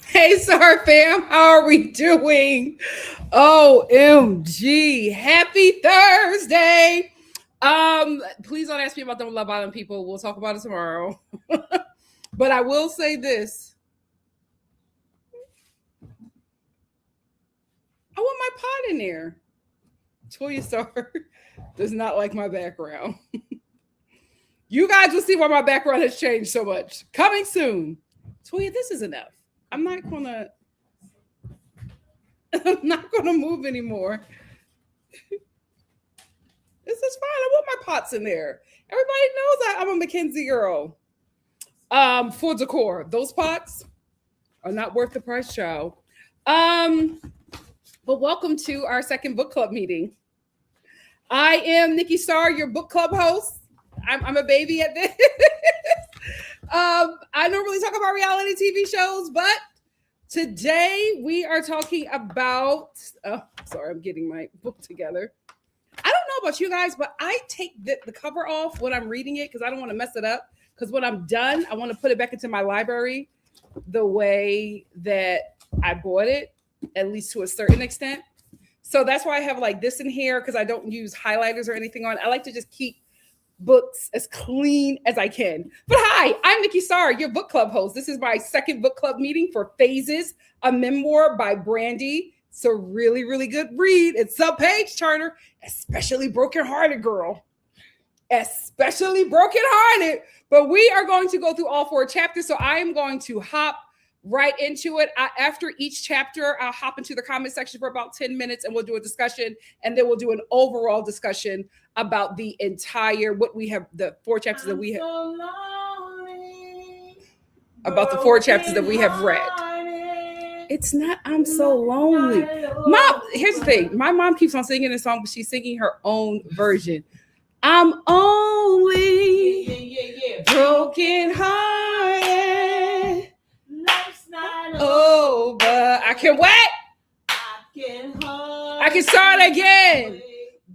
Hey, Star fam, how are we doing? OMG, happy Thursday. Please don't ask me about them Love Island people. We'll talk about it tomorrow. But I will say this. I want my pot in there. Nikki.Star does not like my background. You guys will see why my background has changed so much. Coming soon. Nikki, this is enough. I'm not gonna move anymore. This is fine. I want my pots in there. Everybody knows I'm a Mackenzie girl. For decor, those pots are not worth the price, child. But welcome to our second book club meeting. I am Nikki.Star, your book club host. I'm a baby at this. I normally talk about reality TV shows, but today we are talking about, sorry, I'm getting my book together. I don't know about you guys, but I take the cover off when I'm reading it because I don't want to mess it up. Because when I'm done, I want to put it back into my library the way that I bought it, at least to a certain extent. So that's why I have like this in here, because I don't use highlighters or anything on. I like to just keep books as clean as I can. But hi, I'm Nikki.Star, your book club host. This is my second book club meeting for Phases, a memoir by Brandy. It's a really, really good read. It's a page turner, especially brokenhearted, girl. Especially brokenhearted. But we are going to go through all 4 chapters. So I am going to hop right into it. After each chapter, I'll hop into the comment section for about 10 minutes and we'll do a discussion. And then we'll do an overall discussion about the entire, what we have, the 4 chapters that we have. So lonely, about the 4 chapters that we have read. It's not, I'm so lonely. Mom, here's the thing. My mom keeps on singing this song, but she's singing her own version. I'm only broken hearted. can what? I can start again.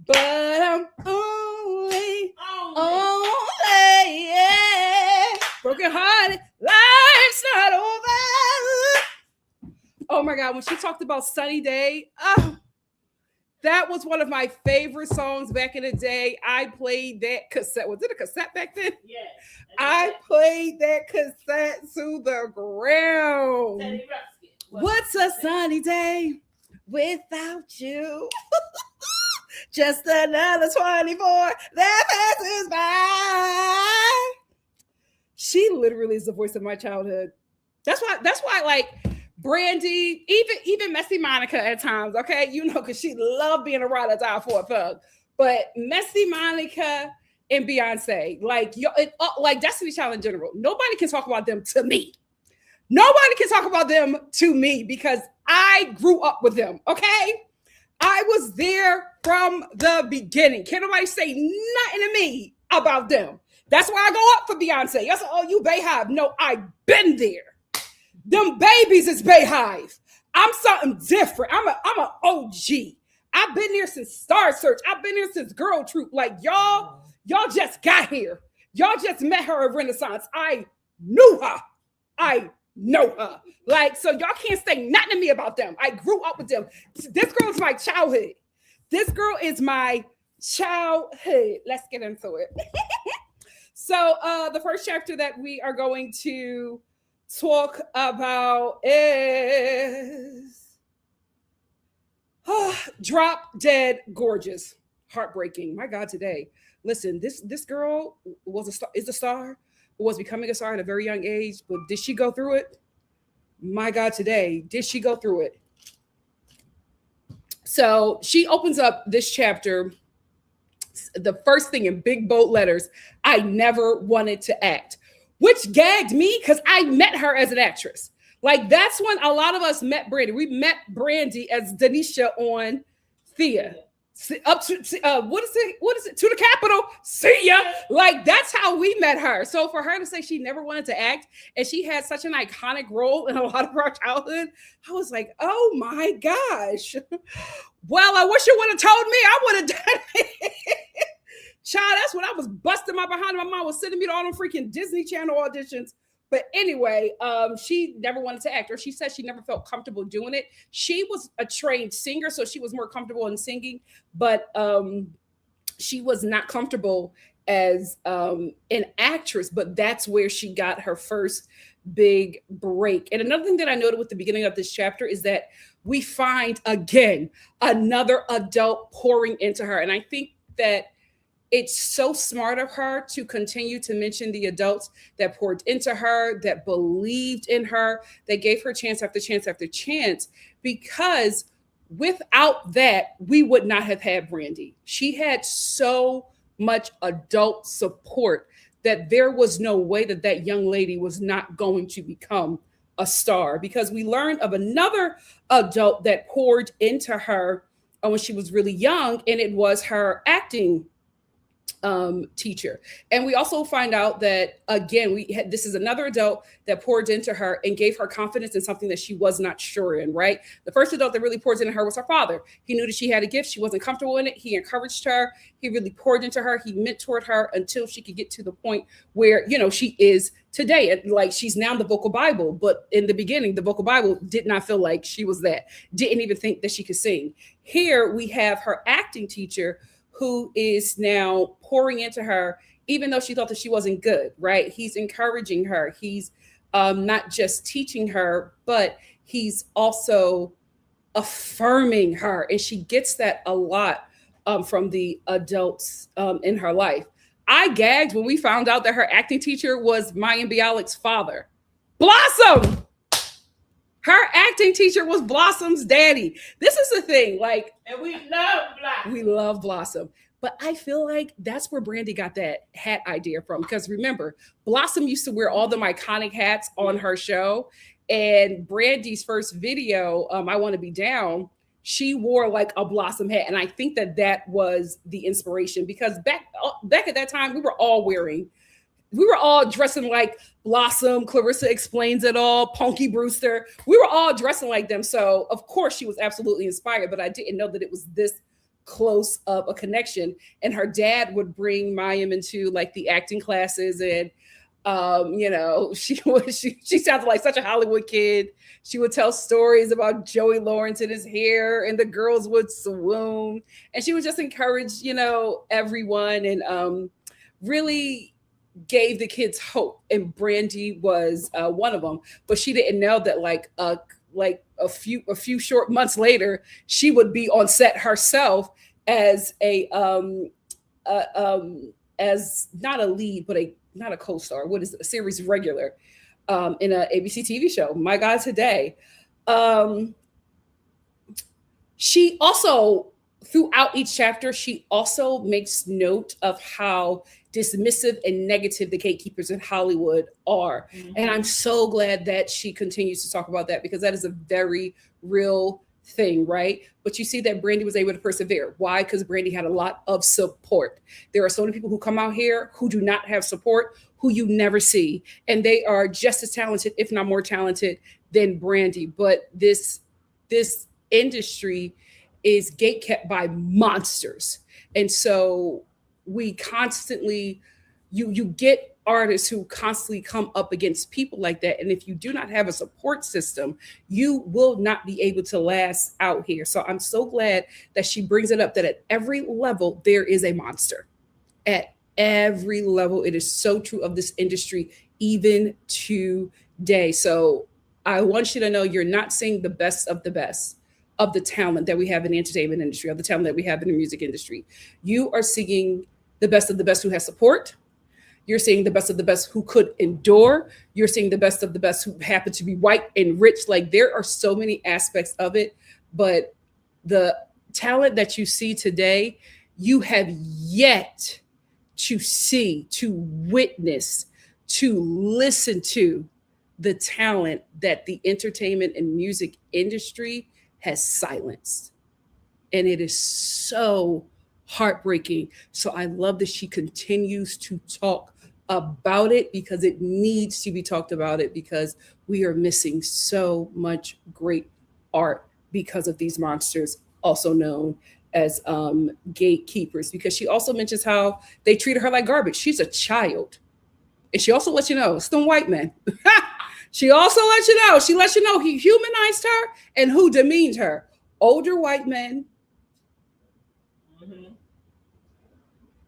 But I'm only, yeah. Broken hearted, life's not over. Oh my God, when she talked about Sunny Day, that was one of my favorite songs back in the day. I played that cassette. Was it a cassette back then? Yes. I played that cassette to the ground. What's a sunny day without you? Just another 24 that passes by. She literally is the voice of my childhood. That's why like Brandy, even Messy Monica at times, okay? You know, because she loved being a ride or die for a thug. But Messy Monica and Beyonce, like Destiny Child in general, nobody can talk about them to me. Nobody can talk about them to me because I grew up with them, okay? I was there from the beginning. Can't nobody say nothing to me about them. That's why I go up for Beyonce. Y'all say, oh, you Bayhive. No, I've been there. Them babies is Bayhive. I'm something different. I'm an OG. I've been there since Star Search. I've been there since Girl Troop. Like y'all just got here. Y'all just met her at Renaissance. I knew her. I know her. Like, so y'all can't say nothing to me about them. I grew up with them. This girl is my childhood. This girl is my childhood. Let's get into it. So the first chapter that we are going to talk about is Drop Dead Gorgeous. Heartbreaking. My God, today. Listen, this girl is a star, was becoming a star at a very young age, but did she go through it? My God, today, did she go through it? So she opens up this chapter, the first thing in big bold letters, I never wanted to act, which gagged me because I met her as an actress. Like that's when a lot of us met Brandy. We met Brandy as Denisha on Thea. Up to what is it to the Capitol, see ya. Like that's how we met her. So for her to say she never wanted to act and she had such an iconic role in a lot of our childhood, I was like, oh my gosh. Well, I wish you would have told me. I would have done it. Child, that's when I was busting my behind. My mom was sending me to all them freaking Disney Channel auditions. But anyway, she never wanted to act, or she said she never felt comfortable doing it. She was a trained singer, so she was more comfortable in singing, but she was not comfortable as an actress, but that's where she got her first big break. And another thing that I noted with the beginning of this chapter is that we find, again, another adult pouring into her. And I think that it's so smart of her to continue to mention the adults that poured into her, that believed in her, that gave her chance after chance after chance, because without that, we would not have had Brandy. She had so much adult support that there was no way that that young lady was not going to become a star, because we learned of another adult that poured into her when she was really young, and it was her acting teacher. And we also find out that, again, this is another adult that poured into her and gave her confidence in something that she was not sure in, right? The first adult that really poured into her was her father. He knew that she had a gift. She wasn't comfortable in it. He encouraged her. He really poured into her. He mentored her until she could get to the point where, she is today. And like, she's now the vocal Bible, but in the beginning, the vocal Bible did not feel like she was that, didn't even think that she could sing. Here we have her acting teacher who is now pouring into her, even though she thought that she wasn't good, right? He's encouraging her. He's not just teaching her, but he's also affirming her. And she gets that a lot from the adults in her life. I gagged when we found out that her acting teacher was Mayim Bialik's father. Blossom! Her acting teacher was Blossom's daddy. This is the thing, like, and we love Blossom. We love Blossom. But I feel like that's where Brandy got that hat idea from. Because remember, Blossom used to wear all them iconic hats on her show. And Brandy's first video, I Want to Be Down, she wore like a Blossom hat. And I think that was the inspiration, because back at that time, we were all wearing we were all dressing like Blossom, Clarissa Explains It All, Punky Brewster. We were all dressing like them. So of course she was absolutely inspired, but I didn't know that it was this close of a connection. And her dad would bring Mayim into like the acting classes, and she sounded like such a Hollywood kid. She would tell stories about Joey Lawrence and his hair, and the girls would swoon. And she would just encourage, everyone, and really gave the kids hope. And Brandy was one of them, but she didn't know that like a few short months later, she would be on set herself as as not a lead, but not a co-star. What is it? A series regular in a ABC TV show, My God Today. She also, throughout each chapter, she also makes note of how dismissive and negative the gatekeepers in Hollywood are. Mm-hmm. And I'm so glad that she continues to talk about that, because that is a very real thing, right? But you see that Brandy was able to persevere. Why? Because Brandy had a lot of support. There are so many people who come out here who do not have support, who you never see, and they are just as talented, if not more talented, than Brandy. But this industry is gatekept by monsters, and so we constantly, you get artists who constantly come up against people like that. And if you do not have a support system, you will not be able to last out here. So I'm so glad that she brings it up, that at every level, there is a monster. At every level, it is so true of this industry, even today. So I want you to know you're not seeing the best of the talent that we have in the entertainment industry, of the talent that we have in the music industry. You are seeing the best of the best who has support. You're seeing the best of the best who could endure. You're seeing the best of the best who happen to be white and rich. Like, there are so many aspects of it, but the talent that you see today, you have yet to see, to witness, to listen to the talent that the entertainment and music industry has silenced. And it is so heartbreaking. So I love that she continues to talk about it, because it needs to be talked about it, because we are missing so much great art because of these monsters, also known as gatekeepers. Because she also mentions how they treated her like garbage. She's a child. And she also lets you know, it's them white men. She also lets you know he humanized her and who demeaned her. Older white men. Mm-hmm.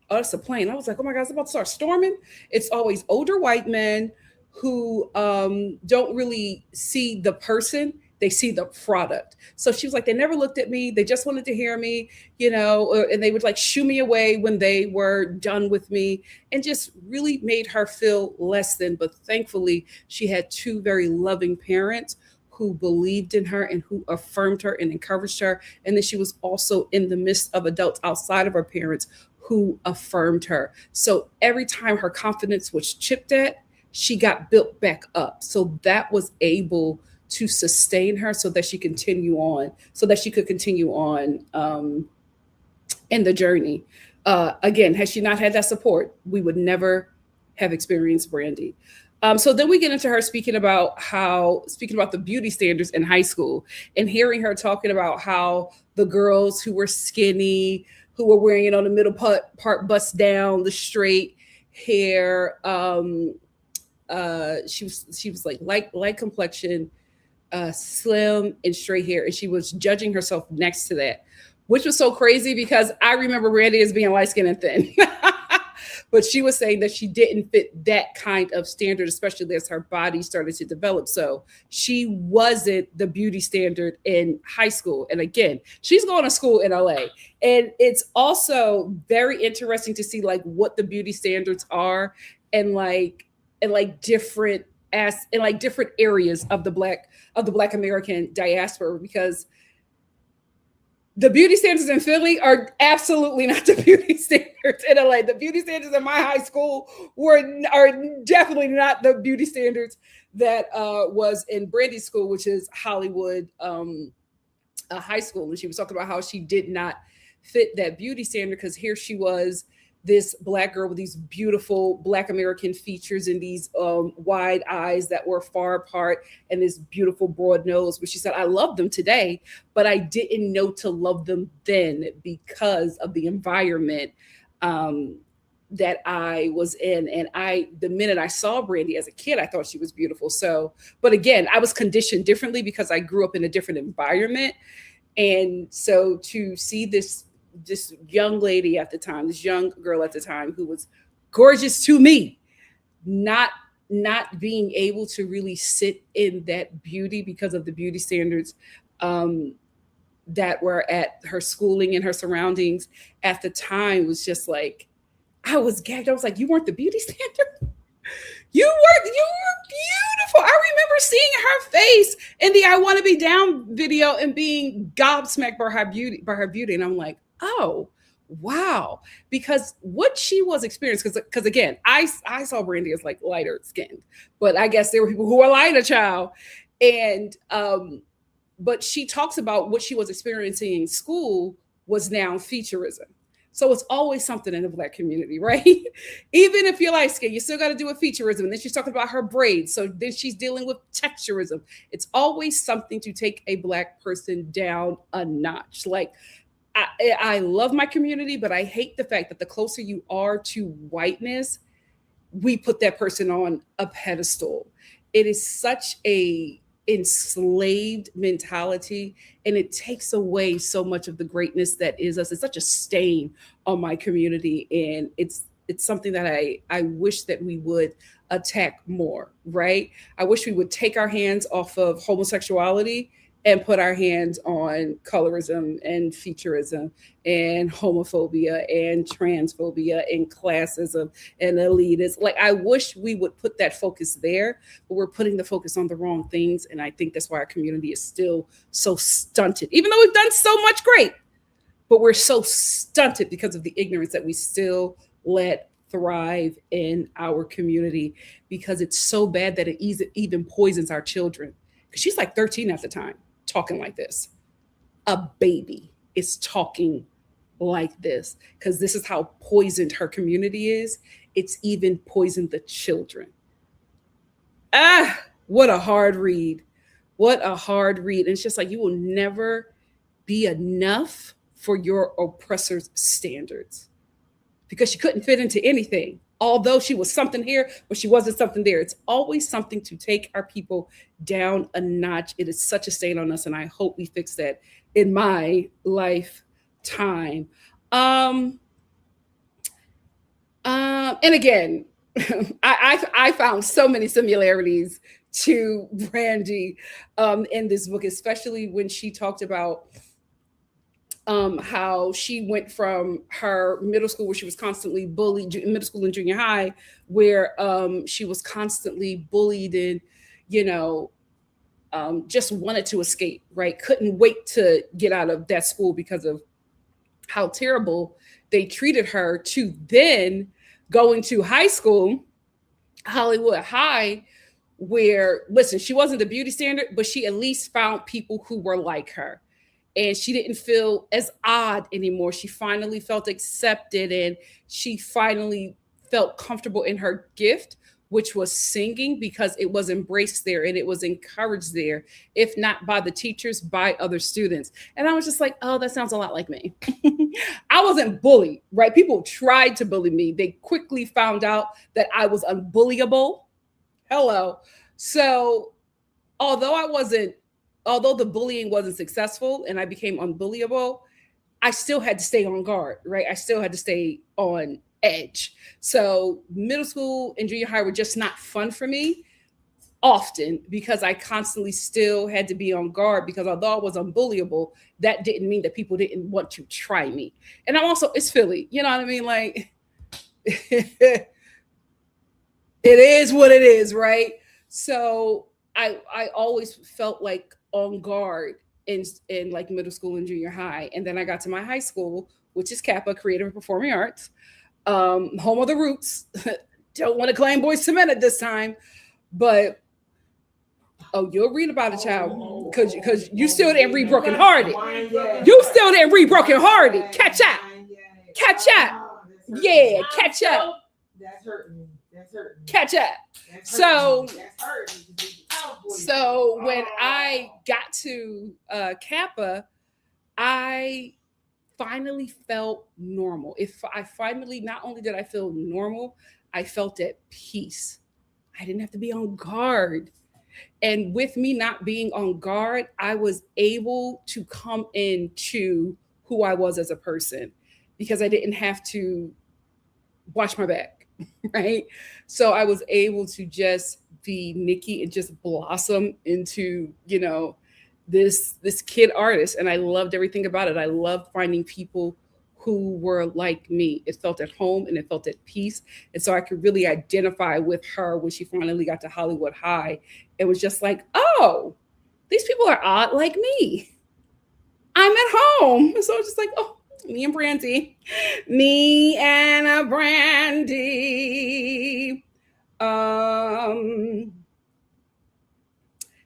Oh, it's a plane. I was like, oh my God, it's about to start storming. It's always older white men who don't really see the person. They see the product. So she was like, they never looked at me. They just wanted to hear me, and they would like shoo me away when they were done with me, and just really made her feel less than. But thankfully, she had two very loving parents who believed in her and who affirmed her and encouraged her. And then she was also in the midst of adults outside of her parents who affirmed her. So every time her confidence was chipped at, she got built back up. So that was able to sustain her so that she could continue on in the journey. Again, had she not had that support, we would never have experienced Brandy. So then we get into her speaking about the beauty standards in high school, and hearing her talking about how the girls who were skinny, who were wearing it on the middle part bust down, the straight hair, she was like light complexion, slim and straight hair, and she was judging herself next to that, which was so crazy because I remember Brandy as being light skinned and thin. But she was saying that she didn't fit that kind of standard, especially as her body started to develop. So she wasn't the beauty standard in high school. And again, she's going to school in LA. And it's also very interesting to see like what the beauty standards are and different areas of the Black American diaspora, because the beauty standards in Philly are absolutely not the beauty standards in LA. The beauty standards in my high school are definitely not the beauty standards that was in Brandy's school, which is Hollywood high school. And she was talking about how she did not fit that beauty standard, because here she was this Black girl with these beautiful Black American features and these wide eyes that were far apart and this beautiful broad nose. But she said, I love them today, but I didn't know to love them then because of the environment that I was in. And the minute I saw Brandy as a kid, I thought she was beautiful. So, but again, I was conditioned differently because I grew up in a different environment. And so to see this young lady at the time, this young girl at the time who was gorgeous to me, not being able to really sit in that beauty because of the beauty standards that were at her schooling and her surroundings at the time was just like, I was gagged. I was like, you weren't the beauty standard? You were beautiful. I remember seeing her face in the I Want to Be Down video and being gobsmacked by her beauty. And I'm like, oh, wow. Because what she was experiencing, because again, I saw Brandy as like lighter skinned, but I guess there were people who were lighter, child. And but she talks about what she was experiencing in school was now featureism. So it's always something in the Black community, right? Even if you're light skinned, you still got to do a featureism. And then she's talking about her braids. So then she's dealing with texturism. It's always something to take a Black person down a notch. Like, I love my community, but I hate the fact that the closer you are to whiteness, we put that person on a pedestal. It is such a enslaved mentality, and it takes away so much of the greatness that is us. It's such a stain on my community, and it's something that I wish that we would attack more, right? I wish we would take our hands off of homosexuality and put our hands on colorism and featureism and homophobia and transphobia and classism and elitism. Like, I wish we would put that focus there, but we're putting the focus on the wrong things. And I think that's why our community is still so stunted, even though we've done so much great, but we're so stunted because of the ignorance that we still let thrive in our community, because it's so bad that it even poisons our children. Because she's like 13 at the time, talking like this. A baby is talking like this because this is how poisoned her community is. It's even poisoned the children. What a hard read. What a hard read. And it's just like, you will never be enough for your oppressor's standards, because she couldn't fit into anything. Although she was something here, but she wasn't something there. It's always something to take our people down a notch. It is such a stain on us, and I hope we fix that in my lifetime. And again, I found so many similarities to Brandy in this book, especially when she talked about how she went from her middle school, where she was constantly bullied, middle school and junior high, where she was constantly bullied and, just wanted to escape, right? Couldn't wait to get out of that school because of how terrible they treated her, to then going to high school, Hollywood High, where, listen, she wasn't the beauty standard, but she at least found people who were like her. And she didn't feel as odd anymore. She finally felt accepted, and she finally felt comfortable in her gift, which was singing, because it was embraced there and it was encouraged there, if not by the teachers, by other students. And I was just like, oh, that sounds a lot like me. I wasn't bullied, right? People tried to bully me. They quickly found out that I was unbullyable. Hello. So although the bullying wasn't successful and I became unbullyable, I still had to stay on guard, right? I still had to stay on edge. So middle school and junior high were just not fun for me often, because I constantly still had to be on guard, because although I was unbullyable, that didn't mean that people didn't want to try me. And it's Philly, you know what I mean? Like, it is what it is, right? So I always felt like on guard in like middle school and junior high. And then I got to my high school, which is Kappa, Creative and Performing Arts, home of the Roots. Don't want to claim Boyz II Men at this time, but you'll read about it, child, because you still didn't read Broken Hearted. You still didn't read Broken Hearted. Catch up. Yeah, catch up. That's hurting me. That's hurting me. Catch up. That's So, that's hurting me. so when I got to Kappa, I finally felt normal. If I finally, not only did I feel normal, I felt at peace. I didn't have to be on guard. And with me not being on guard, I was able to come into who I was as a person because I didn't have to watch my back, right? So I was able to just be Nikki and just blossom into, this kid artist. And I loved everything about it. I loved finding people who were like me. It felt at home and it felt at peace. And so I could really identify with her when she finally got to Hollywood High. It was just like, oh, these people are odd like me. I'm at home. So it's just like, oh, me and Brandy. Me and Brandy.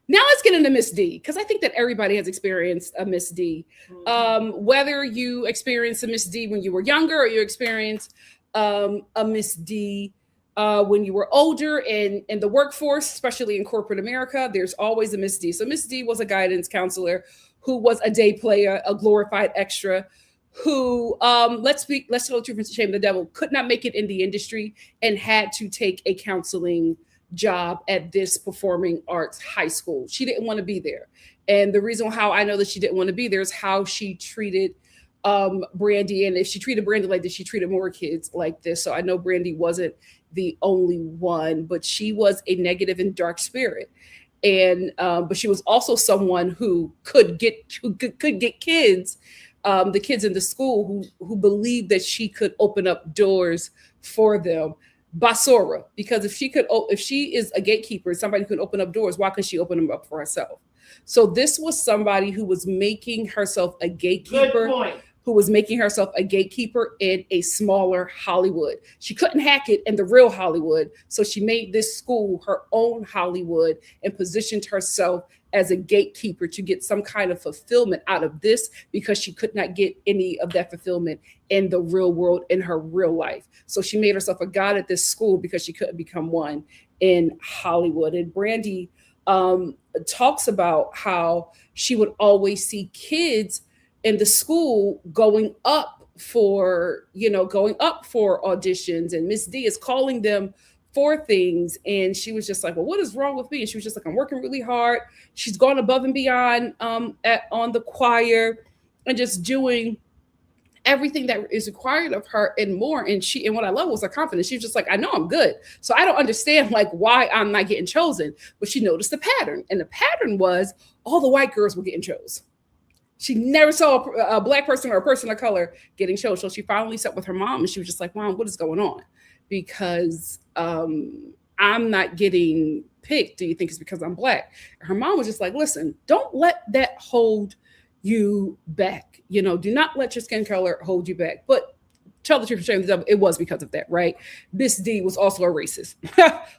Now let's get into Miss D, because I think that everybody has experienced a Miss D. Whether you experienced a Miss D when you were younger or you experienced a Miss D when you were older in the workforce, especially in corporate America, there's always a Miss D. So Miss D was a guidance counselor who was a day player, a glorified extra, who, let's tell the truth and shame the devil, could not make it in the industry and had to take a counseling job at this performing arts high school. She didn't want to be there. And the reason how I know that she didn't want to be there is how she treated Brandy. And if she treated Brandy like this, she treated more kids like this. So I know Brandy wasn't the only one, but she was a negative and dark spirit. And but she was also someone who could get kids, the kids in the school who believed that she could open up doors for them. Basura, because if she is a gatekeeper, somebody who can open up doors, why could she open them up for herself? So this was somebody who was making herself a gatekeeper, who was making herself a gatekeeper in a smaller Hollywood. She couldn't hack it in the real Hollywood, so she made this school her own Hollywood and positioned herself as a gatekeeper to get some kind of fulfillment out of this, because she could not get any of that fulfillment in the real world, in her real life. So she made herself a god at this school because she couldn't become one in Hollywood. And Brandy talks about how she would always see kids in the school going up for auditions, and Miss D is calling them for things. And she was just like, well, what is wrong with me? And she was just like, I'm working really hard. She's gone above and beyond on the choir and just doing everything that is required of her and more. And what I love was her confidence. She was just like, I know I'm good. So I don't understand like why I'm not getting chosen. But she noticed the pattern. And the pattern was all the white girls were getting chosen. She never saw a black person or a person of color getting chosen. So she finally sat with her mom and she was just like, Mom, what is going on? Because I'm not getting picked. Do you think it's because I'm black? Her mom was just like, listen, don't let that hold you back. Do not let your skin color hold you back. But tell the truth and shame the devil, it was because of that, right? Miss D was also a racist.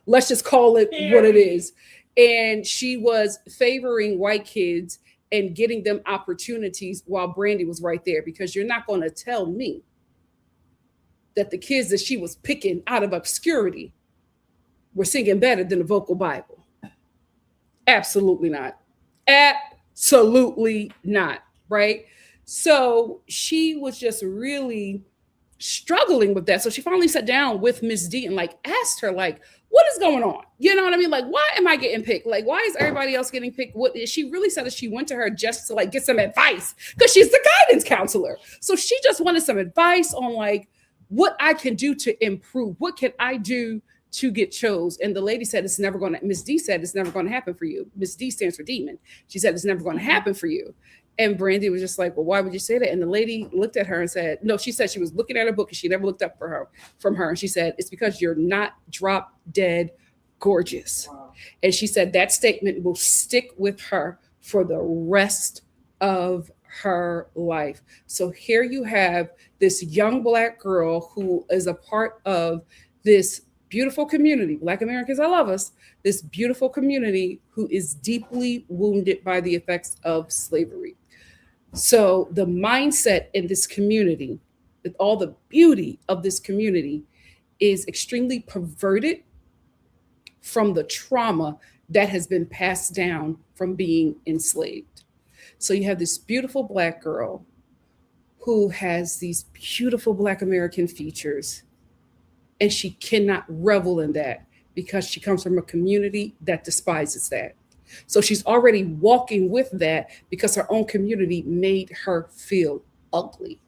Let's just call it what it is. And she was favoring white kids and getting them opportunities while Brandy was right there, because you're not going to tell me that the kids that she was picking out of obscurity were singing better than the vocal Bible. Absolutely not. Absolutely not, right? So she was just really struggling with that. So she finally sat down with Miss D and like asked her, like, what is going on? You know what I mean? Like, why am I getting picked? Like, why is everybody else getting picked? She really said that she went to her just to like get some advice, because she's the guidance counselor. So she just wanted some advice on like what I can do to improve. What can I do to get chose? And the lady said, Miss D said, it's never going to happen for you. Miss D stands for demon. She said, it's never going to happen for you. And Brandy was just like, well, why would you say that? And the lady looked at her and said, no, she said she was looking at her book and she never looked up from her. And she said, it's because you're not drop dead gorgeous. Wow. And she said that statement will stick with her for the rest of her life. So here you have this young Black girl who is a part of this beautiful community, Black Americans, I love us, this beautiful community who is deeply wounded by the effects of slavery. So the mindset in this community all the beauty of this community is extremely perverted from the trauma that has been passed down from being enslaved. So you have this beautiful Black girl who has these beautiful Black American features, and she cannot revel in that because she comes from a community that despises that. So she's already walking with that because her own community made her feel ugly.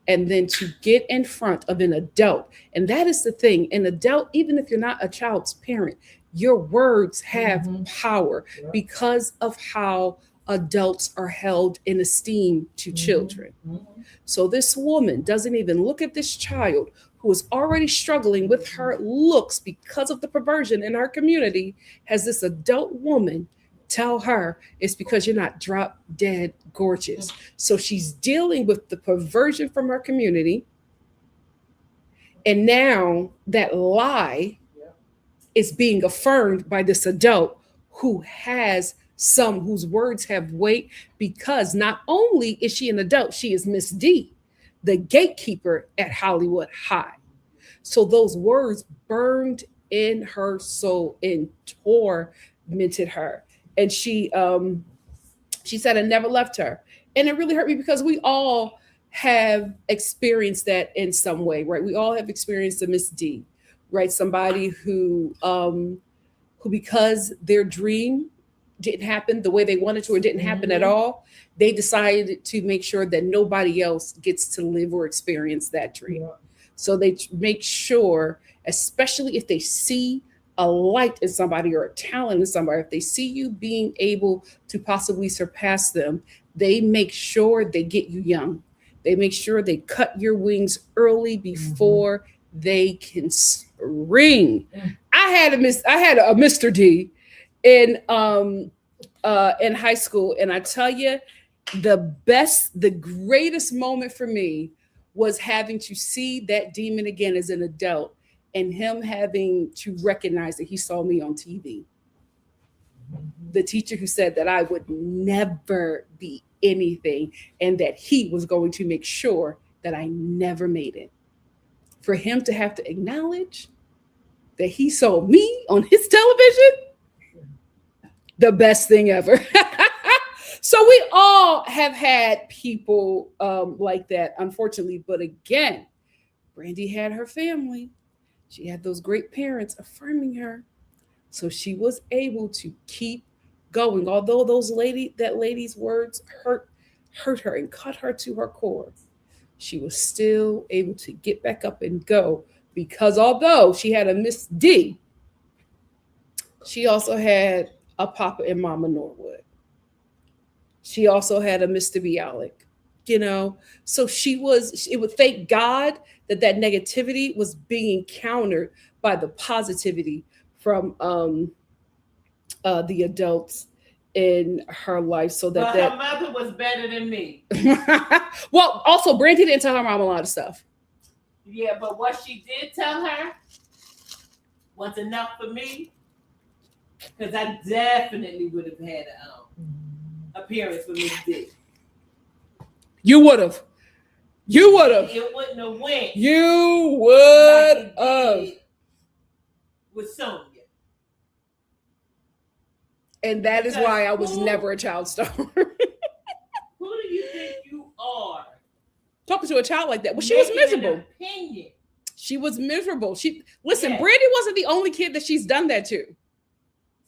And then to get in front of an adult, and that is the thing, an adult, even if you're not a child's parent, your words have power because of how adults are held in esteem to children. So this woman doesn't even look at this child who is already struggling with her looks because of the perversion in her community, has this adult woman tell her it's because you're not drop dead gorgeous. So she's dealing with the perversion from her community. And now that lie is being affirmed by this adult who has some whose words have weight, because not only is she an adult, she is Miss D, the gatekeeper at Hollywood High. So those words burned in her soul and tormented her. And she said it never left her. And it really hurt me because we all have experienced that in some way, right? We all have experienced a Miss D, right? Somebody who because their dream didn't happen the way they wanted to, or didn't happen at all, they decided to make sure that nobody else gets to live or experience that dream. So they make sure, especially if they see a light in somebody or a talent in somebody, if they see you being able to possibly surpass them, they make sure they get you young. They make sure they cut your wings early before they can spring. I had a Mr. D in high school, and I tell you, the greatest moment for me was having to see that demon again as an adult, and him having to recognize that he saw me on TV. The teacher who said that I would never be anything and that he was going to make sure that I never made it. For him to have to acknowledge that he saw me on his television, the best thing ever. So we all have had people like that, unfortunately. But again, Brandy had her family. She had those great parents affirming her. So she was able to keep going. Although that lady's words hurt her and cut her to her core, she was still able to get back up and go, because although she had a Miss D, she also had a Papa and Mama Norwood. She also had a Mr. Bialik, So it would thank God that negativity was being countered by the positivity from the adults in her life. So that her mother was better than me. Well, also Brandy didn't tell her mom a lot of stuff. Yeah, but what she did tell her was enough for me, because I definitely would have had appearance with Miss D. You would have. It wouldn't have went. You would have. With Sonya. And that is why I was never a child star. Who do you think you are? Talking to a child like that. Well, she was miserable. Opinion. She was miserable. Brandy wasn't the only kid that she's done that to.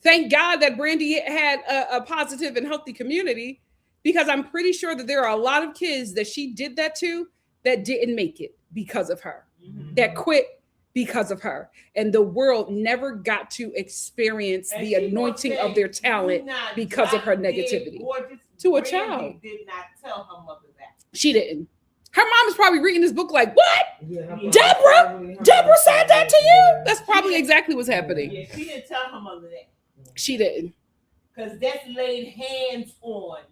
Thank God that Brandy had a positive and healthy community, because I'm pretty sure that there are a lot of kids that she did that to that didn't make it because of her, that quit because of her. And the world never got to experience the anointing of their talent because of her negativity. To a child. Did not tell her mother that. She didn't. Her mom is probably reading this book like, what? Yeah, Deborah said that to you? That's probably exactly what's happening. Yeah, she didn't tell her mother that. She didn't. Because that's laid hands on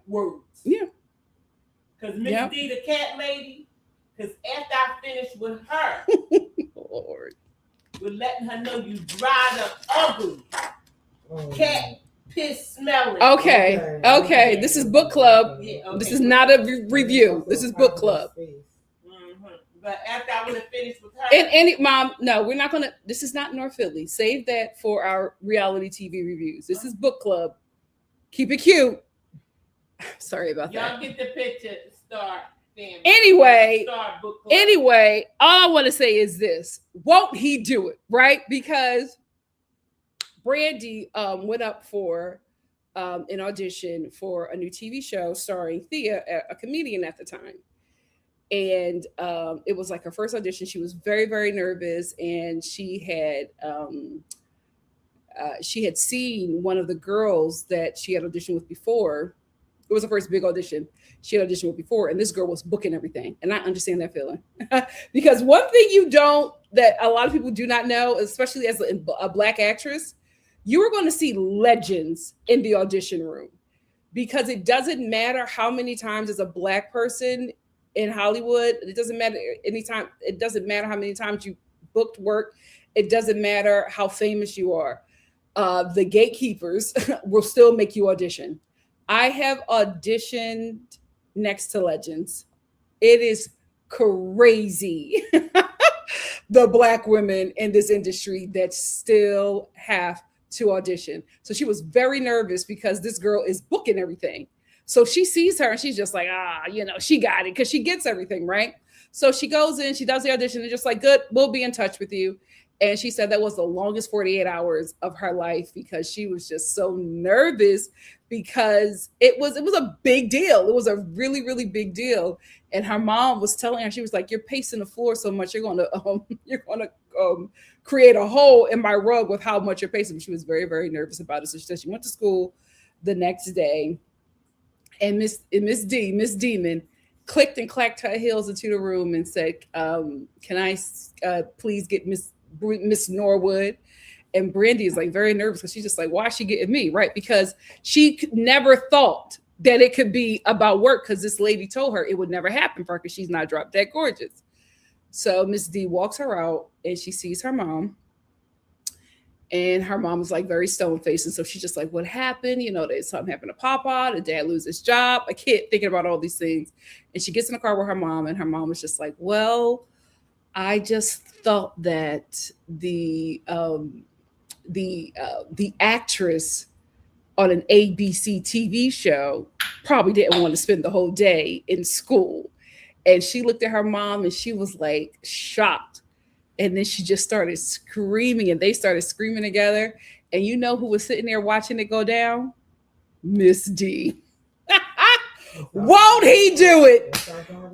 words. Yeah. Because Miss D, the cat lady, because after I finished with her, Lord, with letting her know you dried up ugly, cat piss smelling. Okay. This is book club. Yeah, okay. This is not a review. This is book club. But after I would have finished with her. And any mom, no, we're not gonna. This is not North Philly. Save that for our reality TV reviews. This is book club. Keep it cute. Sorry about Y'all that. get the picture. Star family. Anyway, Star book club. anyway, all I want to say is this: won't he do it? Right? Because Brandy went up for an audition for a new TV show starring Thea, a comedian at the time. And it was like her first audition. She was very, very nervous, and she had seen one of the girls that she had auditioned with before. It was her first big audition she had auditioned with before, and this girl was booking everything. And I understand that feeling because one thing that a lot of people do not know, especially as a Black actress, you are going to see legends in the audition room, because it doesn't matter how many times as a Black person in Hollywood, it doesn't matter anytime. It doesn't matter how many times you booked work. It doesn't matter how famous you are. The gatekeepers will still make you audition. I have auditioned next to legends. It is crazy. The Black women in this industry that still have to audition. So she was very nervous because this girl is booking everything. So she sees her and she's just like, she got it, because she gets everything, right? So she goes in, she does the audition, and just like, good, we'll be in touch with you. And she said that was the longest 48 hours of her life, because she was just so nervous, because it was a big deal. It was a really, really big deal. And her mom was telling her, she was like, you're pacing the floor so much, you're gonna create a hole in my rug with how much you're pacing. She was very, very nervous about it. So she said she went to school the next day. And Miss Demon, clicked and clacked her heels into the room and said, can I please get Miss Norwood? And Brandy is like very nervous, because she's just like, why is she getting me? Right? Because she never thought that it could be about work, because this lady told her it would never happen for her, because she's not drop dead gorgeous. So Miss D walks her out and she sees her mom. And her mom was like very stone faced. And so she's just like, what happened? There's something happened to Papa. The dad lose his job. A kid thinking about all these things. And she gets in the car with her mom, and her mom was just like, well, I just thought that the actress on an ABC TV show probably didn't want to spend the whole day in school. And she looked at her mom and she was like shocked. And then she just started screaming, and they started screaming together. And you know who was sitting there watching it go down? Miss D. Won't he do it?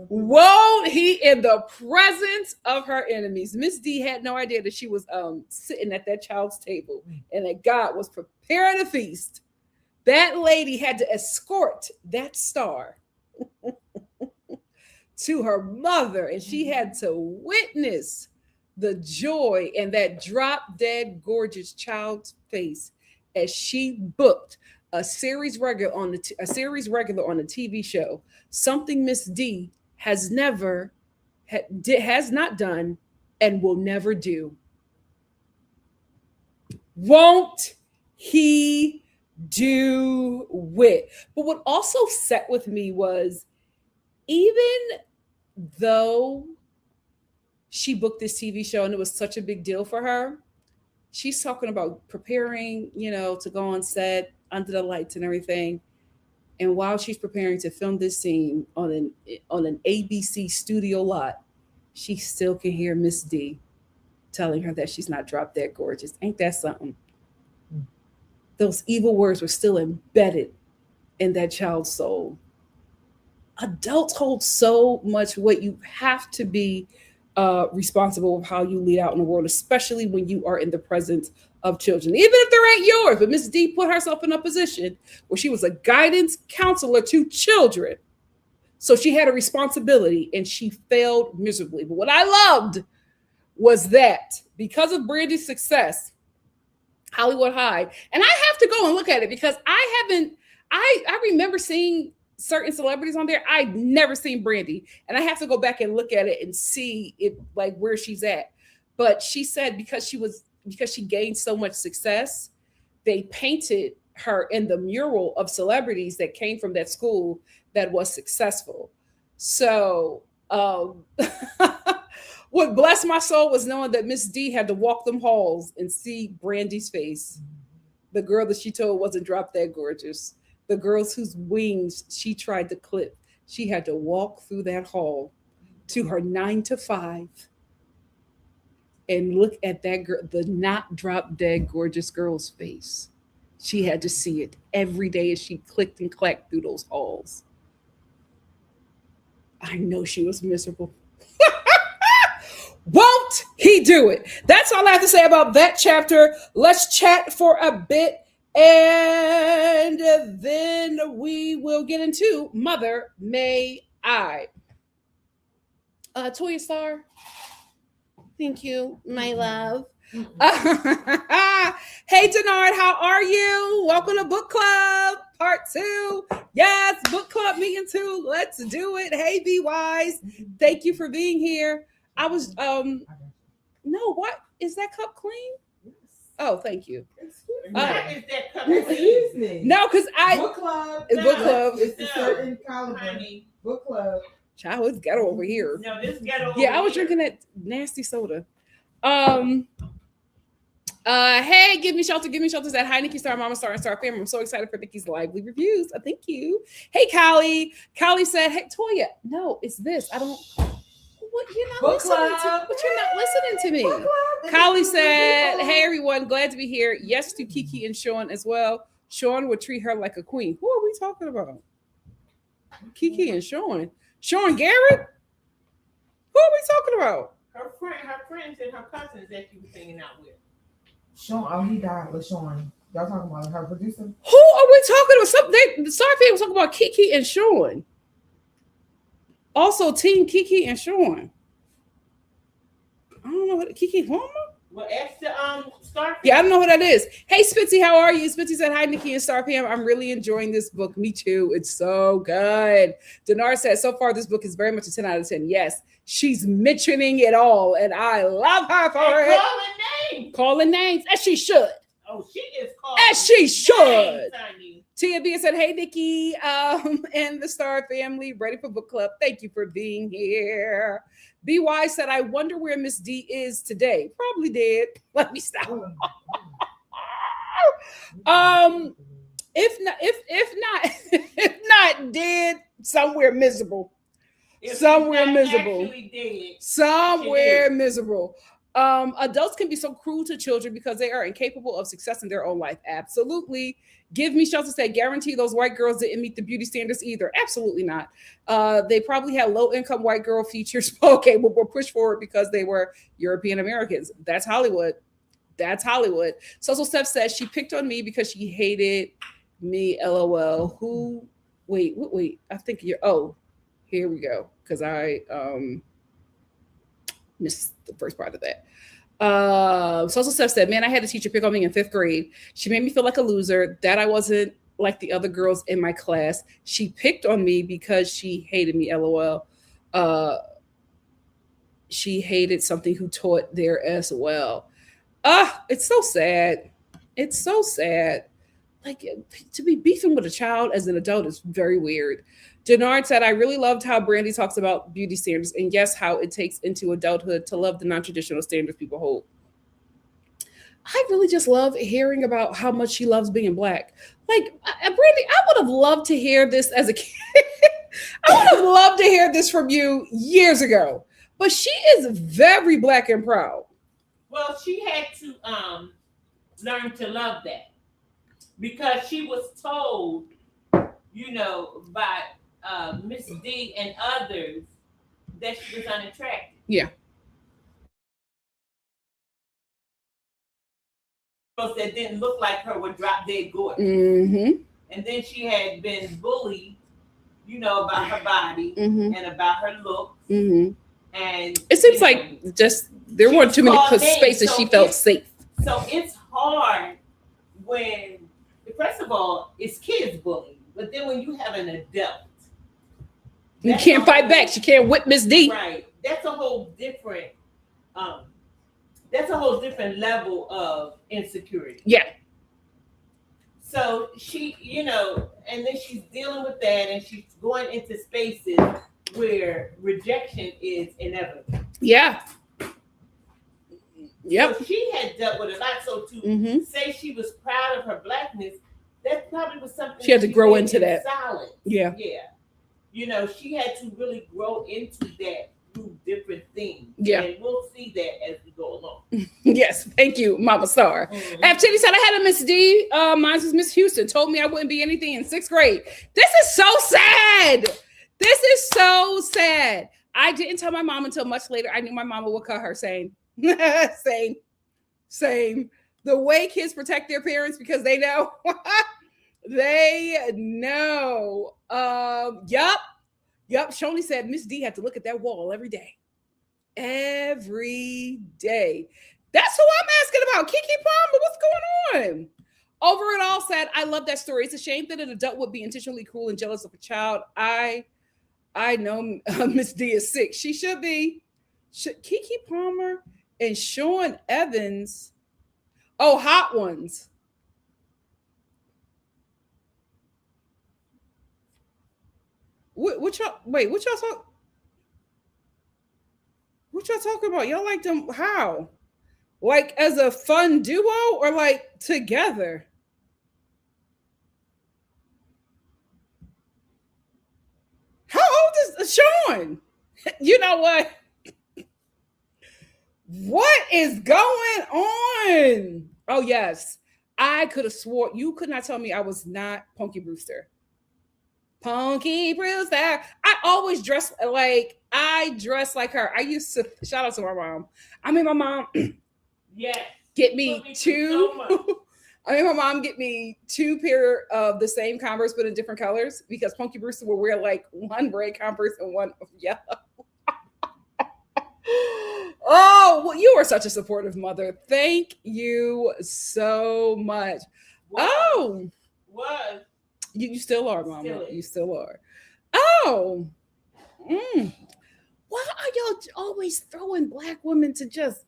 Won't he, in the presence of her enemies? Miss D had no idea that she was sitting at that child's table and that God was preparing a feast. That lady had to escort that star to her mother, and she had to witness the joy in that drop dead gorgeous child's face as she booked a series regular on the TV show, something Miss D has not done and will never do. Won't he do it? But what also set with me was, even though she booked this TV show and it was such a big deal for her, she's talking about preparing, to go on set under the lights and everything. And while she's preparing to film this scene on an ABC studio lot, she still can hear Miss D telling her that she's not drop dead gorgeous. Ain't that something? Those evil words were still embedded in that child's soul. Adults hold so much weight. You have to be responsible of how you lead out in the world, especially when you are in the presence of children, even if they ain't yours. But Miss D put herself in a position where she was a guidance counselor to children. So she had a responsibility, and she failed miserably. But what I loved was that because of Brandy's success, Hollywood High, and I have to go and look at it because I remember seeing certain celebrities on there. I've never seen Brandy, and I have to go back and look at it and see it, like where she's at. But she said because she gained so much success, they painted her in the mural of celebrities that came from that school that was successful. So What blessed my soul was knowing that Miss D had to walk them halls and see Brandy's face. The girl that she told wasn't drop dead gorgeous. The girls whose wings she tried to clip. She had to walk through that hall to her 9 to 5 and look at that girl, the not drop dead gorgeous girl's face. She had to see it every day as she clicked and clacked through those halls. I know she was miserable. Won't he do it? That's all I have to say about that chapter. Let's chat for a bit and then we will get into Mother May I. Toya Star. Thank you, my love. Hey, Denard, how are you? Welcome to Book Club, part 2. Yes, Book Club meeting 2. Let's do it. Hey, Be Wise. Thank you for being here. I was, no, what? Is that cup clean? Yes. Oh, thank you. Is that cup clean? No, because Book Club. Book Club. It's a certain caliber. Honey. Book Club. Child, it's ghetto over here. No, this ghetto over Yeah, I was here. drinking that nasty soda. Hey, give me shelter at Hi NikkiStar, Mama Star, and Star Family. I'm so excited for Nikki's lively reviews. Thank you. Hey, Callie. Callie said, hey, Toya, no, it's this. I don't. What you're not Book listening Club. to? But you're not listening to me. Book Club. Callie said, hey, everyone, glad to be here. Yes to Kiki and Sean as well. Sean would treat her like a queen. Who are we talking about? Kiki and Sean. Sean Garrett? Who are we talking about? Her friends and her cousins that she was hanging out with. Sean, oh, he died with Sean. Y'all talking about her producer? Who are we talking about? The Star family was talking about Kiki and Sean. Also, Team Kiki and Sean. I don't know what Kiki Homer? Well, ask the Star. Yeah, I don't know who that is. Hey, Spitzy, how are you? Spitzy said, hi, Nikki and Star PM. I'm really enjoying this book. Me too. It's so good. Dinar said, so far, this book is very much a 10 out of 10. Yes, she's mentioning it all, and I love her for it. Calling names. Calling names, as she should. Oh, she is calling As she should. names, honey. Tia B said, hey, Nikki and the Star family, ready for book club. Thank you for being here. BY said, I wonder where Miss D is today. Probably dead. Let me stop. If not dead, somewhere miserable. If Somewhere she's not miserable. actually dead, Somewhere miserable. Adults can be so cruel to children because they are incapable of success in their own life. Absolutely. Give me shelter said, guarantee those white girls didn't meet the beauty standards either. Absolutely not. They probably had low-income white girl features. Okay, but we're pushed forward because they were European Americans. That's Hollywood. That's Hollywood. Social Steph says she picked on me because she hated me. LOL. Who? Wait. I think you're. Oh, here we go. Because I missed the first part of that. Social Steph said, man, I had a teacher pick on me in 5th grade. She made me feel like a loser, that I wasn't like the other girls in my class. She picked on me because she hated me. LOL. She hated something who taught there as well. It's so sad. It's so sad. Like, to be beefing with a child as an adult is very weird. Denard said, I really loved how Brandy talks about beauty standards and yes, how it takes into adulthood to love the non-traditional standards people hold. I really just love hearing about how much she loves being Black. Like, Brandy, I would have loved to hear this as a kid. I would have loved to hear this from you years ago. But she is very Black and proud. well, she had to learn to love that because she was told, by Miss D and others that she was unattractive. Yeah. Girls that didn't look like her were drop dead gorgeous. Mm-hmm. And then she had been bullied, about her body Mm-hmm. and about her looks. Mm-hmm. And It seems like just there weren't too many spaces she felt safe. So it's hard when, first of all, it's kids bullying, but then when you have an adult, You can't fight back. She can't whip Miss D. right? That's a whole different. That's a whole different level of insecurity. Yeah. So she, and then she's dealing with that, and she's going into spaces where rejection is inevitable. Yeah. Yep. So she had dealt with a lot. So to say she was proud of her blackness, that probably was something she had to grow into that. Silence. Yeah. She had to really grow into that through different things. Yeah. And we'll see that as we go along. Yes. Thank you, Mama Star. F. Titty said, I had a Miss D. Mine was Miss Houston. Told me I wouldn't be anything in 6th grade. This is so sad. This is so sad. I didn't tell my mom until much later. I knew my mama would cut her saying, same. The way kids protect their parents because they know. They know. Yup. Shoni said Miss D had to look at that wall every day. Every day. That's who I'm asking about. Kiki Palmer, what's going on? Over it all said, I love that story. It's a shame that an adult would be intentionally cruel and jealous of a child. I know Miss D is sick. She should be. Kiki Palmer and Sean Evans. Oh, Hot Ones. What y'all talking about? Y'all like them how? Like as a fun duo or like together? How old is Sean? You know what? What is going on? Oh, yes. I could have swore you could not tell me I was not Punky Brewster. Punky Brewster. I always dress like her. I used to shout out to my mom. I mean, my mom get me two. I mean, my mom get me 2 pair of the same Converse but in different colors because Punky Brewster will wear like one red Converse and one yellow. Oh, well, you are such a supportive mother. Thank you so much. Wow. Oh, what? You still are, Mama. You still are. Oh, why are y'all always throwing black women to just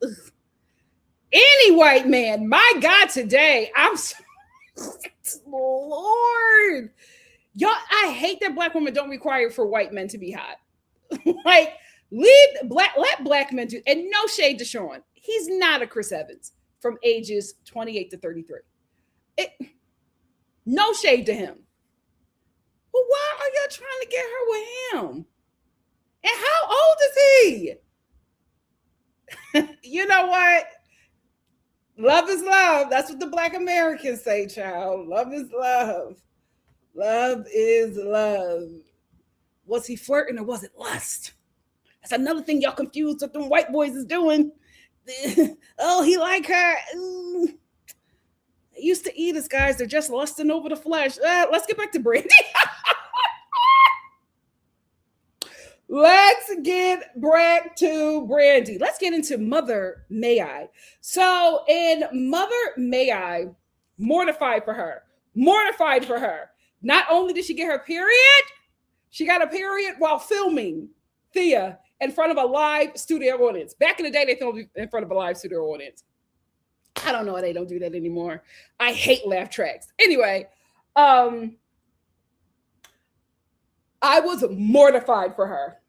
any white man? My God, today I'm so Lord, y'all. I hate that black women don't require for white men to be hot. Like. Let black men do, and no shade to Sean. He's not a Chris Evans from ages 28 to 33. No shade to him. But why are y'all trying to get her with him? And how old is he? You know what? Love is love. That's what the Black Americans say, child. Love is love. Love is love. Was he flirting or was it lust? That's another thing y'all confused what them white boys is doing. Oh, he like her. Ooh. They used to eat us, guys. They're just lusting over the flesh. Let's get back to Brandy. Let's get back to Brandy. Let's get into Mother May I. So in Mother May I, mortified for her. Not only did she get her period, she got a period while filming Thea in front of a live studio audience. Back in the day, they filmed in front of a live studio audience. I don't know why they don't do that anymore. I hate laugh tracks. Anyway, I was mortified for her.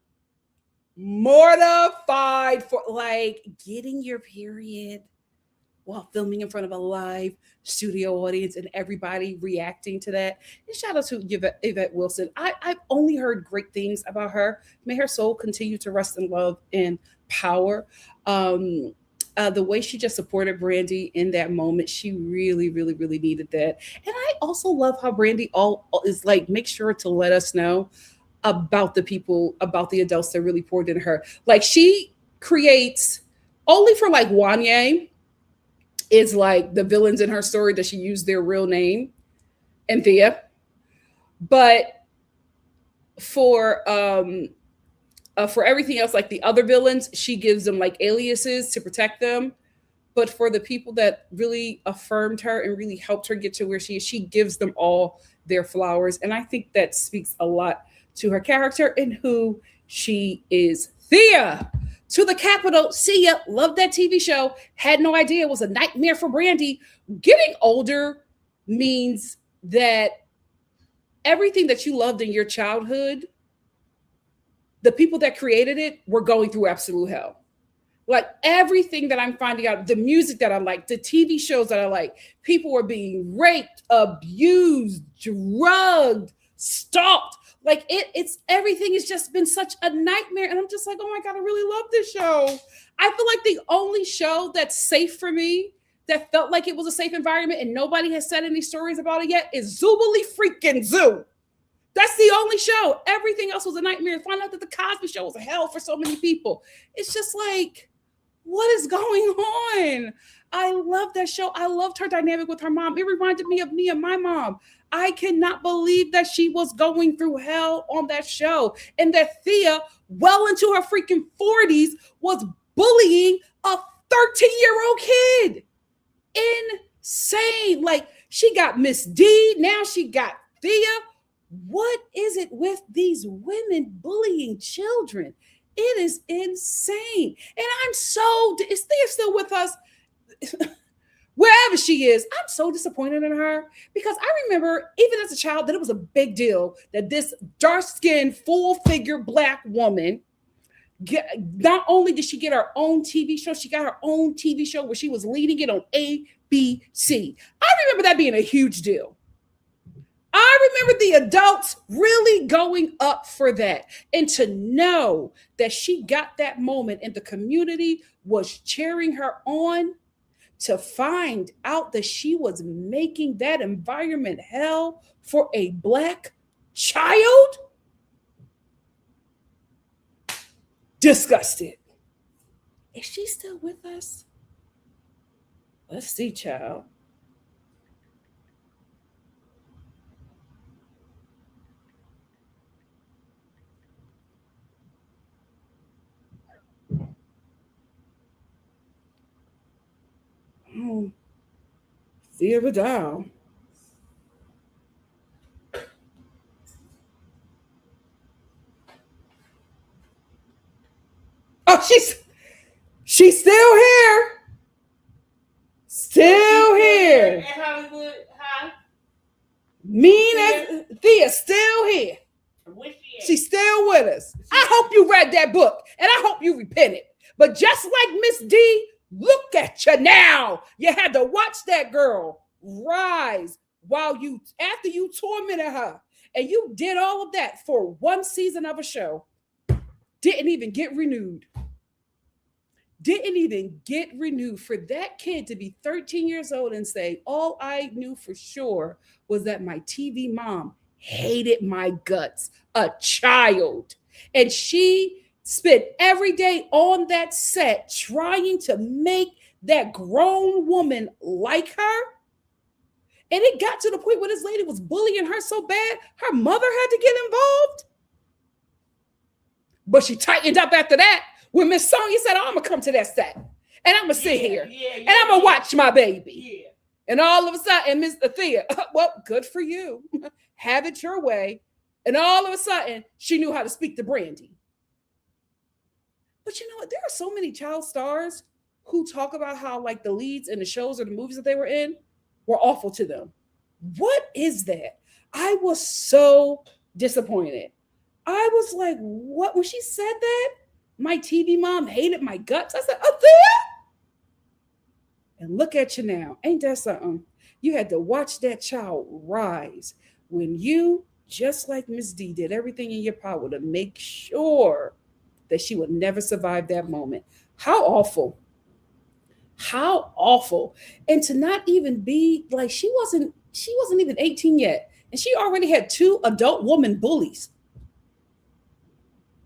Mortified for like getting your period while filming in front of a live studio audience and everybody reacting to that. And shout out to Yvette Wilson. I've only heard great things about her. May her soul continue to rest in love and power. The way she just supported Brandy in that moment, she really, really, really needed that. And I also love how Brandy is like, make sure to let us know about the people, about the adults that really poured into her. Like she creates only for like Wanye is like the villains in her story that she used their real name and Thea. But for everything else, like the other villains, she gives them like aliases to protect them. But for the people that really affirmed her and really helped her get to where she is, she gives them all their flowers. And I think that speaks a lot to her character and who she is. Thea, to the Capitol. See ya. Love that TV show. Had no idea it was a nightmare for Brandy. Getting older means that everything that you loved in your childhood, the people that created it were going through absolute hell. Like everything that I'm finding out, the music that I like, the TV shows that I like, people were being raped, abused, drugged, stalked. Like it's everything has just been such a nightmare. And I'm just like, oh my God, I really love this show. I feel like the only show that's safe for me, that felt like it was a safe environment and nobody has said any stories about it yet, is Zoobly freaking Zoo. That's the only show. Everything else was a nightmare. Find out that the Cosby Show was a hell for so many people. It's just like, what is going on? I love that show. I loved her dynamic with her mom. It reminded me of me and my mom. I cannot believe that she was going through hell on that show. And that Thea, well into her freaking 40s, was bullying a 13-year-old kid. Insane. Like, she got Miss D, now she got Thea. What is it with these women bullying children? It is insane. And I'm so, is Thea still with us? Wherever she is, I'm so disappointed in her, because I remember even as a child that it was a big deal that this dark-skinned, full-figure Black woman, not only did she get her own TV show, she got her own TV show where she was leading it on ABC. I remember that being a huge deal. I remember the adults really going up for that. And to know that she got that moment and the community was cheering her on, to find out that she was making that environment hell for a Black child? Disgusted. Is she still with us? Let's see, child. Oh, Thea Vidal. Oh, she's still here. Still here. At Hollywood High. Mean as Thea, still here. She's still with us. I hope you read that book and I hope you repented. But just like Miss D, look at you now. You had to watch that girl rise after you tormented her. And you did all of that for one season of a show. Didn't even get renewed. Didn't even get renewed. For that kid to be 13 years old and say, all I knew for sure was that my TV mom hated my guts. A child. And she spent every day on that set trying to make that grown woman like her. And it got to the point where this lady was bullying her so bad, her mother had to get involved. But she tightened up after that when Miss Sonia said, oh, I'm going to come to that set. And I'm going to sit here. And I'm going to watch my baby. Yeah. And all of a sudden, Miss Thea, well, good for you. Have it your way. And all of a sudden, she knew how to speak to Brandy. But you know what? There are so many child stars who talk about how like the leads in the shows or the movies that they were in were awful to them. What is that? I was so disappointed. I was like, what? When she said that, my TV mom hated my guts. I said, oh, there? And look at you now. Ain't that something? You had to watch that child rise when you, just like Miss D, did everything in your power to make sure that she would never survive that moment. How awful. How awful. And to not even be like, she wasn't even 18 yet. And she already had 2 adult woman bullies.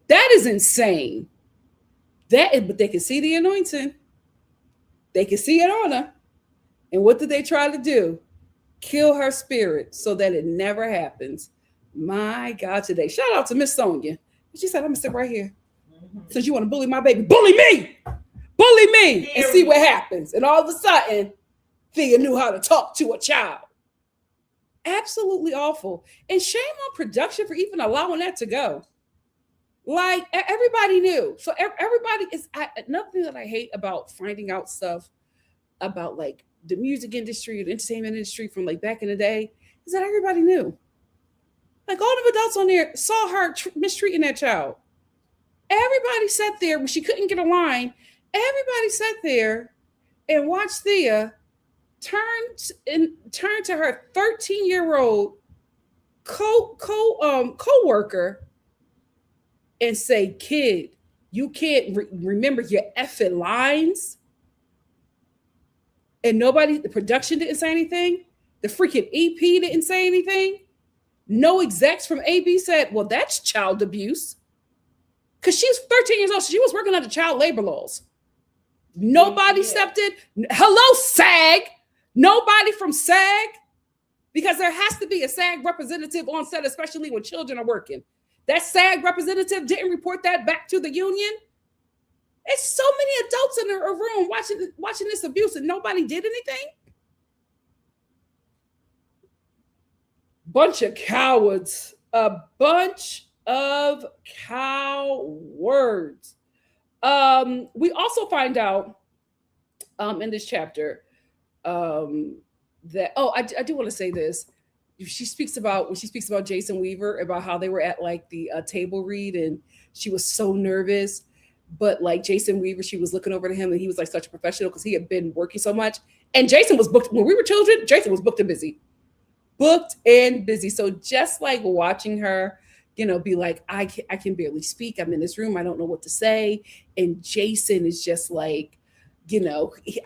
That is insane. But they can see the anointing. They can see it on her. And what did they try to do? Kill her spirit so that it never happens. My God, today. Shout out to Miss Sonia. She said, I'm going to sit right here. Since you want to bully my baby, bully me. Bully me and see what happens. And all of a sudden, Thea knew how to talk to a child. Absolutely awful. And shame on production for even allowing that to go. Like, everybody knew. So everybody is, another thing that I hate about finding out stuff about like the music industry, the entertainment industry from like back in the day, is that everybody knew. Like all the adults on there saw her mistreating that child. Everybody sat there when she couldn't get a line Everybody sat there and watched Thea turn to her 13-year-old co-worker and say, "Kid, you can't remember your effing lines." And nobody, the production didn't say anything. The freaking EP didn't say anything. No execs from AB said, "Well, that's child abuse." Because she's 13 years old. So she was working under child labor laws. Nobody stepped in. Hello, SAG. Nobody from SAG. Because there has to be a SAG representative on set, especially when children are working. That SAG representative didn't report that back to the union. There's so many adults in a room watching this abuse and nobody did anything. Bunch of cowards. A bunch of cowards. We also find out in this chapter that I do want to say this. When she speaks about Jason Weaver, about how they were at like the table read and she was so nervous, but like Jason Weaver, she was looking over to him and he was like such a professional because he had been working so much. And Jason was booked when we were children. Jason was booked and busy. So just like watching her, be like, I can barely speak. I'm in this room. I don't know what to say. And Jason is just like,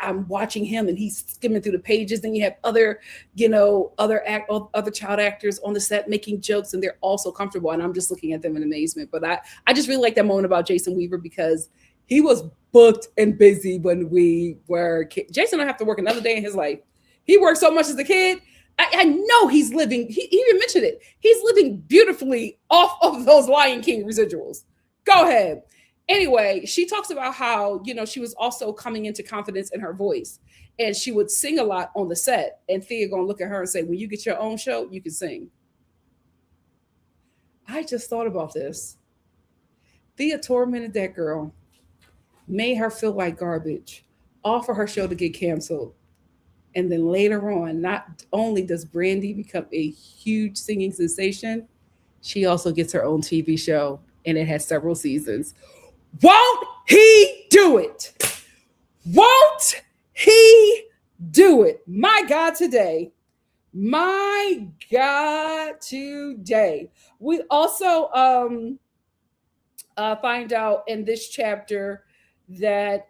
I'm watching him and he's skimming through the pages. Then you have other child actors on the set making jokes and they're also comfortable. And I'm just looking at them in amazement. But I just really like that moment about Jason Weaver because he was booked and busy when we were kids. Jason don't have to work another day in his life. He worked so much as a kid. I know he's living, he even mentioned it. He's living beautifully off of those Lion King residuals. Go ahead. Anyway, she talks about how, she was also coming into confidence in her voice and she would sing a lot on the set. And Thea gonna look at her and say, when you get your own show, you can sing. I just thought about this. Thea tormented that girl, made her feel like garbage, offer her show to get canceled. And then later on, not only does Brandy become a huge singing sensation, she also gets her own TV show and it has several seasons. Won't he do it? Won't he do it? My God, today. My God, today. We also find out in this chapter that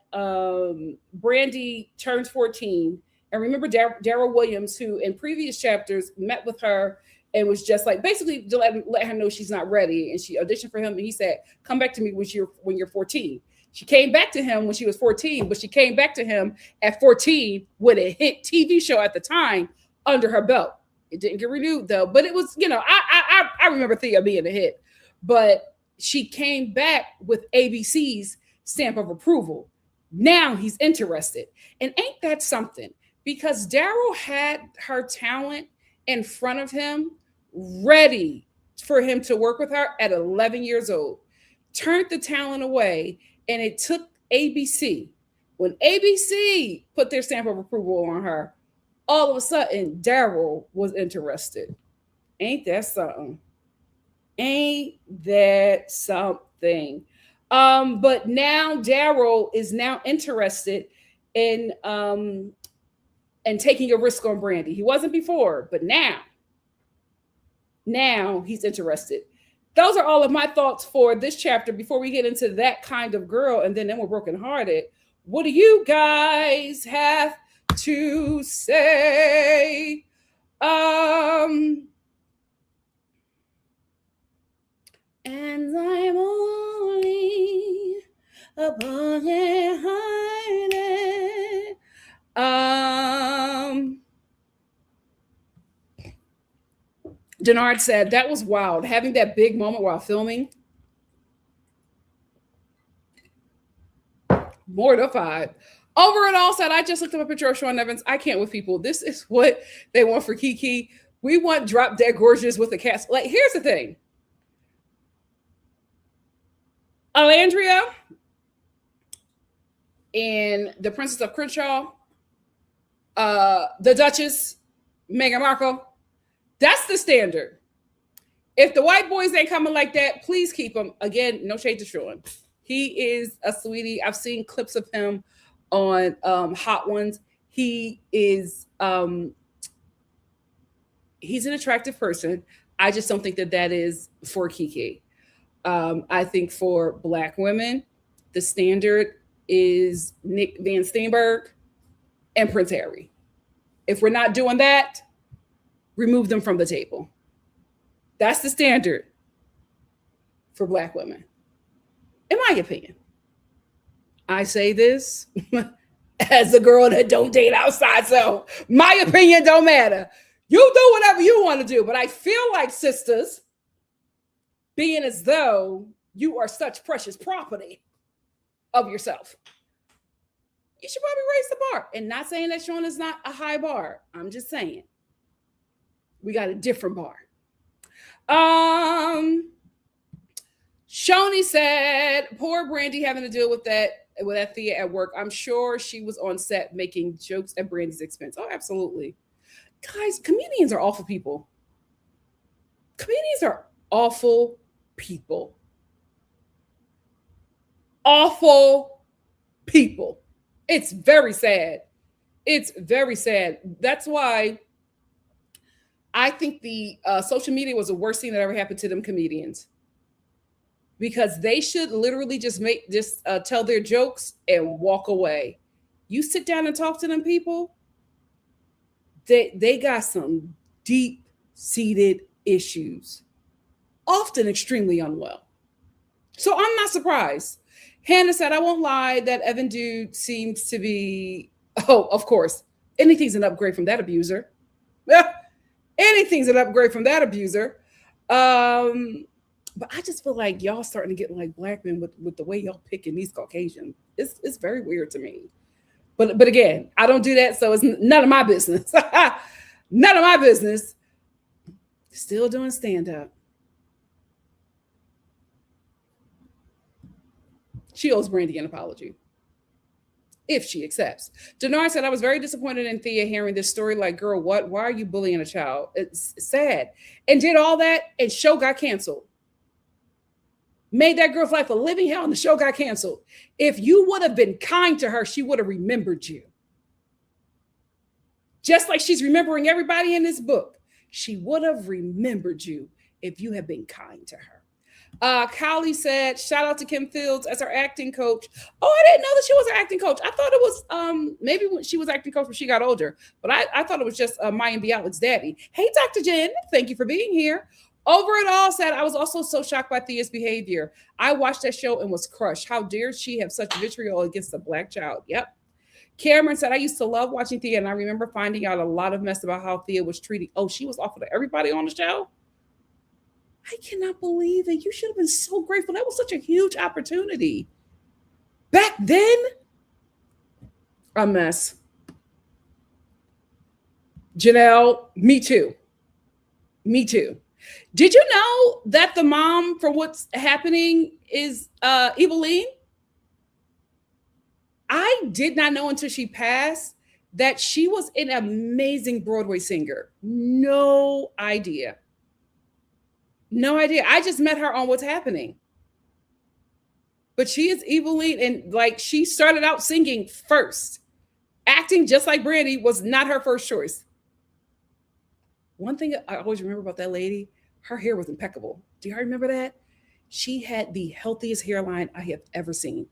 Brandy turns 14. And remember Daryl Williams, who in previous chapters met with her and was just like basically to let her know she's not ready. And she auditioned for him and he said, "Come back to me when you're 14. She came back to him when she was 14, but she came back to him at 14 with a hit TV show at the time under her belt. It didn't get renewed though, but it was, I remember Thea being a hit, but she came back with ABC's stamp of approval. Now he's interested. And ain't that something? Because Daryl had her talent in front of him, ready for him to work with her at 11 years old, turned the talent away, and it took ABC. When ABC put their stamp of approval on her, all of a sudden, Daryl was interested. Ain't that something? Ain't that something? But now Daryl is now interested in taking a risk on Brandy. He wasn't before, but now he's interested. Those are all of my thoughts for this chapter before we get into that kind of girl, and then we're brokenhearted. What do you guys have to say? And I'm only a brokenhearted. Denard said that was wild, having that big moment while filming. Mortified. Over and all said, I just looked up a picture of Sean Evans. I can't with people. This is what they want for Kiki. We want Drop Dead Gorgeous with a cast. Like, here's the thing. Alandria and the Princess of Crenshaw, the Duchess, Meghan Markle, that's the standard. If the white boys ain't coming like that, please keep them. Again, no shade to Sean. He is a sweetie. I've seen clips of him on Hot Ones. He is he's an attractive person. I just don't think that that is for Kiki. I think for Black women, the standard is Nick Van Steenberg and Prince Harry. If we're not doing that, remove them from the table. That's the standard for Black women, in my opinion. I say this as a girl that don't date outside, so my opinion don't matter. You do whatever you want to do, but I feel like, sisters, being as though you are such precious property of yourself, you should probably raise the bar. And not saying that Sean is not a high bar. I'm just saying we got a different bar. Shoni said, poor Brandy having to deal with that Thea at work. I'm sure she was on set making jokes at Brandy's expense. Oh, absolutely. Guys, comedians are awful people. Comedians are awful people. Awful people. It's very sad. It's very sad. That's why I think the social media was the worst thing that ever happened to them comedians, because they should literally just tell their jokes and walk away. You sit down and talk to them people, they got some deep-seated issues, often extremely unwell. So I'm not surprised. Hannah said, I won't lie, that Evan dude seems to be, oh, of course, anything's an upgrade from that abuser. Anything's an upgrade from that abuser. But I just feel like y'all starting to get like Black men with the way y'all picking these Caucasians. It's very weird to me. But again, I don't do that, so it's none of my business. None of my business. Still doing stand-up. She owes Brandy an apology, if she accepts. Denard said, I was very disappointed in Thea hearing this story. Like, girl, what? Why are you bullying a child? It's sad. And did all that, and show got canceled. Made that girl's life a living hell, and the show got canceled. If you would have been kind to her, she would have remembered you. Just like she's remembering everybody in this book. She would have remembered you if you had been kind to her. Kylie said, shout out to Kim Fields as her acting coach. Oh, I didn't know that she was an acting coach. I thought it was maybe when she was acting coach when she got older, but I thought it was just Mayim Bialik's daddy. Hey, Dr. Jen, thank you for being here. Over it all said, I was also so shocked by Thea's behavior. I watched that show and was crushed. How dare she have such vitriol against a Black child? Yep. Cameron said, I used to love watching Thea, and I remember finding out a lot of mess about how Thea was treated. Oh, she was awful to everybody on the show? I cannot believe it. You should have been so grateful. That was such a huge opportunity. Back then, a mess. Janelle, me too. Me too. Did you know that the mom for what's happening is Eveline? I did not know until she passed that she was an amazing Broadway singer. No idea. No idea. I just met her on What's Happening. But she is Eveline, and like she started out singing first. Acting, just like Brandy, was not her first choice. One thing I always remember about that lady, her hair was impeccable. Do y'all remember that? She had the healthiest hairline I have ever seen.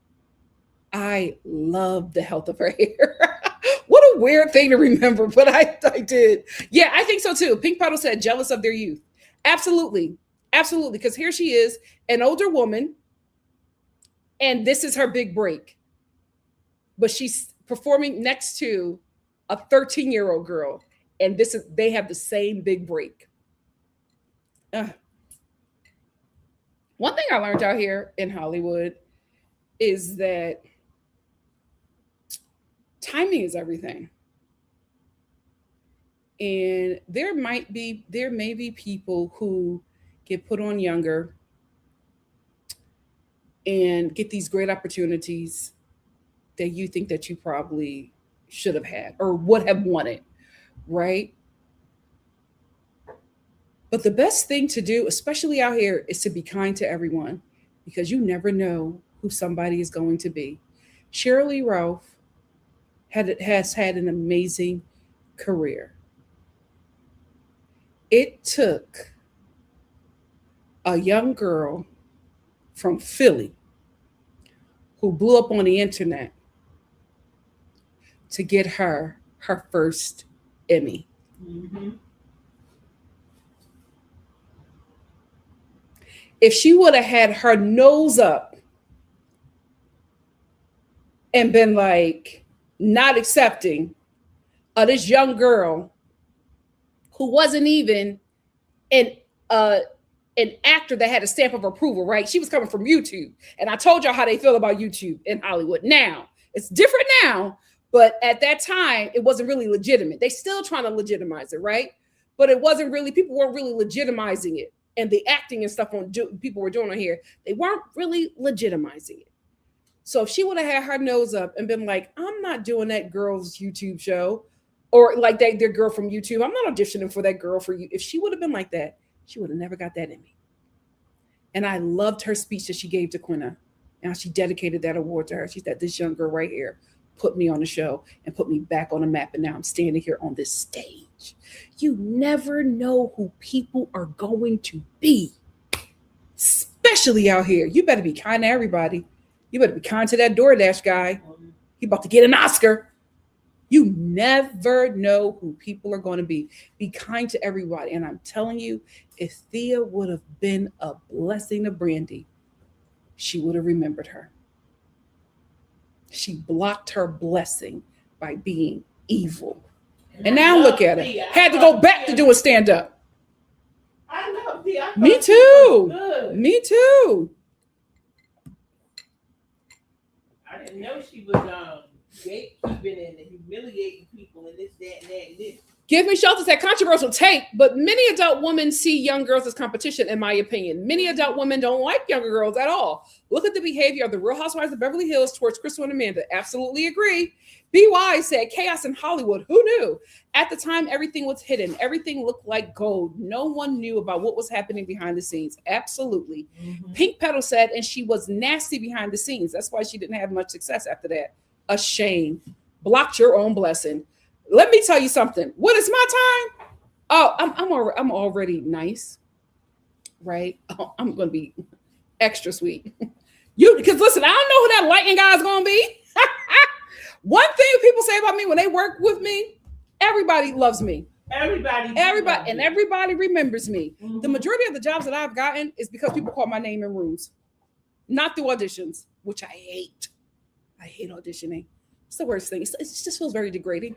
I love the health of her hair. What a weird thing to remember, but I did. Yeah, I think so too. Pink Puddle said, jealous of their youth. Absolutely. Absolutely. Because here she is, an older woman, and this is her big break. But she's performing next to a 13-year-old girl, and they have the same big break. One thing I learned out here in Hollywood is that timing is everything. And there may be people who get put on younger and get these great opportunities that you think that you probably should have had or would have wanted, right? But the best thing to do, especially out here, is to be kind to everyone, because you never know who somebody is going to be. Shirley Ralph has had an amazing career. It took a young girl from Philly who blew up on the internet to get her first Emmy. Mm-hmm. If she would have had her nose up and been like not accepting of this young girl who wasn't even an an actor that had a stamp of approval, right? She was coming from YouTube. And I told y'all how they feel about YouTube in Hollywood. Now, it's different now, but at that time, it wasn't really legitimate. They still trying to legitimize it, right? But it wasn't really, people weren't really legitimizing it. And the acting and stuff people were doing on here, they weren't really legitimizing it. So if she would have had her nose up and been like, I'm not doing that girl's YouTube show, or like their girl from YouTube, I'm not auditioning for that girl for you. If she would have been like that, she would have never got that Emmy. And I loved her speech that she gave to Quinna. And how she dedicated that award to her. She said, this young girl right here put me on the show and put me back on the map. And now I'm standing here on this stage. You never know who people are going to be, especially out here. You better be kind to everybody. You better be kind to that DoorDash guy. He about to get an Oscar. You never know who people are going to be. Be kind to everybody. And I'm telling you, if Thea would have been a blessing to Brandy, she would have remembered her. She blocked her blessing by being evil. And now look at her. Had to go back to doing stand-up. I love Thea. Me too. Me too. I didn't know she was gatekeeping and humiliating people and this, that, and that, and this. Give Me Shelter said controversial take, but many adult women see young girls as competition, in my opinion. Many adult women don't like younger girls at all. Look at the behavior of the Real Housewives of Beverly Hills towards Crystal and Amanda. Absolutely agree. BY said chaos in Hollywood. Who knew? At the time, everything was hidden. Everything looked like gold. No one knew about what was happening behind the scenes. Absolutely. Mm-hmm. Pink Petal said, and she was nasty behind the scenes. That's why she didn't have much success after that. A shame. Blocked your own blessing. Let me tell you something. When it's my time, I'm already nice, right? Oh, I'm gonna be extra sweet. Because listen, I don't know who that lightning guy is gonna be. One thing people say about me when they work with me, everybody loves me. Everybody, and everybody remembers me. Mm-hmm. The majority of the jobs that I've gotten is because people call my name in rooms, not through auditions, which I hate. I hate auditioning. It's the worst thing. It just feels very degrading,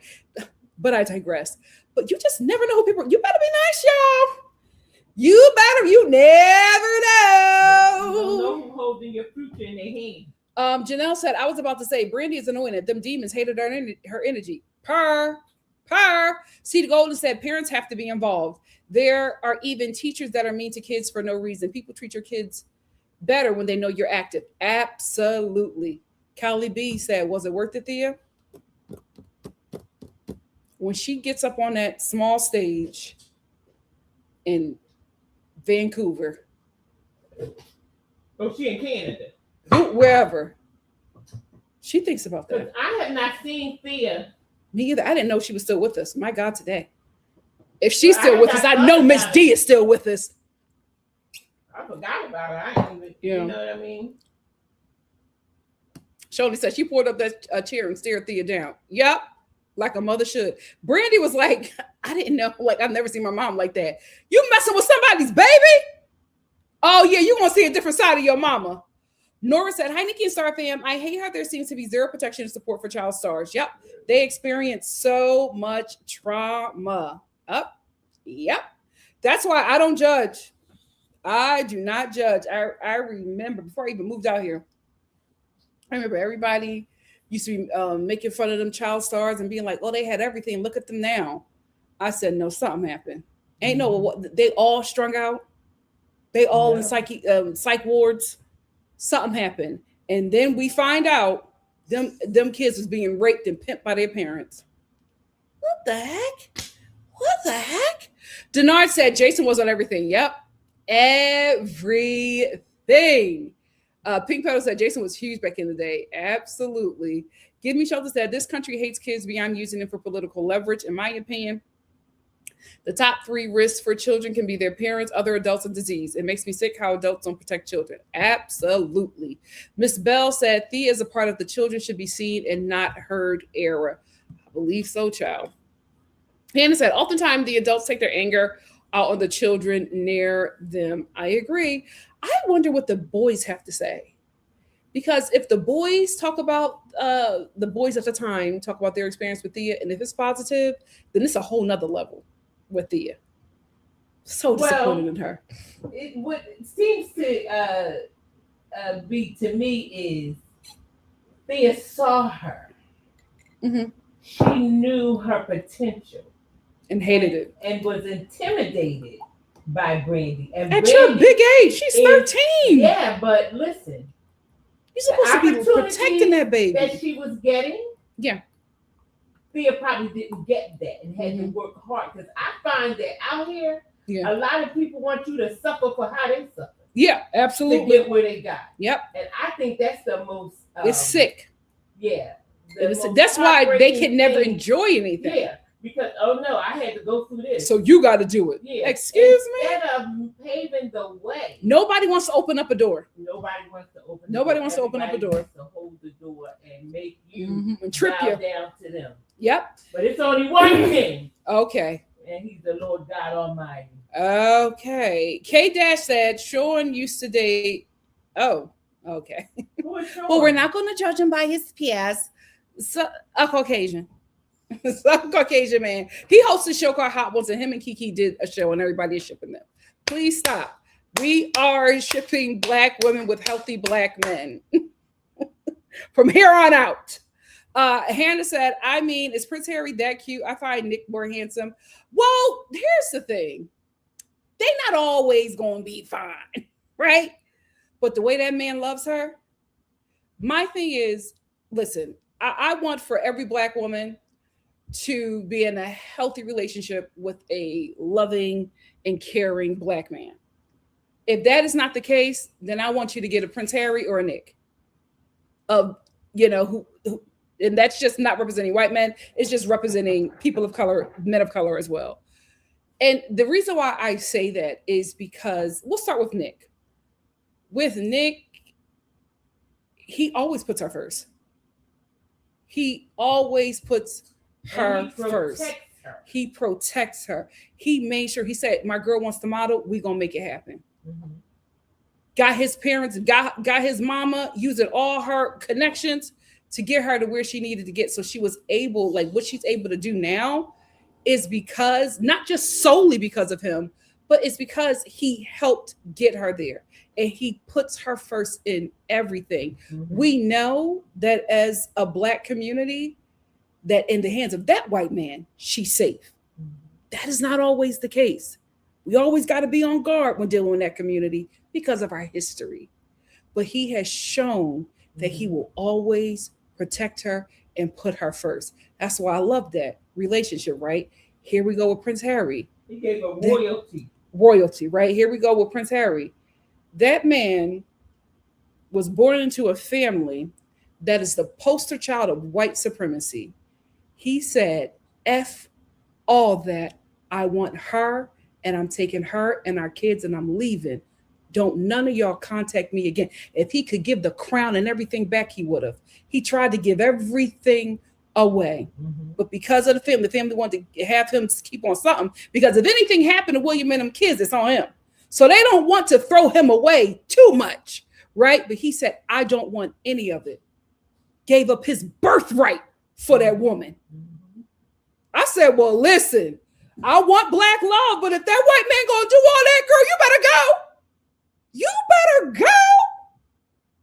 but I digress. But you just never know who people. You better be nice, y'all. You never know. You know who holding your future in their hand. Janelle said, I was about to say, Brandy is annoying. Them demons hated her energy. Purr. See, the Golden said, parents have to be involved. There are even teachers that are mean to kids for no reason. People treat your kids better when they know you're active. Absolutely. Callie B said, was it worth it, Thea? When she gets up on that small stage in Vancouver. Oh, she in Canada. Wherever. She thinks about that. I have not seen Thea. Me either. I didn't know she was still with us. My God, today. If she's still with us, I know Miss D is still with us. I forgot about her. I didn't even, you know what I mean? Shirley said she poured up that chair and stared Thea down. Yep, like a mother should. Brandy was like, I didn't know. Like, I've never seen my mom like that. You messing with somebody's baby? Oh, yeah, you're going to see a different side of your mama. Nora said, hi, Nikki and Star fam. I hate how there seems to be zero protection and support for child stars. Yep, they experience so much trauma. Yep. That's why I don't judge. I do not judge. I remember before I even moved out here, I remember everybody used to be making fun of them child stars and being like, oh, they had everything. Look at them now. I said, no, something happened. Ain't no, what, they all strung out. They all in psych wards. Something happened. And then we find out them kids was being raped and pimped by their parents. What the heck? Denard said Jason was on everything. Yep. Everything. Pink Petal said Jason was huge back in the day. Absolutely. Give Me Shelter said this country hates kids beyond using them for political leverage. In my opinion, the top 3 risks for children can be their parents, other adults, and disease. It makes me sick how adults don't protect children. Absolutely. Miss Bell said Thea is a part of the children should be seen and not heard era. I believe so, child. Hannah said, oftentimes the adults take their anger out on the children near them. I agree. I wonder what the boys have to say. Because if the boys talk about, the boys at the time talk about their experience with Thea, and if it's positive, then it's a whole nother level with Thea. So disappointed in her. What seems to be to me is Thea saw her. Mm-hmm. She knew her potential. And hated it. And was intimidated by Brandy. And at Brandy your big age, she's 13. Yeah, but listen. You're supposed to be protecting that baby. That she was getting. Yeah. Thea probably didn't get that and had to work hard. Because I find that out here, a lot of people want you to suffer for how they suffer. Yeah, absolutely. To get where they got. Yep. And I think that's the most... it's sick. Yeah. That's why they can never enjoy anything. Yeah. Because, oh no, I had to go through this. So you got to do it. Yeah. Excuse me? Instead of paving the way. Nobody wants to open up a door. Nobody wants to open up a door. Wants to hold the door and make you and trip you down to them. Yep. But it's only one thing. Okay. And he's the Lord God Almighty. Okay. K-Dash said Sean used to date. Oh, okay. Well, we're not going to judge him by his PS. So, a Caucasian. Some Caucasian man. He hosts a show called Hot Ones, and him and Kiki did a show, and everybody is shipping them. Please stop. We are shipping Black women with healthy Black men from here on out. Hannah said, I mean, is Prince Harry that cute? I find Nick more handsome. Well, here's the thing. They're not always going to be fine, right? But the way that man loves her, my thing is, listen, I want for every Black woman to be in a healthy relationship with a loving and caring Black man. If that is not the case, then I want you to get a Prince Harry or a Nick. Who and that's just not representing white men. It's just representing people of color, men of color as well. And the reason why I say that is because we'll start with Nick. With Nick, he always puts her first. He always puts her first. He protects her. He made sure, he said, my girl wants to model, we gonna make it happen. Mm-hmm. Got his parents, got his mama using all her connections to get her to where she needed to get. So she was able, like what she's able to do now is because, not just solely because of him, but it's because he helped get her there. And he puts her first in everything. Mm-hmm. We know that as a Black community, that in the hands of that white man, she's safe. Mm-hmm. That is not always the case. We always got to be on guard when dealing with that community because of our history. But he has shown that he will always protect her and put her first. That's why I love that relationship, right? Here we go with Prince Harry. He gave her royalty. Royalty, right? Here we go with Prince Harry. That man was born into a family that is the poster child of white supremacy. He said, F all that. I want her, and I'm taking her and our kids, and I'm leaving. Don't none of y'all contact me again. If he could give the crown and everything back, he would have. He tried to give everything away. Mm-hmm. But because of the family wanted to have him keep on something, because if anything happened to William and them kids, it's on him. So they don't want to throw him away too much, right? But he said, I don't want any of it. Gave up his birthright for that woman. Mm-hmm. I said, well, listen, I want Black love, but if that white man gonna do all that, girl, you better go. You better go.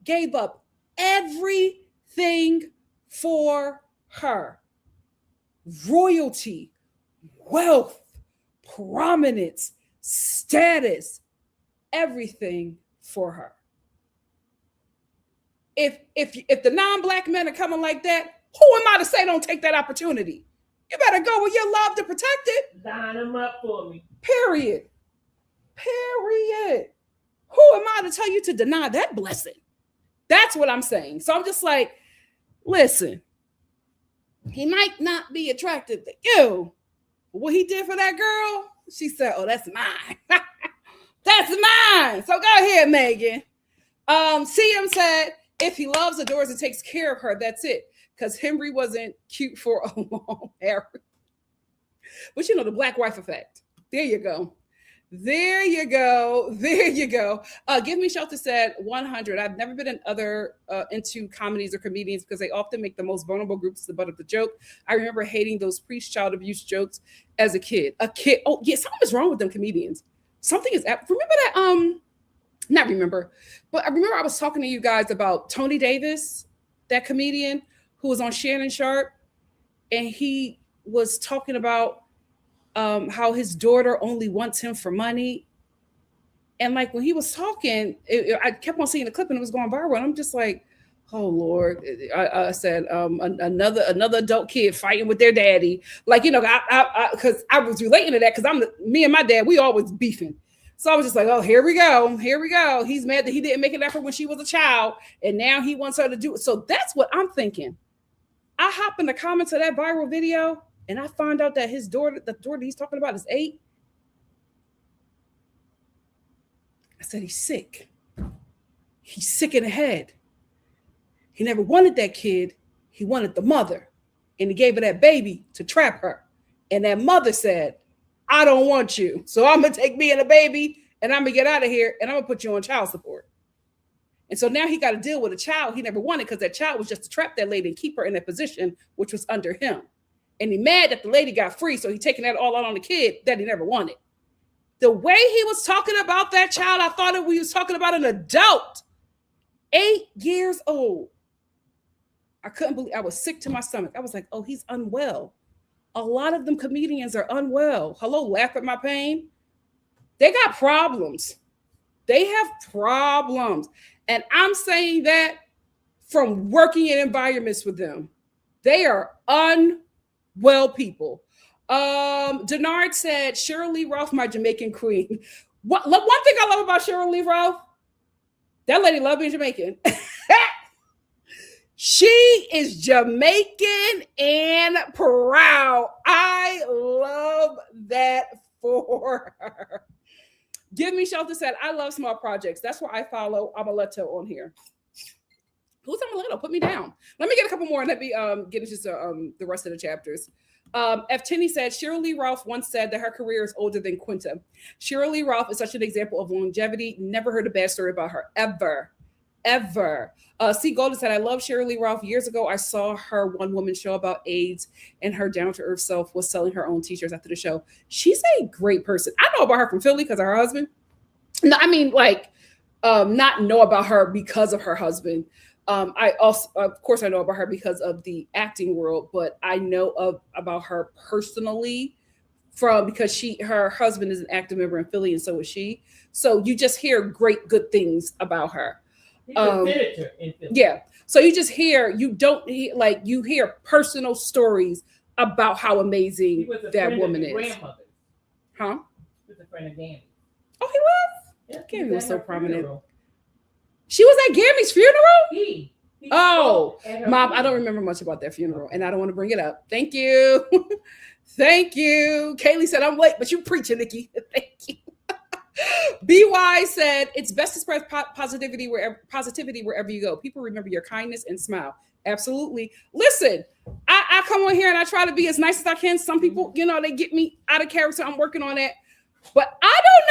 Gave up everything for her. Royalty, wealth, prominence, status, everything for her. If the non-Black men are coming like that, who am I to say don't take that opportunity? You better go with your love to protect it. Line them up for me. Period. Who am I to tell you to deny that blessing? That's what I'm saying. So I'm just like, listen, he might not be attracted to you. What he did for that girl, she said, oh, that's mine. That's mine. So go ahead, Megan. CM said, if he loves, adores, and takes care of her, that's it. Because Henry wasn't cute for a long hair. But you know, the black wife effect. There you go. There you go. There you go. Give Me Shelter said 100. I've never been into comedies or comedians because they often make the most vulnerable groups the butt of the joke. I remember hating those child abuse jokes as a kid. Oh, yeah, something is wrong with them comedians. Something is remember that not remember, but I remember I was talking to you guys about Tony Davis, that comedian who was on Shannon Sharp, and he was talking about how his daughter only wants him for money. And like when he was talking, I kept on seeing the clip and it was going viral. And I'm just like, oh Lord. I said, another adult kid fighting with their daddy. Like, you know, because I was relating to that because me and my dad, we always beefing. So I was just like, oh, here we go. Here we go. He's mad that he didn't make an effort when she was a child. And now he wants her to do it. So that's what I'm thinking. I hop in the comments of that viral video and I find out that his daughter, the daughter he's talking about, is 8. I said, he's sick. He's sick in the head. He never wanted that kid. He wanted the mother. And he gave her that baby to trap her. And that mother said, I don't want you. So I'm going to take me and the baby and I'm going to get out of here and I'm going to put you on child support. And so now he got to deal with a child he never wanted because that child was just to trap that lady and keep her in that position, which was under him. And he mad that the lady got free. So he taking that all out on the kid that he never wanted. The way he was talking about that child, I thought he was talking about an adult, 8 years old. I couldn't believe, I was sick to my stomach. I was like, oh, he's unwell. A lot of them comedians are unwell. Hello, laugh at my pain. They got problems. They have problems. And I'm saying that from working in environments with them. They are unwell people. Denard said, Cheryl Lee Ralph, my Jamaican queen. One thing I love about Cheryl Lee Ralph, that lady love being Jamaican. She is Jamaican and proud. I love that for her. Give Me Shelter said, I love small projects. That's why I follow Amaletto on here. Who's Amaletto? Put me down. Let me get a couple more and let me get into the rest of the chapters. F. Tinney said, Cheryl Lee Ralph once said that her career is older than Quinta. Cheryl Lee Ralph is such an example of longevity. Never heard a bad story about her, ever. C. Golden said, I love Cheryl Lee Ralph. Years ago, I saw her one-woman show about AIDS, and her down-to-earth self was selling her own t-shirts after the show. She's a great person. I know about her from Philly because of her husband. No, I mean, like, not know about her because of her husband. I also, of course, I know about her because of the acting world, but I know about her personally because her husband is an active member in Philly, and so is she. So you just hear good things about her. He's a senator in Philly. Yeah. So you just hear, you hear personal stories about how amazing that woman is. Huh? He was a friend of Gammy's. Oh, he was? Yeah, Gammy was so prominent. Funeral. She was at Gammy's funeral? Oh, Mom, I don't remember much about that funeral, and I don't want to bring it up. Thank you. Thank you. Kaylee said, I'm late, but you preaching, Nikki. Thank you. BY said, it's best to spread positivity wherever you go. People remember your kindness and smile. Absolutely. Listen, I come on here and I try to be as nice as I can. Some people, they get me out of character. I'm working on that. But I don't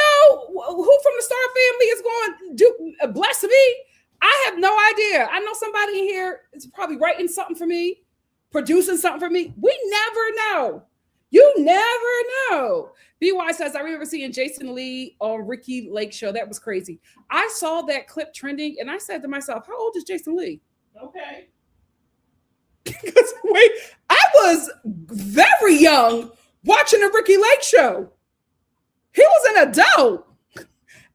know who from the Star family is going to bless me. I have no idea. I know somebody in here is probably writing something for me, producing something for me. We never know. You never know. BY says, I remember seeing Jason Lee on Ricky Lake show. That was crazy. I saw that clip trending and I said to myself, how old is Jason Lee? Okay. Wait, I was very young watching the Ricky Lake show. He was an adult.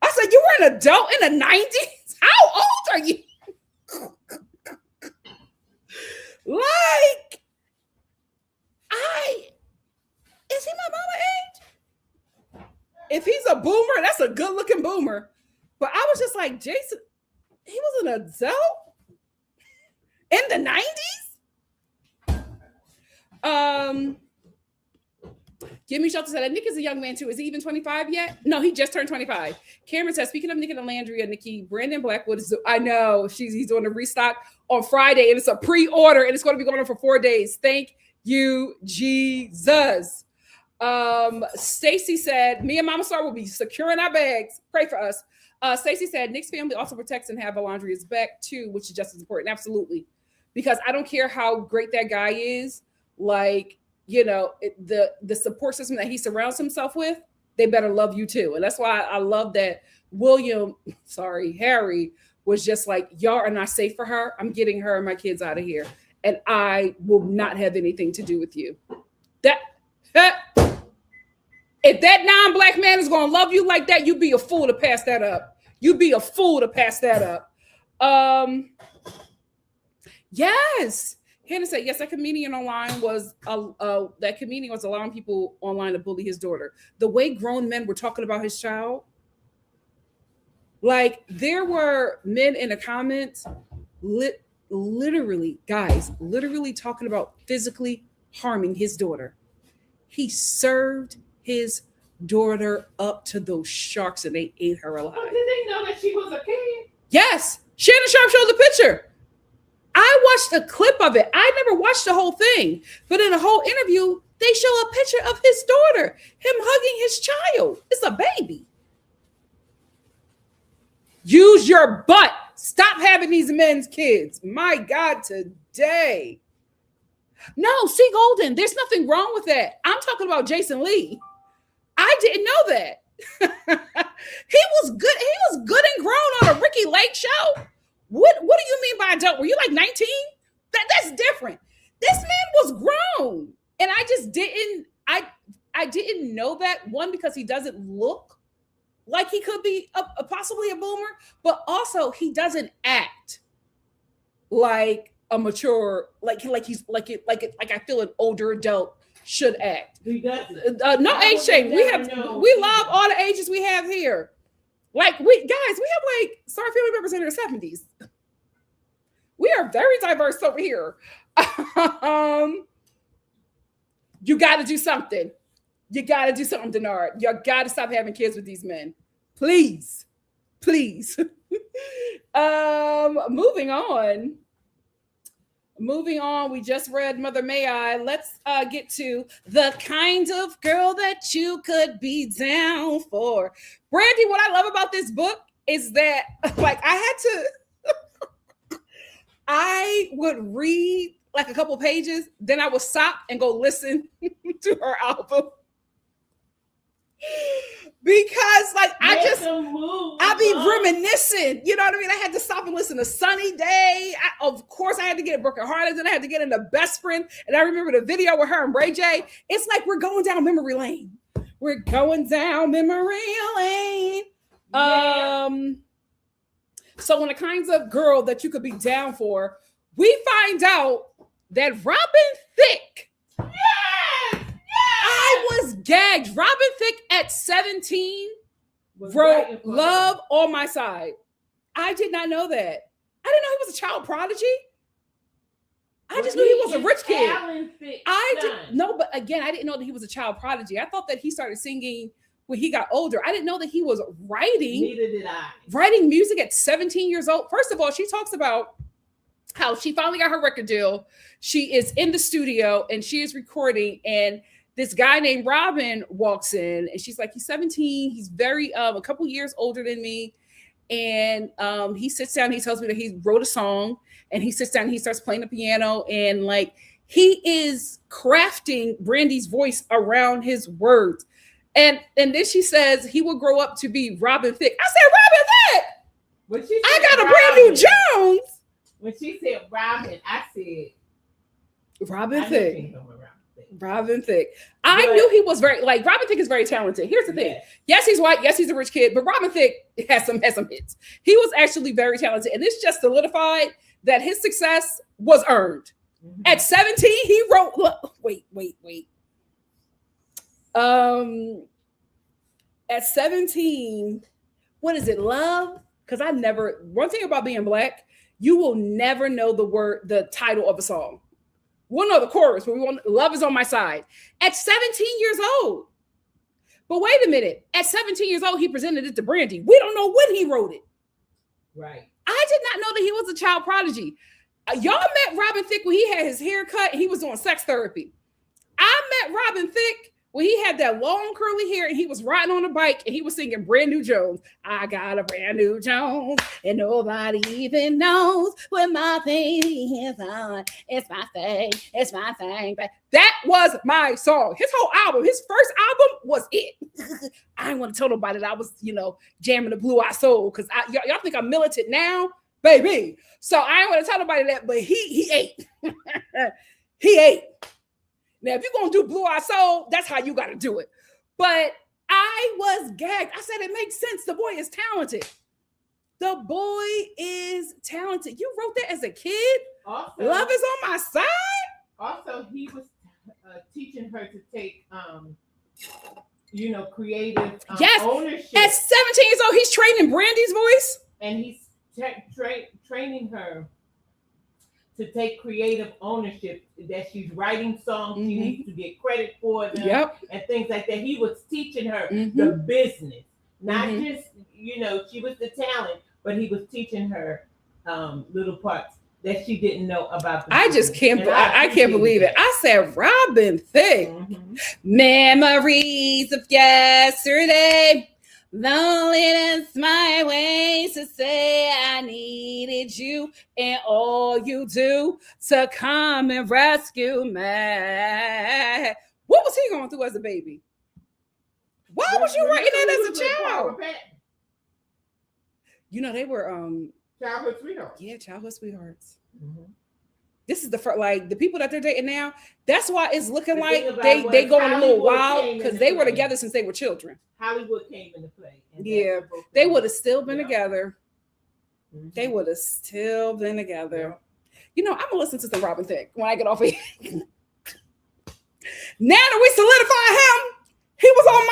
I said, you were an adult in the 90s? How old are you? Is he my mama age? If he's a boomer, that's a good looking boomer. But I was just like, Jason, he was an adult? in the 90s. Give Me Shelter said that Nick is a young man too. Is he even 25 yet? No, he just turned 25. Cameron says, speaking of Nick and Landry and Nikki, Brandon Blackwood is, I know, he's doing a restock on Friday, and it's a pre-order, and it's going to be going on for 4 days. Thank you, Jesus. Stacy said, me and Mama Star will be securing our bags. Pray for us. Stacy said, Nick's family also protects and have Alondria's back too, which is just as important. Absolutely. Because I don't care how great that guy is, like, you know, the support system that he surrounds himself with, they better love you too. And that's why I love that Harry was just like, y'all are not safe for her. I'm getting her and my kids out of here. And I will not have anything to do with you. If that non-black man is going to love you like that, you'd be a fool to pass that up. You'd be a fool to pass that up. Yes. Hannah said, yes, that comedian online was allowing people online to bully his daughter. The way grown men were talking about his child, like there were men in the comments, literally talking about physically harming his daughter. He served his daughter up to those sharks and they ate her alive. Oh, did they know that she was a kid? Yes. Shannon Sharp showed the picture. I watched a clip of it. I never watched the whole thing, but in a whole interview, they show a picture of his daughter, him hugging his child. It's a baby. Use your butt. Stop having these men's kids. My God, today. No, C. Golden, there's nothing wrong with that. I'm talking about Jason Lee. I didn't know that. He was good. He was good and grown on a Ricky Lake show. What do you mean by adult? Were you like 19? That's different. This man was grown. And I just didn't, I didn't know that. One, because he doesn't look like he could be possibly a boomer, but also he doesn't act like a mature, like I feel an older adult should act. He doesn't. No age shame. We love all the ages we have here. Like we have like Star family members in their 70s. We are very diverse over here. You got to do something. You got to do something, Denard. You got to stop having kids with these men. Please. Moving on. We just read Mother May I. Let's get to the kind of girl that you could be down for. Brandy, what I love about this book is that, like, I would read like a couple pages, then I would stop and go listen to her album. Because like I be reminiscing, you know what I mean? I had to stop and listen to Sunny Day. Of course, I had to get Broken Hearted, then I had to get into Best Friend, and I remember the video with her and Ray J. It's like we're going down memory lane. We're going down memory lane. Yeah. So when the kinds of girl that you could be down for, we find out that Robin Thicke. Yes! I was gagged. Robin Thicke at 17 wrote Love on My Side. I did not know that. I didn't know he was a child prodigy. I just knew he was a rich kid. But again, I didn't know that he was a child prodigy. I thought that he started singing when he got older. I didn't know that he was writing. Neither did I. Writing music at 17 years old. First of all, she talks about how she finally got her record deal. She is in the studio and she is recording, and this guy named Robin walks in, and she's like, he's 17. He's very, a couple years older than me. And he sits down, he tells me that he wrote a song, and he sits down, and he starts playing the piano, and like, he is crafting Brandy's voice around his words. And then she says he will grow up to be Robin Thicke. I said, Robin Thicke! I got a brand new Jones. When she said Robin, I said Robin Thicke. Robin Thicke. I knew he was very, like, Robin Thicke is very talented. Here's the thing. Yes, he's white. Yes, he's a rich kid, but Robin Thicke has some hits. He was actually very talented. And this just solidified that his success was earned. Mm-hmm. At 17, he wrote, wait. At 17, what is it? Love? Because one thing about being Black, you will never know the title of a song. We'll know the chorus, but we won't. Love Is on My Side. At 17 years old. But wait a minute. At 17 years old, he presented it to Brandy. We don't know when he wrote it. Right. I did not know that he was a child prodigy. Y'all met Robin Thicke when he had his hair cut and he was doing sex therapy. I met Robin Thicke when he had that long curly hair and he was riding on a bike and he was singing Brand New Jones. I got a brand new Jones and nobody even knows what my baby is on. It's my thing. It's my thing. That was my song. His whole album, his first album was it. I didn't want to tell nobody that I was, jamming the Blue Eye Soul because y'all think I'm militant now, baby. So I didn't want to tell nobody that, but he ate. He ate. Now, if you're going to do Blue Eye Soul, that's how you got to do it. But I was gagged. I said, it makes sense. The boy is talented. The boy is talented. You wrote that as a kid? Also, Love Is on My Side? Also, he was teaching her to take, creative ownership. At 17 years old, he's training Brandy's voice. And he's training her to take creative ownership, that she's writing songs, she needs to get credit for them, and things like that. He was teaching her the business, not just, she was the talent, but he was teaching her little parts that she didn't know about. I just can't, I can't believe it. I said, Robin Thicke, memories of yesterday. Loneliness, my ways to say I needed you and all you do to come and rescue me. What was he going through as a baby? Why was you writing that as a child? They were childhood sweethearts. Yeah, childhood sweethearts. This is the first, the people that they're dating now. That's why it's looking like they going a little wild because they were together since they were children. Hollywood came into play. Yeah, they would have still been together. They would have still been together. I'm gonna listen to some Robin Thicke when I get off of here. Now that we solidify him, he was on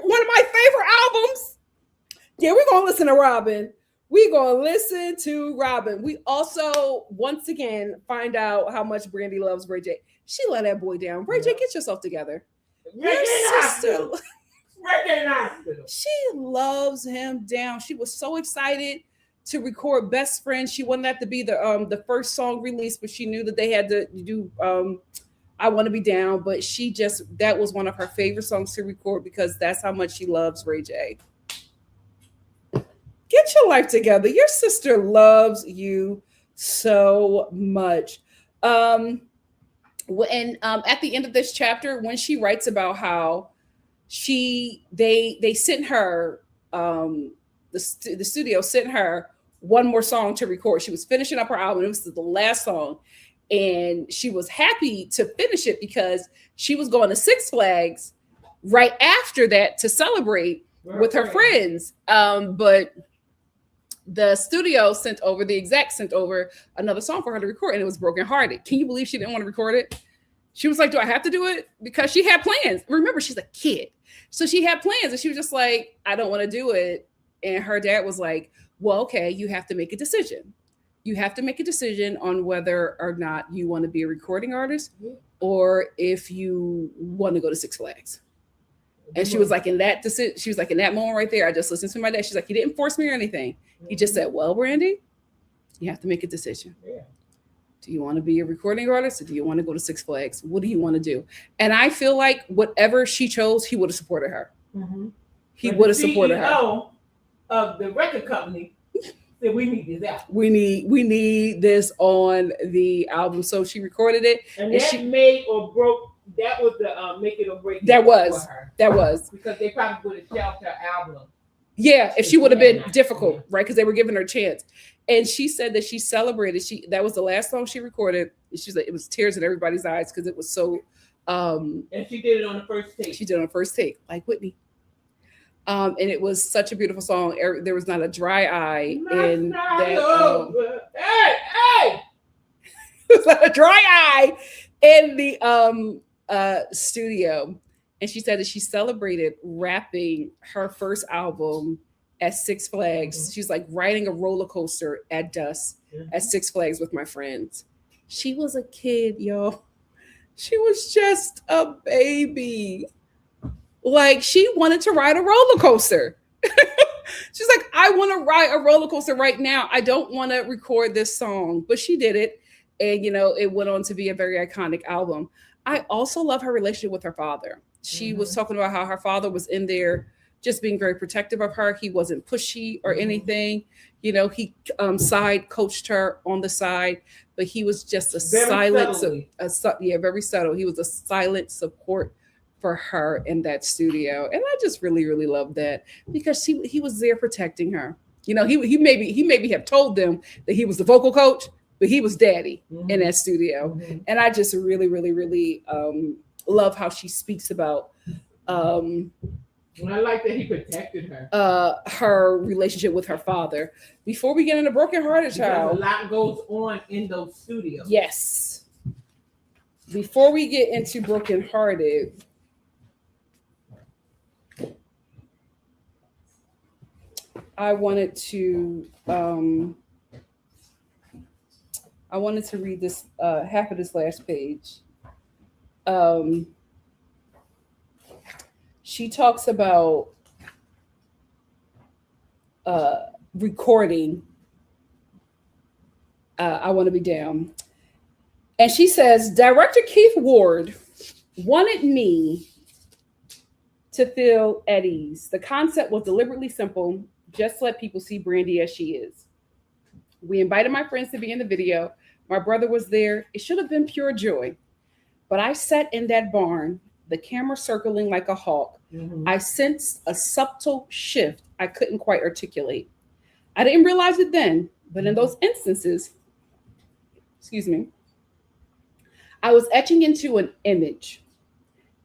one of my favorite albums. Yeah, we're gonna listen to Robin. We're going to listen to Robin. We also, once again, find out how much Brandy loves Ray J. She let that boy down. Ray J, get yourself together. Your sister, she loves him down. She was so excited to record Best Friend. She wanted that to be the first song released, but she knew that they had to do I Want to Be Down. But that was one of her favorite songs to record because that's how much she loves Ray J. Get your life together. Your sister loves you so much. And at the end of this chapter, when she writes about how they sent her, the studio sent her one more song to record. She was finishing up her album. It was the last song. And she was happy to finish it because she was going to Six Flags right after that to celebrate with her friends. But the studio the exec sent over another song for her to record, and it was Broken Hearted. Can you believe she didn't want to record it? She was like, do I have to do it? Because she had plans. Remember, she's a kid. So she had plans, and she was just like, I don't want to do it. And her dad was like, well, okay, you have to make a decision. You have to make a decision on whether or not you want to be a recording artist or if you want to go to Six Flags. And she was like, in that moment right there, I just listened to my dad. She's like, he didn't force me or anything. He just said, well, Brandy, you have to make a decision. Yeah. Do you want to be a recording artist or do you want to go to Six Flags? What do you want to do? And I feel like whatever she chose, he would have supported her. He would have supported her. CEO of the record company said, we need this out. We need this on the album. So she recorded it. And that made or broke. That was the make it or break. That was because they probably would have shelved her album. Yeah, if she would have been difficult, right? Because they were giving her a chance. And she said that she celebrated. That was the last song she recorded. She's like, it was tears in everybody's eyes because it was so. And she did it on the first take. She did it on the first take, like Whitney. And it was such a beautiful song. There was not a dry eye in that. Hey! It was not a dry eye in the studio. And she said that she celebrated wrapping her first album at Six Flags. She's like riding a roller coaster at dusk at Six Flags with my friends. She was a kid, yo. She was just a baby. Like she wanted to ride a roller coaster. She's like, I want to ride a roller coaster right now. I don't want to record this song, but she did it. And, it went on to be a very iconic album. I also love her relationship with her father. She was talking about how her father was in there just being very protective of her. He wasn't pushy or anything. He side coached her on the side, but he was just a very subtle. He was a silent support for her in that studio. And I just really, really love that because he was there protecting her. He maybe have told them that he was the vocal coach, but he was daddy in that studio. And I just really, really, really love how she speaks about and I like that he protected her. Her relationship with her father. Before we get into Broken Hearted Child. A lot goes on in those studios. Yes. Before we get into Broken Hearted, I wanted to read this half of this last page. She talks about recording I Want to Be Down. And she says, Director Keith Ward wanted me to feel at ease. The concept was deliberately simple. Just let people see Brandy as she is. We invited my friends to be in the video. My brother was there. It should have been pure joy. But I sat in that barn, the camera circling like a hawk. I sensed a subtle shift I couldn't quite articulate. I didn't realize it then, but in those instances, I was etching into an image.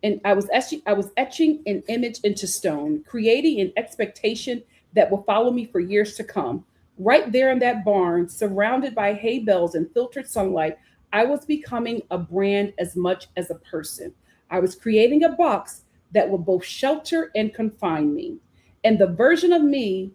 And I was etching an image into stone, creating an expectation that will follow me for years to come. Right there in that barn, surrounded by hay bales and filtered sunlight, I was becoming a brand as much as a person. I was creating a box that would both shelter and confine me. And the version of me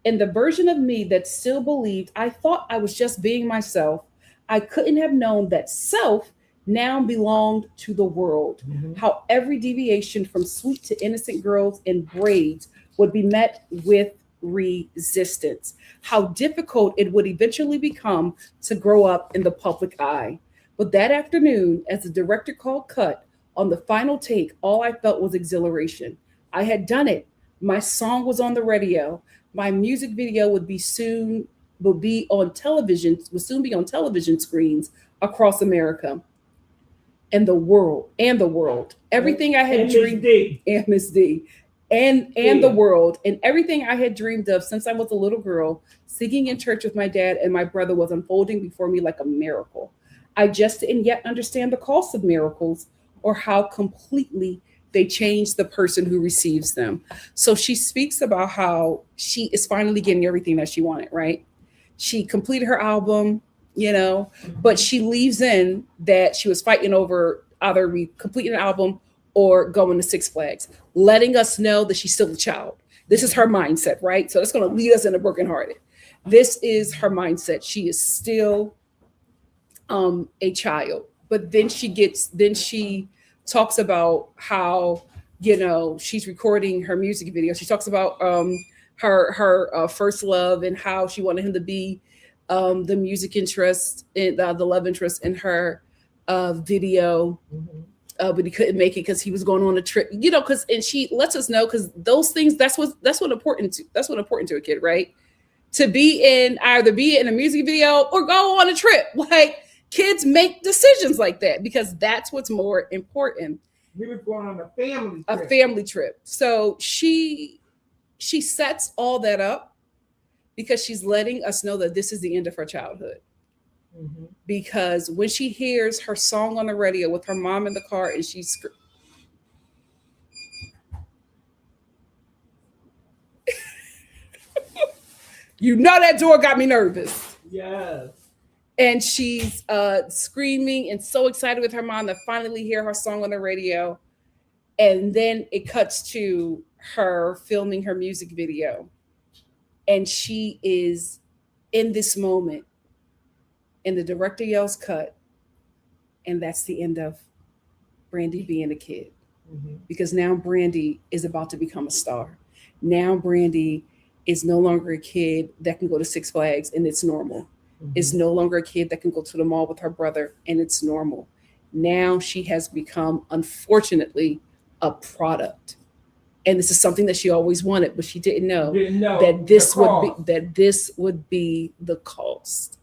that still believed I thought I was just being myself, I couldn't have known that self now belonged to the world. How every deviation from sweet to innocent girls in braids would be met with resistance. How difficult it would eventually become to grow up in the public eye. But that afternoon, as the director called cut on the final take, all I felt was exhilaration. I had done it. My song was on the radio. My music video would soon be on television screens across America. And the world. Everything I had dreamed, and Miss D, and the world, and everything I had dreamed of since I was a little girl, singing in church with my dad and my brother was unfolding before me like a miracle. I just didn't yet understand the cost of miracles or how completely they change the person who receives them. So she speaks about how she is finally getting everything that she wanted, right? She completed her album, but she leaves in that she was fighting over either completing an album or going to Six Flags, letting us know that she's still a child. This is her mindset, right? So that's going to lead us into Broken Hearted. This is her mindset. She is still a child. But then she talks about how, she's recording her music video. She talks about her first love and how she wanted him to be the music interest, the love interest in her video. But he couldn't make it because he was going on a trip, and she lets us know, because those things, that's what important to a kid, right? To either be in a music video or go on a trip. Like, kids make decisions like that because that's what's more important. We were going on a family trip. So she sets all that up because she's letting us know that this is the end of her childhood. Because when she hears her song on the radio with her mom in the car and she's that door got me nervous. Yes. And she's screaming and so excited with her mom to finally hear her song on the radio. And then it cuts to her filming her music video. And she is in this moment, and the director yells cut, and that's the end of Brandy being a kid. Because now Brandy is about to become a star. Now Brandy is no longer a kid that can go to Six Flags and it's normal. Is no longer a kid that can go to the mall with her brother and it's normal. Now she has become, unfortunately, a product. And this is something that she always wanted, but she didn't know that this would be the cost.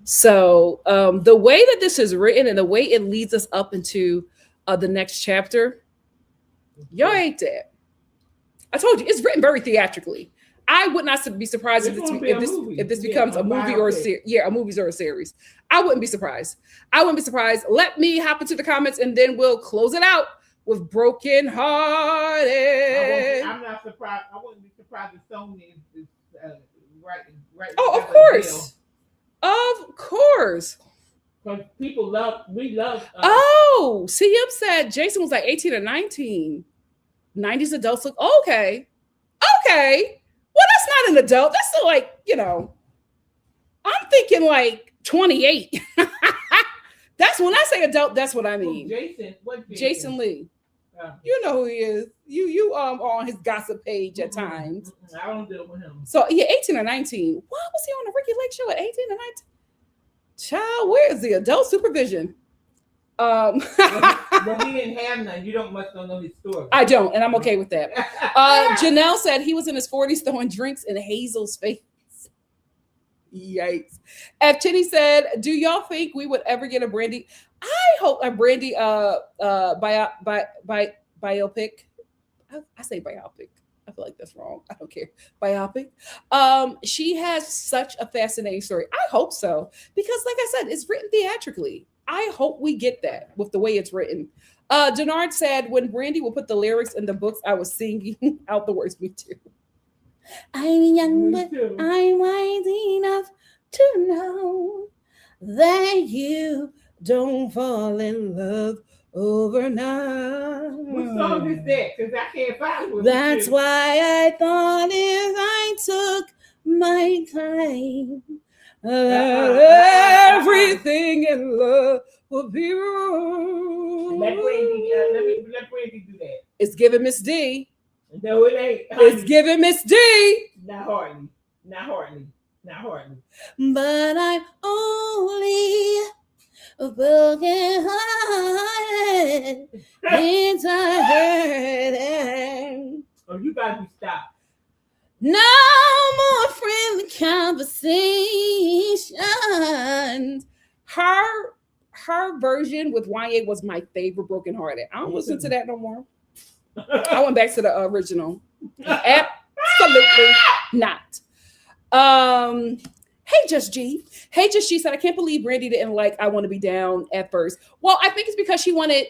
So the way that this is written and the way it leads us up into the next chapter, y'all ain't that. I told you, it's written very theatrically. I would not be surprised if this becomes a movie or a series. Yeah, a movie or a series. I wouldn't be surprised. Let me hop into the comments and then we'll close it out with Broken Hearted. I'm not surprised. I wouldn't be surprised if Sony is right. Oh, of course. Of course. Because we love. CM said Jason was like 18 or 19. 90s adults look okay. Well, that's not an adult. That's still like, I'm thinking like 28. That's when I say adult, that's what I mean. Jason Lee. You know who he is. You on his gossip page at times. I don't deal with him. So yeah, 18 or 19. What was he on the Ricky Lake show at 18 or 19? Child, where is the adult supervision? But he didn't have none. You don't know his story. I don't, and I'm okay with that. Janelle said he was in his 40s throwing drinks in Hazel's face. Yikes. F. Chinny said, do y'all think we would ever get a Brandy? I hope a Brandy biopic. I say biopic. I feel like that's wrong. I don't care. Biopic. She has such a fascinating story. I hope so. Because like I said, it's written theatrically. I hope we get that with the way it's written. Denard said, when Brandy would put the lyrics in the books, I was singing out the words. Me too. I'm young, but I'm wise enough to know that you don't fall in love overnight. What song is that? Because I can't find it. That's why I thought if I took my time, everything in love will be wrong. Let Brandy do that. It's giving Miss D. No, it ain't. It's giving Miss D. Not hardly. But I'm only a broken hearted. It's hurting. Oh, you gotta be stopped. No more friendly conversations. Her version with Wanye was my favorite, Broken Hearted. I don't listen to that no more. I went back to the original. Absolutely not. Hey Just G said, I can't believe Brandy didn't like I Want to Be Down at first. Well, I think it's because she wanted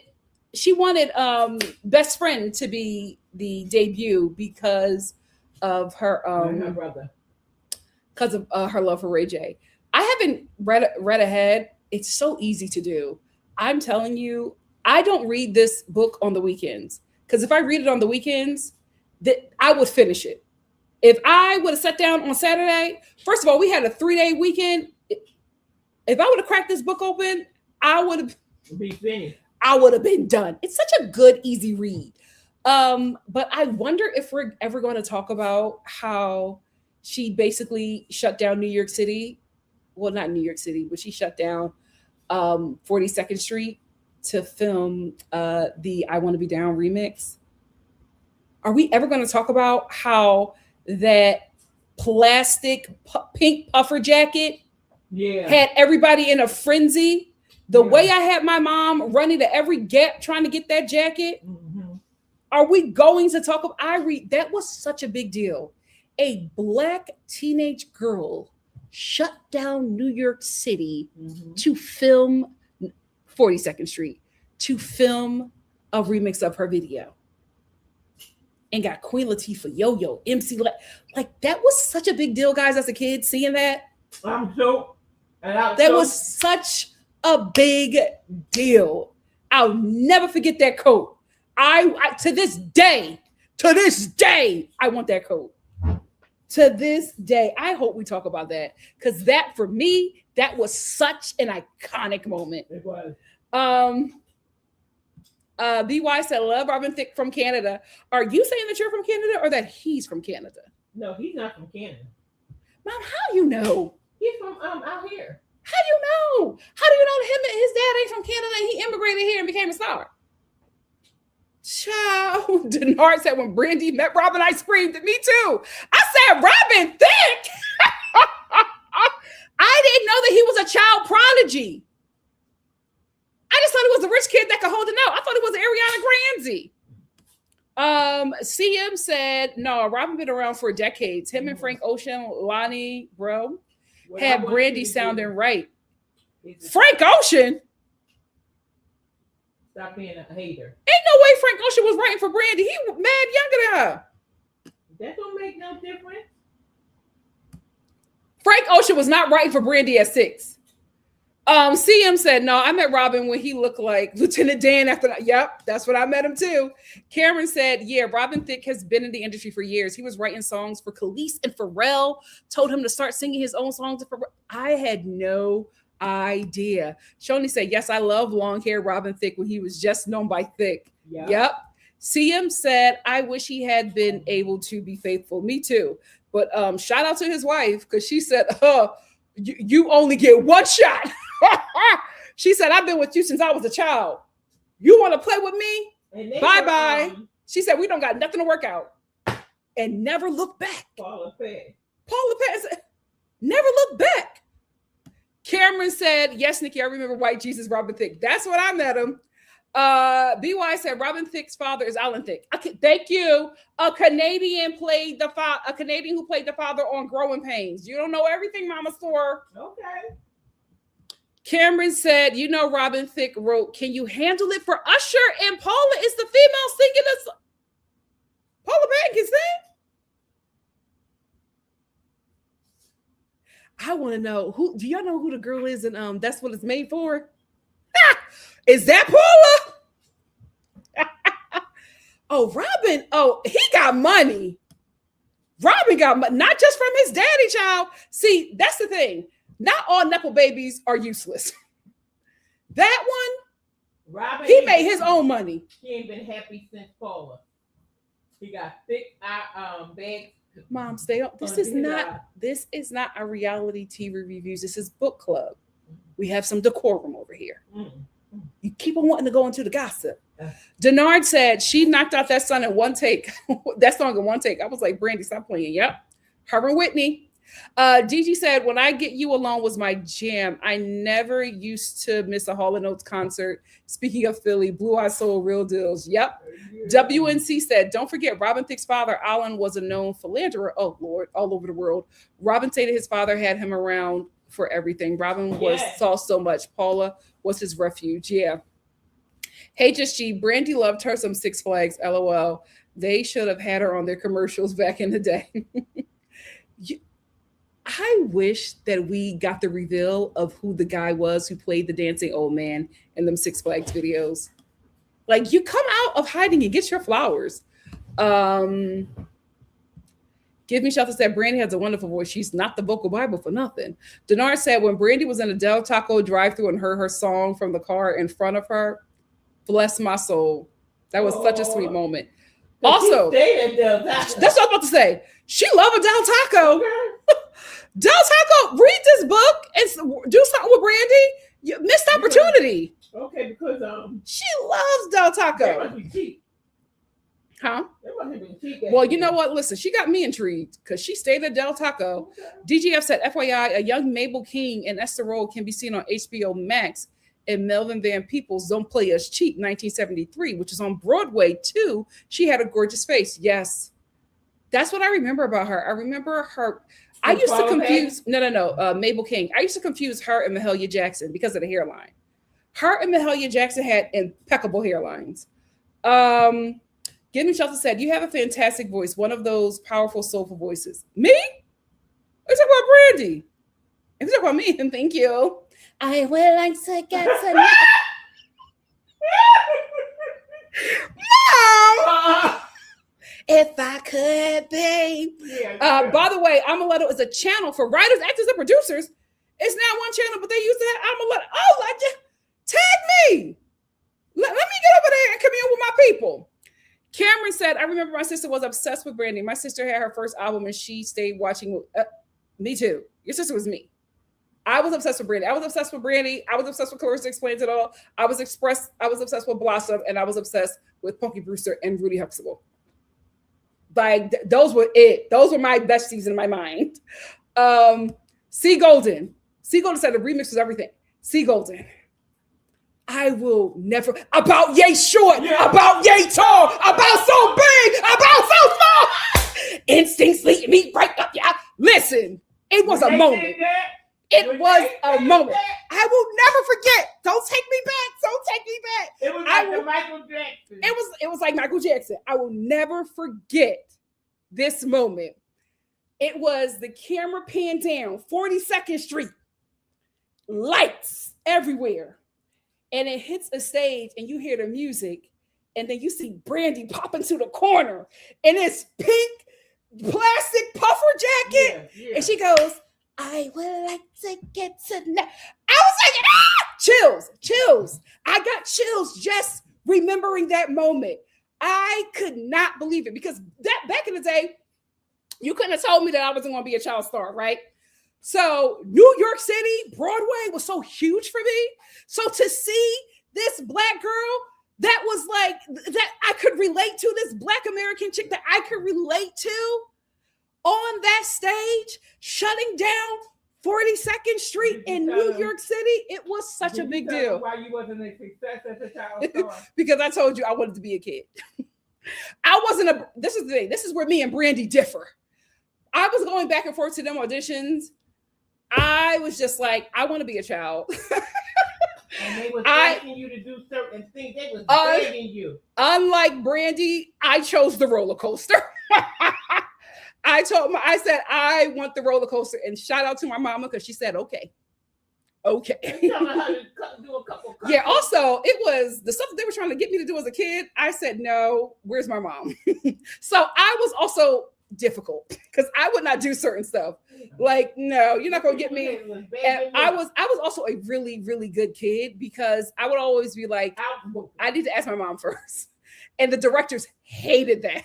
Best Friend to be the debut because of her brother, because of her love for Ray J. I haven't read ahead. It's so easy to do. I'm telling you, I don't read this book on the weekends. Because if I read it on the weekends, that I would finish it. If I would have sat down on Saturday, first of all, we had a 3-day weekend. If I would have cracked this book open, I would have been done. It's such a good, easy read. But I wonder if we're ever going to talk about how she basically shut down New York City. Well, not New York City, but she shut down 42nd Street to film the I Want to Be Down remix. Are we ever going to talk about how that plastic pink puffer jacket had everybody in a frenzy? The way I had my mom running to every Gap trying to get that jacket. Mm-hmm. Are we going to talk about? That was such a big deal. A Black teenage girl shut down New York City to film 42nd Street, to film a remix of her video. And got Queen Latifah, Yo-Yo, MC. Like that was such a big deal, guys, as a kid, seeing that. That was such a big deal. I'll never forget that coat. I to this day, I want that coat. To this day, I hope we talk about that because that for me, that was such an iconic moment. It was. BY said, "Love Robin Thicke from Canada." Are you saying that you're from Canada or that he's from Canada? No, he's not from Canada. Mom, how you know? He's from out here. How do you know? How do you know that him and his dad ain't from Canada and he immigrated here and became a star? Child, Denard said, when Brandy met Robin, I screamed. Me too. I said, Robin Thicke? I didn't know that he was a child prodigy. I just thought he was a rich kid that could hold a note. I thought it was Ariana Grande. CM said, no, Robin been around for decades. Him and Frank Ocean, Lonnie, bro, had Brandy sounding right. Frank Ocean? Stop being a hater. Ain't no way Frank Ocean was writing for Brandy. He was mad younger than her. That don't make no difference. Frank Ocean was not writing for Brandy at 6. CM said, no, I met Robin when he looked like Lieutenant Dan after that. Yep, that's what I met him too. Cameron said, yeah, Robin Thicke has been in the industry for years. He was writing songs for Khalees and Pharrell, told him to start singing his own songs. I had no idea. Shoni said, yes, I love long hair Robin Thicke when he was just known by Thicke. Yep. CM said, I wish he had been able to be faithful. Me too. But shout out to his wife because she said, you only get one shot. She said, I've been with you since I was a child. You want to play with me? Bye-bye. She said, we don't got nothing to work out. And never look back. Paula Patton said, never look back. Cameron said, yes, Nikki, I remember White Jesus, Robin Thicke. That's what I met him. BY said, Robin Thicke's father is Alan Thicke. Okay, thank you. A Canadian who played the father on Growing Pains. You don't know everything, Mama Store. Okay. Cameron said, you know, Robin Thicke wrote, can you handle it for Usher? And Paula is the female singing this. Paula Patton can sing. I want to know who. Do y'all know who the girl is? And that's what it's made for. Is that Paula? Oh, Robin. Oh, he got money. Robin got money, not just from his daddy, child. See, that's the thing. Not all Nepo babies are useless. That one, Robin, he made his own money. He ain't been happy since Paula. He got thick bags. Mom, stay up. This is not a reality TV reviews. This is book club. We have some decorum over here. You keep on wanting to go into the gossip. Denard said she knocked out that song in one take. That song in one take. I was like, Brandy, stop playing. Yep. Her and Whitney. DG said, when I Get You Alone was my jam. I never used to miss a Hall & Oates concert. Speaking of Philly, Blue Eye Soul, Real Deals. Yep. WNC said, don't forget, Robin Thicke's father, Alan, was a known philanderer. Oh, Lord, all over the world. Robin stated his father had him around for everything. Robin saw so much. Paula was his refuge. Yeah. HSG, Brandy loved her some Six Flags. LOL. They should have had her on their commercials back in the day. I wish that we got the reveal of who the guy was who played the dancing old man in them Six Flags videos. Like, you come out of hiding and get your flowers. Give Me Shelter said, Brandy has a wonderful voice. She's not the vocal Bible for nothing. Denard said, when Brandy was in a Del Taco drive-thru and heard her song from the car in front of her, bless my soul. That was such a sweet moment. Also, that's what I was about to say. She loved a Del Taco. Del Taco, read this book and do something with Brandy. You missed opportunity. Okay, because she loves Del Taco. They must be cheap. Huh? They must be cheap. Well, you know what? Listen, she got me intrigued because she stayed at Del Taco. Okay. DGF said, FYI, a young Mabel King and Esther Roll can be seen on HBO Max. And Melvin Van Peebles, Don't Play Us Cheap, 1973, which is on Broadway too. She had a gorgeous face. Yes. That's what I remember about her. I remember her. I used to confuse, Mabel King. I used to confuse her and Mahalia Jackson because of the hairline. Her and Mahalia Jackson had impeccable hairlines. Give Me Shelter said, you have a fantastic voice, one of those powerful, soulful voices. Me? Let's talk about Brandy. If you talk about me, then thank you. I will like to get to know. Mom! If I could be. By the way, Amuletto is a channel for writers, actors, and producers. It's not one channel, but they used to have Amuletto. Oh, like, tag me. Let me get over there and commune with my people. Cameron said, I remember my sister was obsessed with Brandy. My sister had her first album and she stayed watching. Me too. Your sister was me. I was obsessed with Brandy. I was obsessed with Brandy. I was obsessed with Clarissa Explains It All. I was obsessed with Blossom, and I was obsessed with Punky Brewster and Rudy Huxtable. Like, those were it. Those were my besties in my mind. C. Golden. C. Golden said the remix was everything. C. Golden. I will never, about yay short, about yay tall, about so big, about so small. Instincts lead me right up. Yeah. Listen, it was a moment. It was a moment. I will never forget. Don't take me back. Don't take me back. It was like Michael Jackson. It was like Michael Jackson. I will never forget this moment. It was the camera pan down, 42nd Street, lights everywhere. And it hits a stage and you hear the music and then you see Brandy pop into the corner in this pink plastic puffer jacket. And she goes, I would like to get to know. I was like, chills. I got chills just remembering that moment. I could not believe it because that back in the day, you couldn't have told me that I wasn't going to be a child star, right? So New York City, Broadway was so huge for me. So to see this Black girl that was like, that I could relate to, this Black American chick that I could relate to on that stage, shutting down 42nd Street in New York City, it was such a big deal. Why you wasn't a success as a child star? Because I told you I wanted to be a kid. This is the thing. This is where me and Brandy differ. I was going back and forth to them auditions. I was just like, I want to be a child. And they was asking you to do certain things. They was begging you. Unlike Brandy, I chose the roller coaster. I said, I want the roller coaster. And shout out to my mama because she said, okay. Okay. Tell her how to do a couple. Yeah, also, it was the stuff that they were trying to get me to do as a kid. I said, no, where's my mom? So I was also difficult because I would not do certain stuff. Like, no, you're not gonna get me. And I was also a really, really good kid because I would always be like, I need to ask my mom first. And the directors hated that.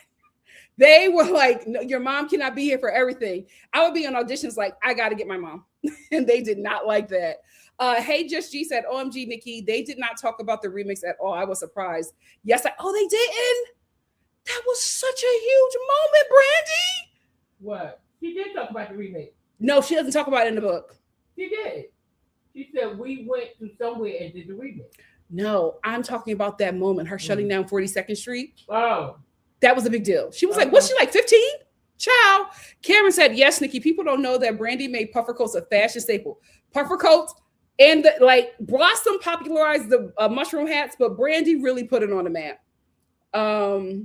They were like, no, your mom cannot be here for everything. I would be on auditions like, I got to get my mom. And they did not like that. Hey, Just G said, OMG, Nikki, they did not talk about the remix at all. I was surprised. Yes, they didn't? That was such a huge moment, Brandy. What? She did talk about the remix. No, she doesn't talk about it in the book. She did. She said, we went to somewhere and did the remix. No, I'm talking about that moment, her shutting down 42nd Street. Oh. That was a big deal. She was like, what's she like, 15? Ciao. Cameron said, yes, Nikki, people don't know that Brandy made puffer coats a fashion staple. Puffer coats and Blossom popularized the mushroom hats, but Brandy really put it on the map. Yeah,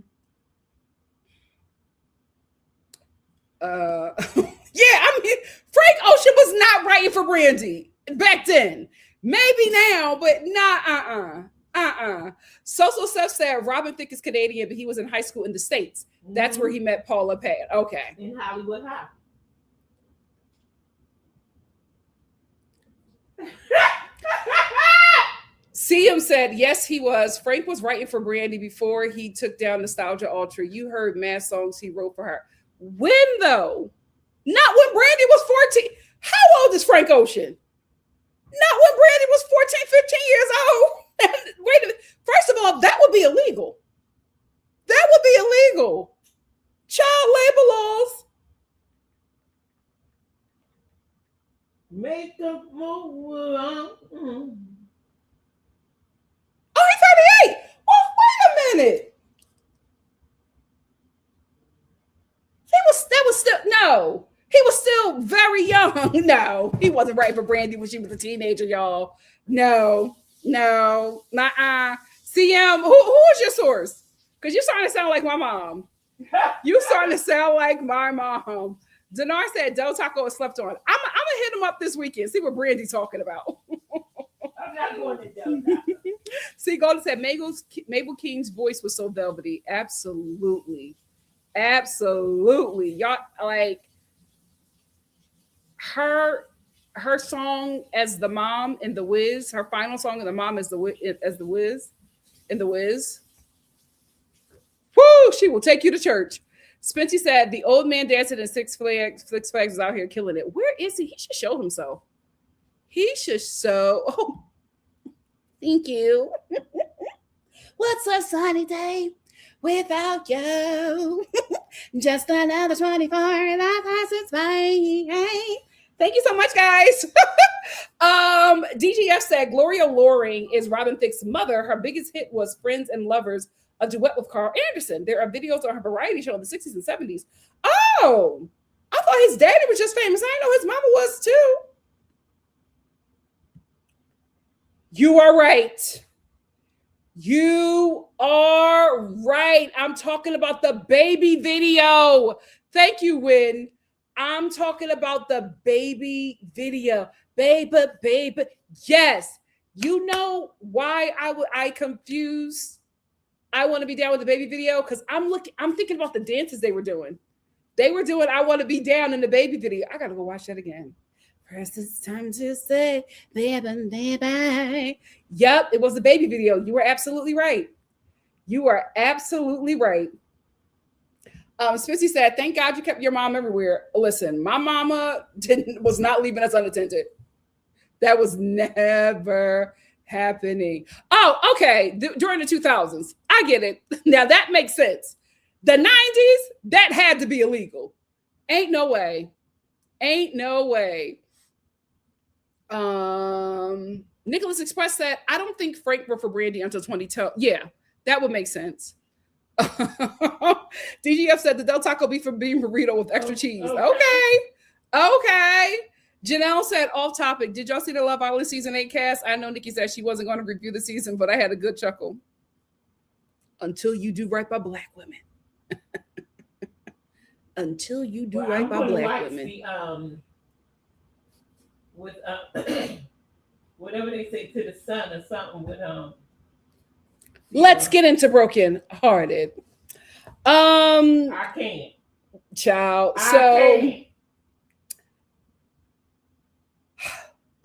I mean, Frank Ocean was not writing for Brandy back then. Maybe now, but not, So Seth said Robin Thicke is Canadian, but he was in high school in the States. That's where he met Paula Pad. Okay. In Hollywood High. CM said, yes, he was. Frank was writing for Brandy before he took down Nostalgia Ultra. You heard mad songs he wrote for her. When, though? Not when Brandy was 14. How old is Frank Ocean? Not when Brandy was 14, 15 years old. Wait a minute. First of all, that would be illegal. That would be illegal. Child labor laws. Make a move. Oh, he's 38. Oh, wait a minute. He was still very young. No, he wasn't writing for Brandy when she was a teenager, y'all. No, nuh-uh. CM, who is your source? Because you're starting to sound like my mom. You're starting to sound like my mom. Dinar said Del Taco is slept on. I'm gonna hit him up this weekend, see what Brandy's talking about. I'm not going to Del Taco. See, Golden said Mabel King's voice was so velvety. Absolutely. Absolutely. Y'all like her song as the mom in The Wiz, her final song in the mom as the Wiz in The Wiz. Woo! She will take you to church. Spency said the old man dancing in Six Flags. Six Flags is out here killing it. Where is he? He should show himself. He should show. Oh, thank you. What's a sunny day without you? Just another 24 that passes by. Thank you so much, guys. DGF said Gloria Loring is Robin Thicke's mother. Her biggest hit was Friends and Lovers, a duet with Carl Anderson. There are videos on her variety show in the 60s and 70s. Oh, I thought his daddy was just famous. I didn't know his mama was too. You are right. You are right. I'm talking about the baby video. Thank you, Win. I'm talking about the baby video. Baby. Yes. You know why I confused I Want to Be Down with the baby video? Because I'm thinking about the dances they were doing. They were doing I Want to Be Down in the baby video. I gotta go watch that again. First, it's time to say, baby. Yep, it was the baby video. You were absolutely right. You are absolutely right. Spency said, thank God you kept your mom everywhere. Listen, my mama was not leaving us unattended. That was never happening. Oh, okay. During the 2000s. I get it. Now that makes sense. The 90s, that had to be illegal. Ain't no way. Nicholas Express said, I don't think Frank wrote for Brandy until 2012. Yeah, that would make sense. DGF said the Del Taco beef from bean burrito with extra cheese. Okay. Janelle said, off topic. Did y'all see the Love Island season 8 cast? I know Nikki said she wasn't going to review the season, but I had a good chuckle. Until you do right by Black women. Until you do right by Black women. With whatever they say to the sun or something with Let's get into Broken Hearted. I can't. Child. I So can't.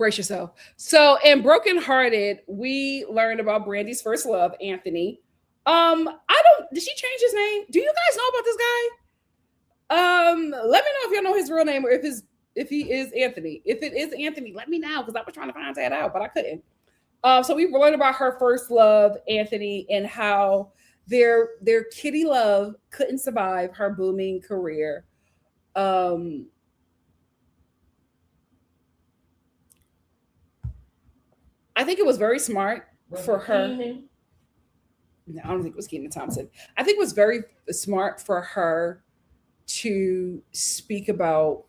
brace yourself. So in Broken Hearted, we learned about Brandy's first love, Anthony. Did she change his name? Do you guys know about this guy? Let me know if y'all know his real name or if he is Anthony. If it is Anthony, let me know because I was trying to find that out, but I couldn't. So we learned about her first love, Anthony, and how their kitty love couldn't survive her booming career. I think it was very smart for her. Keenan? No, I don't think it was Kenan Thompson. I think it was very smart for her to speak about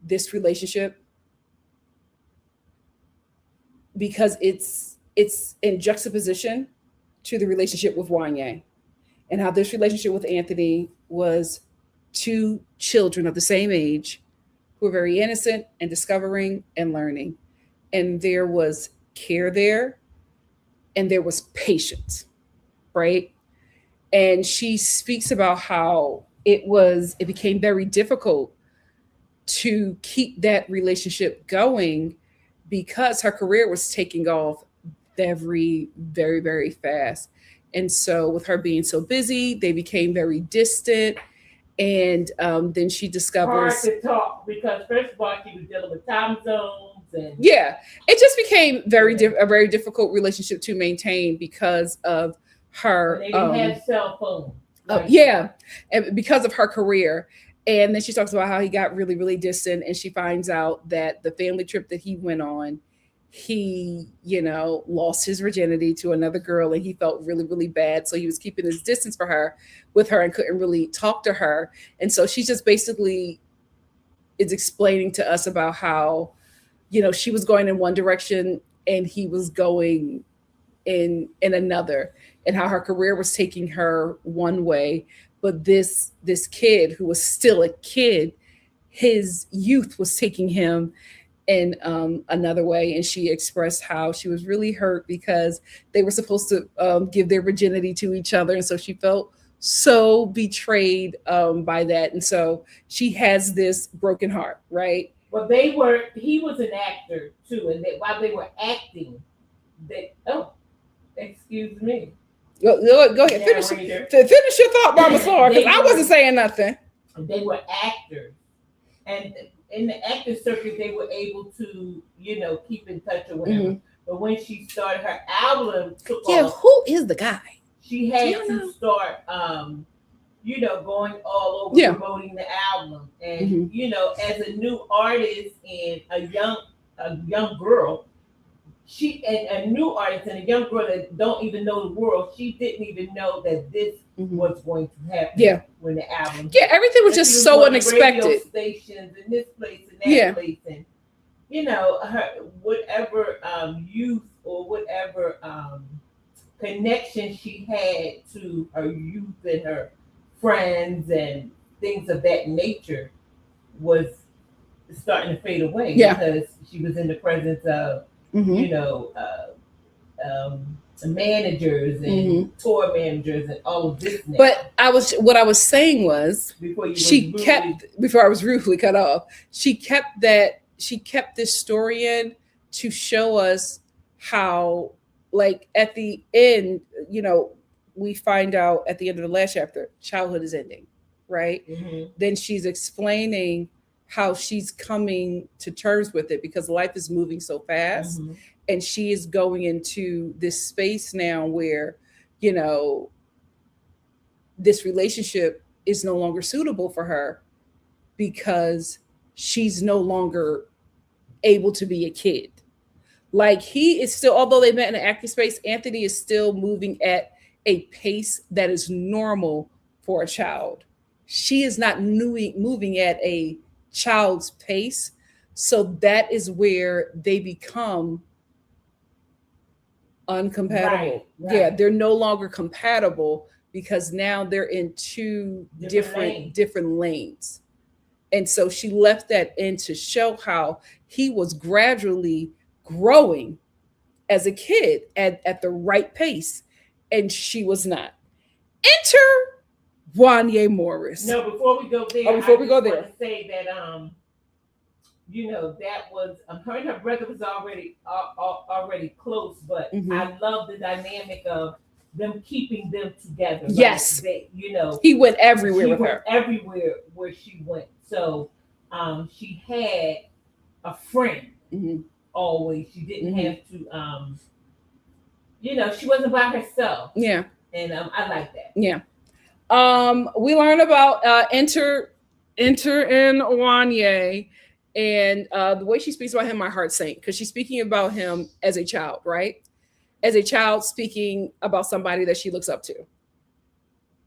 this relationship because it's in juxtaposition to the relationship with Wanye and how this relationship with Anthony was two children of the same age who were very innocent and discovering and learning. And there was care there and there was patience, right? And she speaks about how it became very difficult to keep that relationship going because her career was taking off very, very, very fast. And so with her being so busy, they became very distant. And then she discovers hard to talk because first of all, she was dealing with time zones and it just became a very difficult relationship to maintain because of her. They didn't have cell phones. And because of her career. And then she talks about how he got really, really distant, and she finds out that the family trip that he went on, he, lost his virginity to another girl, and he felt really, really bad. So he was keeping his distance with her and couldn't really talk to her. And so she just basically is explaining to us about how, she was going in one direction and he was going in another, and how her career was taking her one way. But this kid who was still a kid, his youth was taking him in another way. And she expressed how she was really hurt because they were supposed to give their virginity to each other. And so she felt so betrayed by that, and so she has this broken heart, right? Well, he was an actor too, and while they were acting, excuse me, Go ahead, narrator, finish your thought, Mama Flora, because I wasn't were saying nothing. they were actors, and in the acting circuit, they were able to, keep in touch or whatever. Mhm. But when she started her album, took Yeah, off, who is the guy? she had to start, going all over Yeah. promoting the album, and Mhm. as a new artist and a young girl, she and a new artist and a young girl that don't even know the world, she didn't even know that this Mhm. was going to happen. Yeah. When the album, Yeah, everything was just so going to radio unexpected. stations and this place and that Yeah. place, and her whatever youth or whatever connection she had to her youth and her friends and things of that nature was starting to fade away. Yeah. Because she was in the presence of Mhm. Managers and tour managers and all of this. Now. But what I was saying was, before I was rudely cut off, she kept this story in to show us how, like, at the end, we find out at the end of the last chapter, childhood is ending, right? Mm-hmm. Then she's explaining how she's coming to terms with it because life is moving so fast. Mm-hmm. And she is going into this space now where, this relationship is no longer suitable for her because she's no longer able to be a kid. Like, he is still, although they met in an acting space, Anthony is still moving at a pace that is normal for a child. She is not moving at a child's pace. So that is where they become uncompatible. Right. Yeah, they're no longer compatible because now they're in two different lanes. And so she left that in to show how he was gradually growing as a kid at the right pace, and she was not. Enter Wanya Morris. No, before we go there, I want to say that that was her and her brother was already close, but I love the dynamic of them keeping them together. Yes, like he went everywhere with her. Everywhere where she went, so she had a friend always. She didn't have to, she wasn't by herself. Yeah, and I like that. Yeah. We learn about enter in Wanya. And the way she speaks about him, my heart sank, because she's speaking about him as a child, right? As a child speaking about somebody that she looks up to.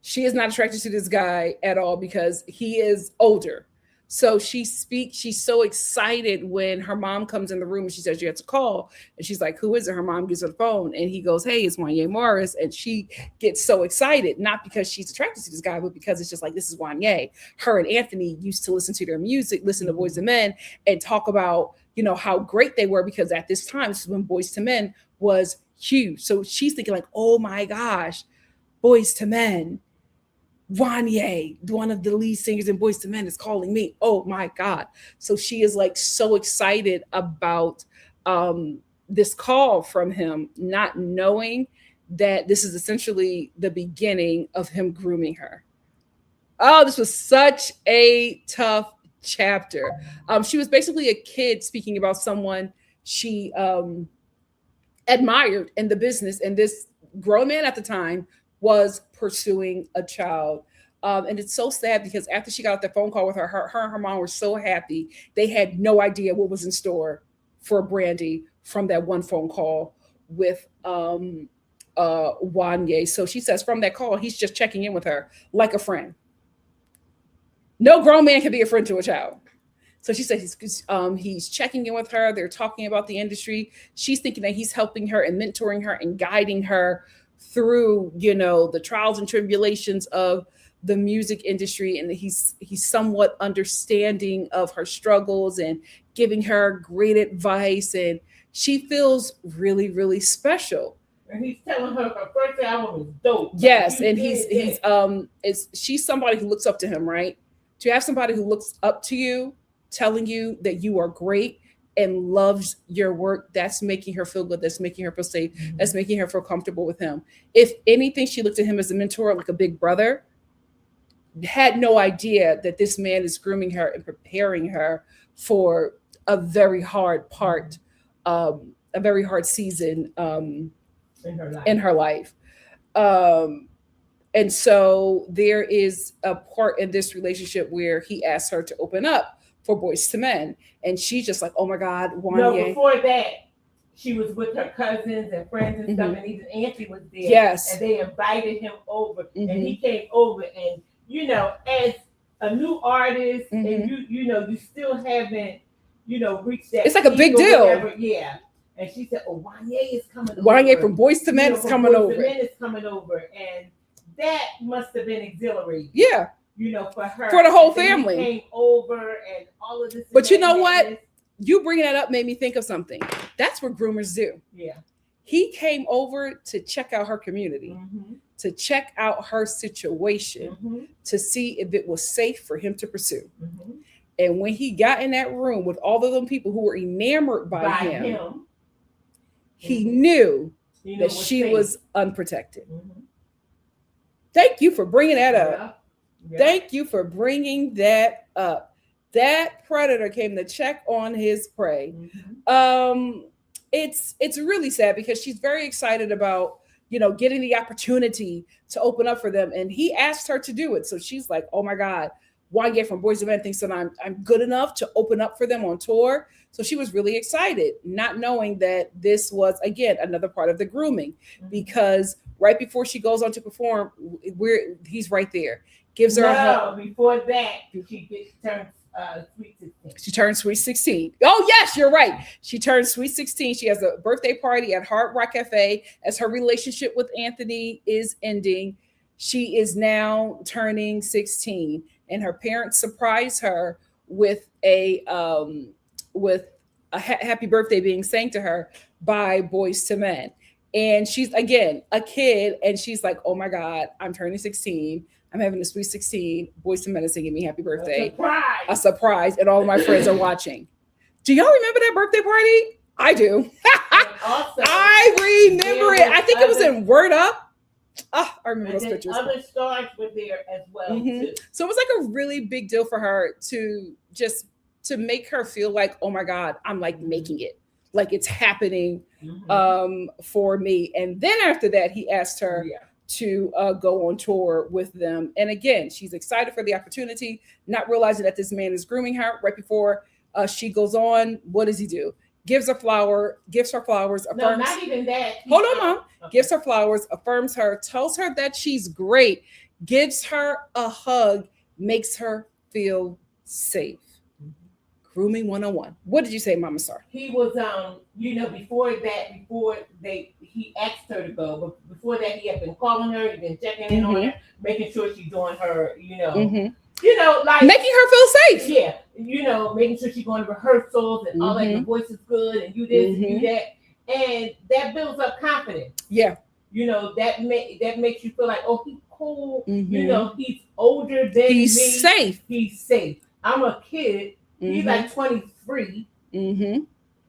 She is not attracted to this guy at all because he is older. So she's so excited when her mom comes in the room and she says, you have to call. And she's like, who is it? Her mom gives her the phone and he goes, hey, it's Wanya Morris. And she gets so excited, not because she's attracted to this guy, but because it's just like, this is Wanya. Her and Anthony used to listen to their music, listen to Boyz II Men, and talk about, how great they were, because at this time, this is when Boyz II Men was huge. So she's thinking like, oh my gosh, Boyz II Men. Wanya, one of the lead singers in Boyz II Men, is calling me. Oh my God. So she is like so excited about this call from him, not knowing that this is essentially the beginning of him grooming her. Oh, this was such a tough chapter. She was basically a kid speaking about someone she admired in the business, and this grown man at the time was pursuing a child. And it's so sad because after she got off the phone call with her and her mom were so happy. They had no idea what was in store for Brandy from that one phone call with Wanya. So she says from that call, he's just checking in with her like a friend. No grown man can be a friend to a child. So she said he's checking in with her. They're talking about the industry. She's thinking that he's helping her and mentoring her and guiding her through, the trials and tribulations of the music industry. And he's somewhat understanding of her struggles and giving her great advice. And she feels really, really special. And he's telling her first album is dope. Yes, and she's somebody who looks up to him, right? To have somebody who looks up to you, telling you that you are great and loves your work, that's making her feel good. That's making her feel safe. Mm-hmm. That's making her feel comfortable with him. If anything, she looked at him as a mentor, like a big brother. Had no idea that this man is grooming her and preparing her for a very hard part, a very hard season in her life. And so there is a part in this relationship where he asks her to open up for Boyz II Men, and she's just like, "Oh my God, Wanye." No, before that, she was with her cousins and friends and stuff, and even Auntie was there. Yes, and they invited him over, and he came over, and as a new artist, and you still haven't, reached that. It's like a big deal. Whatever. Yeah. And she said, "Oh, Wanye is coming over. Wanye from Boyz II Men is coming over. Boyz II Men is coming over," and that must have been exhilarating. Yeah. For her, for the whole family. He came over and all of this. But you know what? You bringing that up made me think of something. That's what groomers do. Yeah. He came over to check out her community, to check out her situation, to see if it was safe for him to pursue. And when he got in that room with all of them people who were enamored by him, he knew that she was unprotected. Thank you for bringing that up. Yeah. Thank you for bringing that up. That predator came to check on his prey. It's really sad because she's very excited about, getting the opportunity to open up for them. And he asked her to do it. So she's like, "Oh my God, Wanye from Boyz II Men thinks that I'm good enough to open up for them on tour." So she was really excited, not knowing that this was, again, another part of the grooming, because right before she goes on to perform, he's right there. Gives her a hug. Before that, she turns sweet 16. She turned sweet 16. Oh, yes, you're right. She turned sweet 16. She has a birthday party at Hard Rock Cafe as her relationship with Anthony is ending. She is now turning 16, and her parents surprise her with a happy birthday being sang to her by Boyz II Men. And she's, again, a kid, and she's like, "Oh my God, I'm turning 16. I'm having a sweet 16. Boyz II Men is singing me happy birthday." A surprise. And all of my friends are watching. Do y'all remember that birthday party? I do. I remember it. I think it was in Word Up. I remember those pictures. Other stars were there as well, too. So it was like a really big deal for her to make her feel like, "Oh my God, I'm like making it. Like it's happening for me." And then after that, he asked her to go on tour with them. And again, she's excited for the opportunity, not realizing that this man is grooming her. Right before she goes on, what does he do? Gives her flowers, affirms. No, not even that. Hold on, Mom. Okay. Gives her flowers, affirms her, tells her that she's great, gives her a hug, makes her feel safe. Grooming 101. What did you say, Mama Star? He was, before he asked her to go, but before that, he had been calling her, he'd been checking in on her, making sure she's doing her, like making her feel safe. Yeah, making sure she's going to rehearsals and all that. Your voice is good, and you this and you that, and that builds up confidence. Yeah, that makes you feel like, oh, he's cool. He's older than me. He's safe. He's safe. I'm a kid. He's like 23.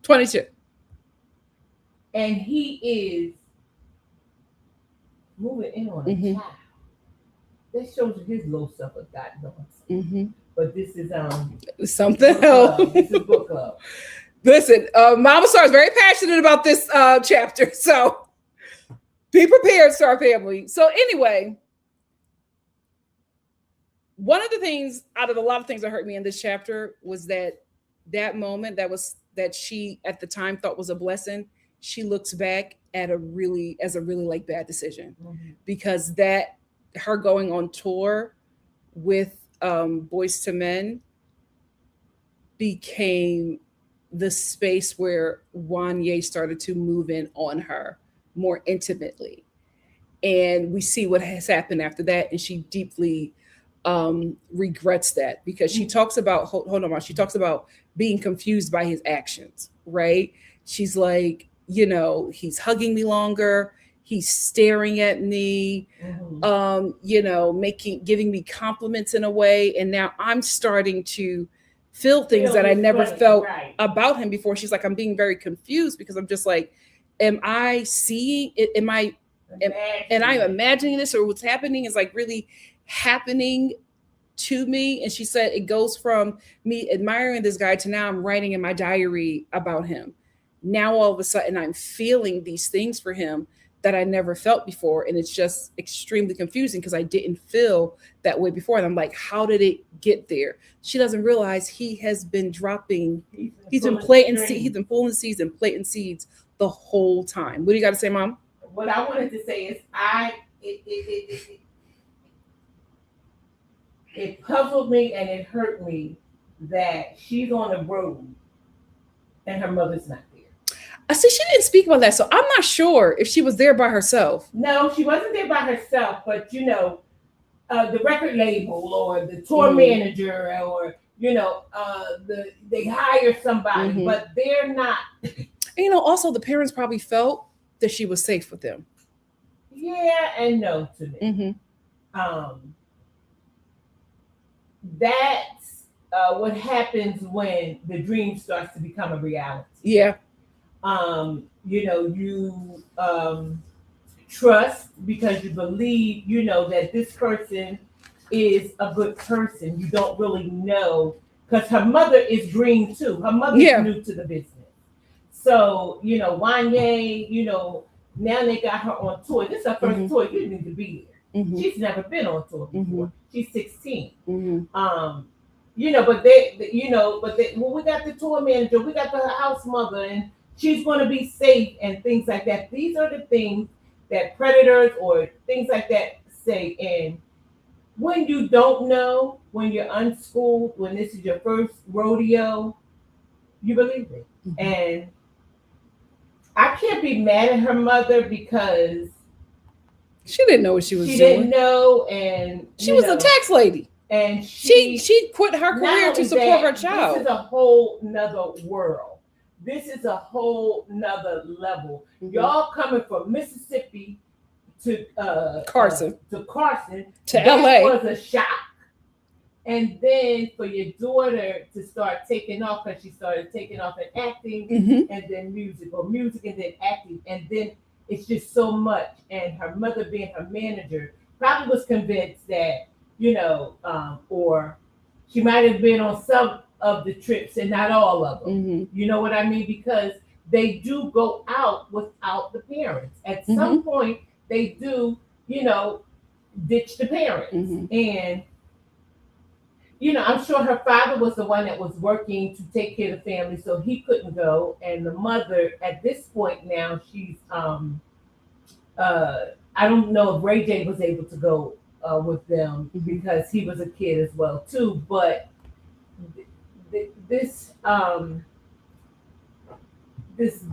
22. And he is moving in on a child. That shows you his low self-got going. But this is something else. This is book club. Listen, Mama Star is very passionate about this chapter. So be prepared, Star family. So anyway, one of the things out of a lot of things that hurt me in this chapter was that moment that she at the time thought was a blessing. She looks back at as a really like bad decision, because that her going on tour with Boyz II Men became the space where Wanye started to move in on her more intimately, and we see what has happened after that, and she deeply regrets that, because she talks about she talks about being confused by his actions, right? She's like, he's hugging me longer, He's staring at me, giving me compliments in a way. And now I'm starting to feel things that I never felt about him before. She's like, I'm being very confused because I'm just like, am I seeing it? Am I, and I'm imagining this, or what's happening is like really happening to me. And she said it goes from me admiring this guy to now I'm writing in my diary about him. Now all of a sudden I'm feeling these things for him that I never felt before. And it's just extremely confusing because I didn't feel that way before. And I'm like, how did it get there? She doesn't realize he has been dropping, he's been planting seeds, he's been pulling seeds and planting seeds the whole time. What do you got to say, Mom? What I wanted to say is it puzzled me and it hurt me that she's on the road and her mother's not there. I see she didn't speak about that, so I'm not sure if she was there by herself. No, she wasn't there by herself, but the record label or the tour manager or they hire somebody, but they're not. And, also the parents probably felt that she was safe with them. Yeah, and no to me. That's what happens when the dream starts to become a reality. Yeah. You trust because you believe, that this person is a good person. You don't really know because her mother is green too. Her mother is new to the business. So, Wanye, now they got her on tour. This is her first tour. You need to be there. She's never been on tour before. She's 16. But we got the tour manager, we got the house mother, and she's going to be safe and things like that. These are the things that predators or things like that say. And when you don't know, when you're unschooled, when this is your first rodeo, you believe it. And I can't be mad at her mother because she didn't know what she was doing. She didn't know, and she was a tax lady. And she quit her career to support her child. This is a whole nother world. This is a whole nother level. Y'all coming from Mississippi to Carson to LA was a shock. And then for your daughter to start taking off, because she started taking off in acting, and then music and then acting, and then it's just so much. And her mother being her manager probably was convinced that, or she might have been on some of the trips and not all of them. You know what I mean? Because they do go out without the parents. At some point, they do, ditch the parents. And, I'm sure her father was the one that was working to take care of the family, so he couldn't go. And the mother, at this point now, she's, I don't know if Ray J was able to go with them because he was a kid as well too. But this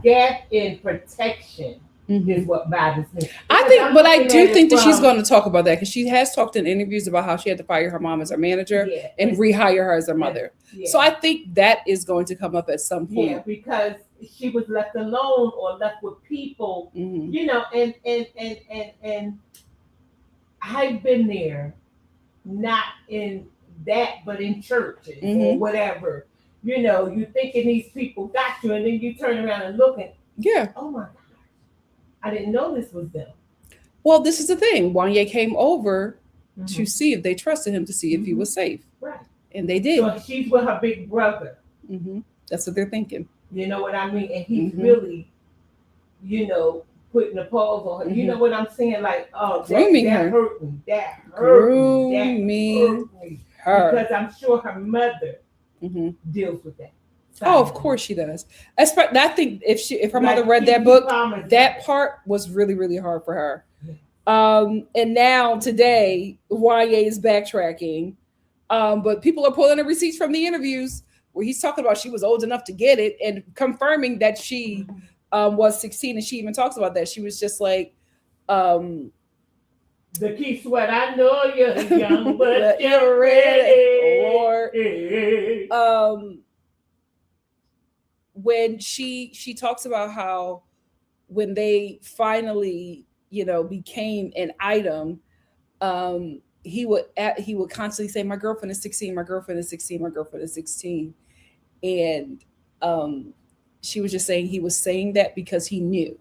gap in protection is what bothers me. I do think that she's going to talk about that because she has talked in interviews about how she had to fire her mom as her manager and rehire her as her mother. So I think that is going to come up at some point. Yeah, because she was left alone or left with people, and I've been there, not in that, but in churches or whatever. You thinking these people got you, and then you turn around and look and oh my God, I didn't know this was them. Well, this is the thing. Wanye came over to see if they trusted him, to see if he was safe. Right. And they did. So she's with her big brother. That's what they're thinking. You know what I mean? And he's really, putting the paws on her. You know what I'm saying? Like, oh, grooming her. Hurt me. That hurt me. Her. Because I'm sure her mother deals with that. Oh, of course she does. I think if her mother read that book, that part was really, really hard for her. And now today, Wanye is backtracking. But people are pulling the receipts from the interviews where he's talking about she was old enough to get it and confirming that she was 16. And she even talks about that. She was just like, the Key Sweat, I know you're young, but you're ready. Lord. When she talks about how when they finally became an item, he would constantly say, "My girlfriend is 16. My girlfriend is 16. My girlfriend is 16," and she was just saying he was saying that because he knew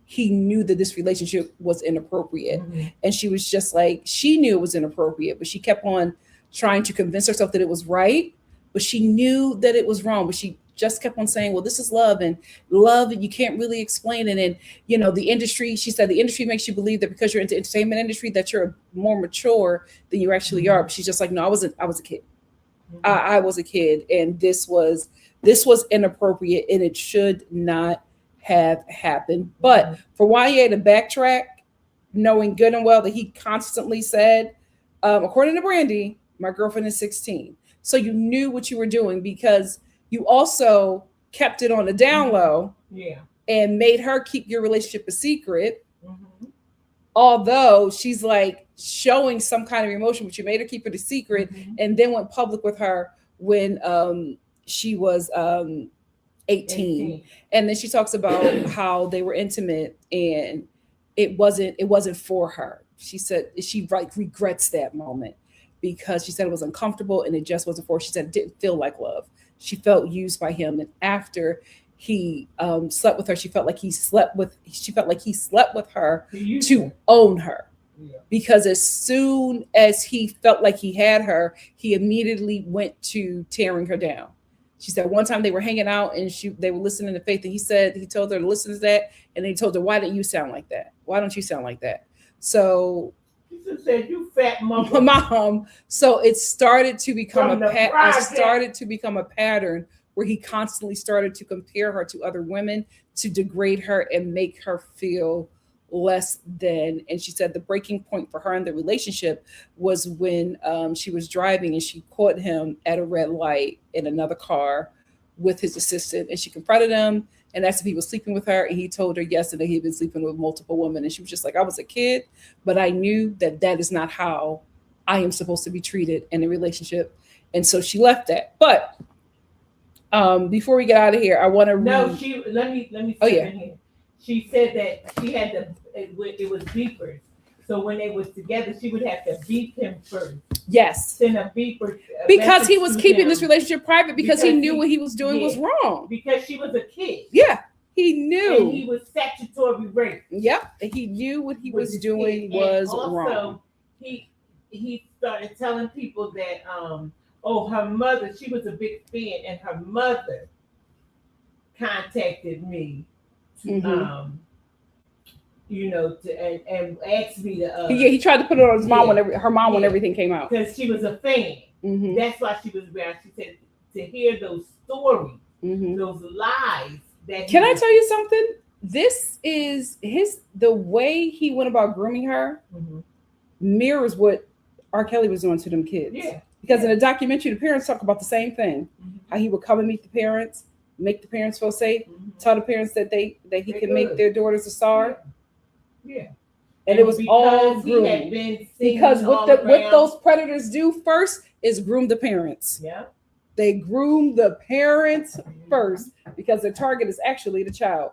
that this relationship was inappropriate. Mhm. And she was just like, she knew it was inappropriate, but she kept on trying to convince herself that it was right, but she knew that it was wrong. But she just kept on saying, well, this is love, and love, you can't really explain it. And the industry, she said, the industry makes you believe that because you're into entertainment industry that you're more mature than you actually are. But she's just like, no, I was a kid. I was a kid, and this was inappropriate, and it should not have happened. But for YA to backtrack, knowing good and well that he constantly said, according to Brandy, my girlfriend is 16. So you knew what you were doing, because you also kept it on the down low, and made her keep your relationship a secret. Although she's like showing some kind of emotion, but you made her keep it a secret, and then went public with her when she was 18. And then she talks about how they were intimate, and it wasn't for her. She said she regrets that moment, because she said it was uncomfortable and it just wasn't for her. She said it didn't feel like love. She felt used by him, and after he slept with her, she felt like he slept with her to own her. Because as soon as he felt like he had her, he immediately went to tearing her down. She said one time they were hanging out, and they were listening to Faith, and he told her to listen to that, and he told her, why don't you sound like that? Why don't you sound like that? So she said, you fat mama. Mom. So it started to become a pattern where he constantly started to compare her to other women, to degrade her and make her feel less than. And she said the breaking point for her in the relationship was when she was driving and she caught him at a red light in another car with his assistant, and she confronted him and asked if he was sleeping with her, and he told her yesterday he'd been sleeping with multiple women. And she was just like, I was a kid, but I knew that is not how I am supposed to be treated in a relationship. And so she left that. But before we get out of here, I want to read. Let me say here. She said that she had it was beepers. So when they was together, she would have to beep him first. Yes. Send a beeper. Because he was keeping this relationship private, because he knew what he was doing was wrong. Because she was a kid. Yeah. He knew. And he was statutory rape. Yep. He knew what he was doing was wrong. He started telling people that her mother, she was a big fan, and her mother contacted me to and asked me to he tried to put it on his mom when her mom when everything came out, because she was a fan. That's why she was around. She said to hear those stories, those lies. Can I tell you something? This is the way he went about grooming her mirrors what R. Kelly was doing to them kids. Yeah. Because in the documentary, the parents talk about the same thing. How he would come and meet the parents, make the parents feel safe, tell the parents that he can make their daughters a star. Yeah. And it was all grooming. Because what those predators do first is groom the parents. Yeah. They groom the parents first, because the target is actually the child.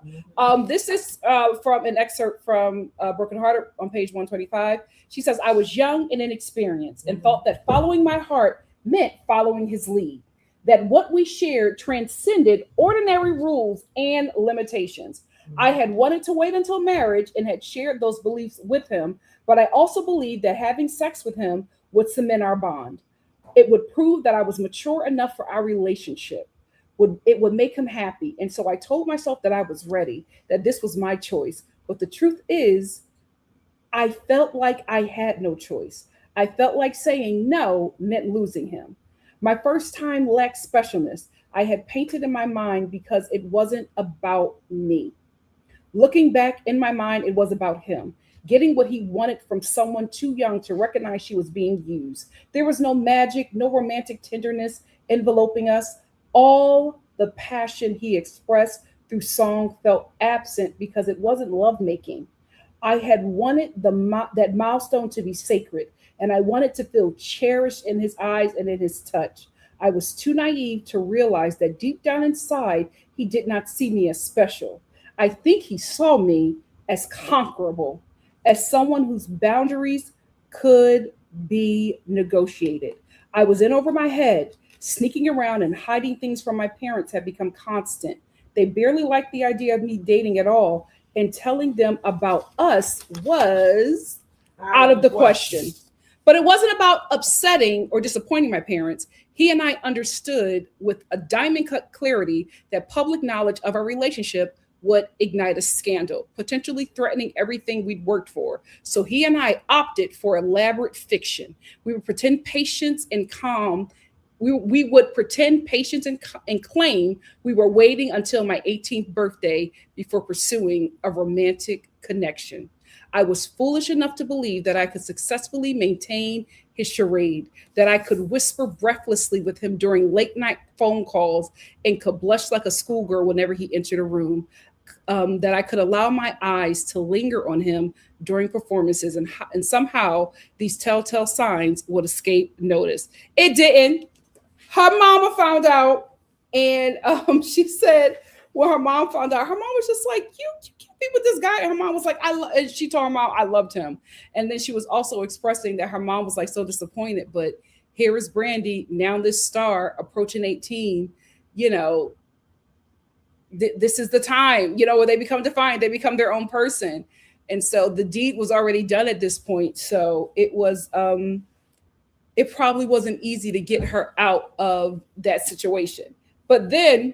This is from an excerpt from Broken Hearted on page 125. She says, I was young and inexperienced and thought that following my heart meant following his lead, that what we shared transcended ordinary rules and limitations. I had wanted to wait until marriage and had shared those beliefs with him, but I also believed that having sex with him would cement our bond. It would prove that I was mature enough for our relationship. It would make him happy. And so I told myself that I was ready, that this was my choice. But the truth is, I felt like I had no choice. I felt like saying no meant losing him. My first time lacked specialness. I had painted in my mind because it wasn't about me. Looking back in my mind, it was about him, getting what he wanted from someone too young to recognize she was being used. There was no magic, no romantic tenderness enveloping us. All the passion he expressed through song felt absent because it wasn't lovemaking. I had wanted that milestone to be sacred, and I wanted to feel cherished in his eyes and in his touch. I was too naive to realize that deep down inside, he did not see me as special. I think he saw me as conquerable, as someone whose boundaries could be negotiated. I was in over my head. Sneaking around and hiding things from my parents had become constant. They barely liked the idea of me dating at all, and telling them about us was out of the question. But it wasn't about upsetting or disappointing my parents. He and I understood with a diamond cut clarity that public knowledge of our relationship would ignite a scandal, potentially threatening everything we'd worked for. So he and I opted for elaborate fiction. We would pretend patience and calm. We would pretend patience and claim we were waiting until my 18th birthday before pursuing a romantic connection. I was foolish enough to believe that I could successfully maintain his charade, that I could whisper breathlessly with him during late night phone calls and could blush like a schoolgirl whenever he entered a room, that I could allow my eyes to linger on him during performances, and somehow these telltale signs would escape notice. It didn't. Her mama found out, and she said, when her mom found out, her mom was just like, you can't be with this guy. And her mom was like, and she told her mom, I loved him. And then she was also expressing that her mom was like so disappointed. But here is Brandy, now this star approaching 18, you know, this is the time, you know, where they become defined, they become their own person. And so the deed was already done at this point. So it was, it probably wasn't easy to get her out of that situation. But then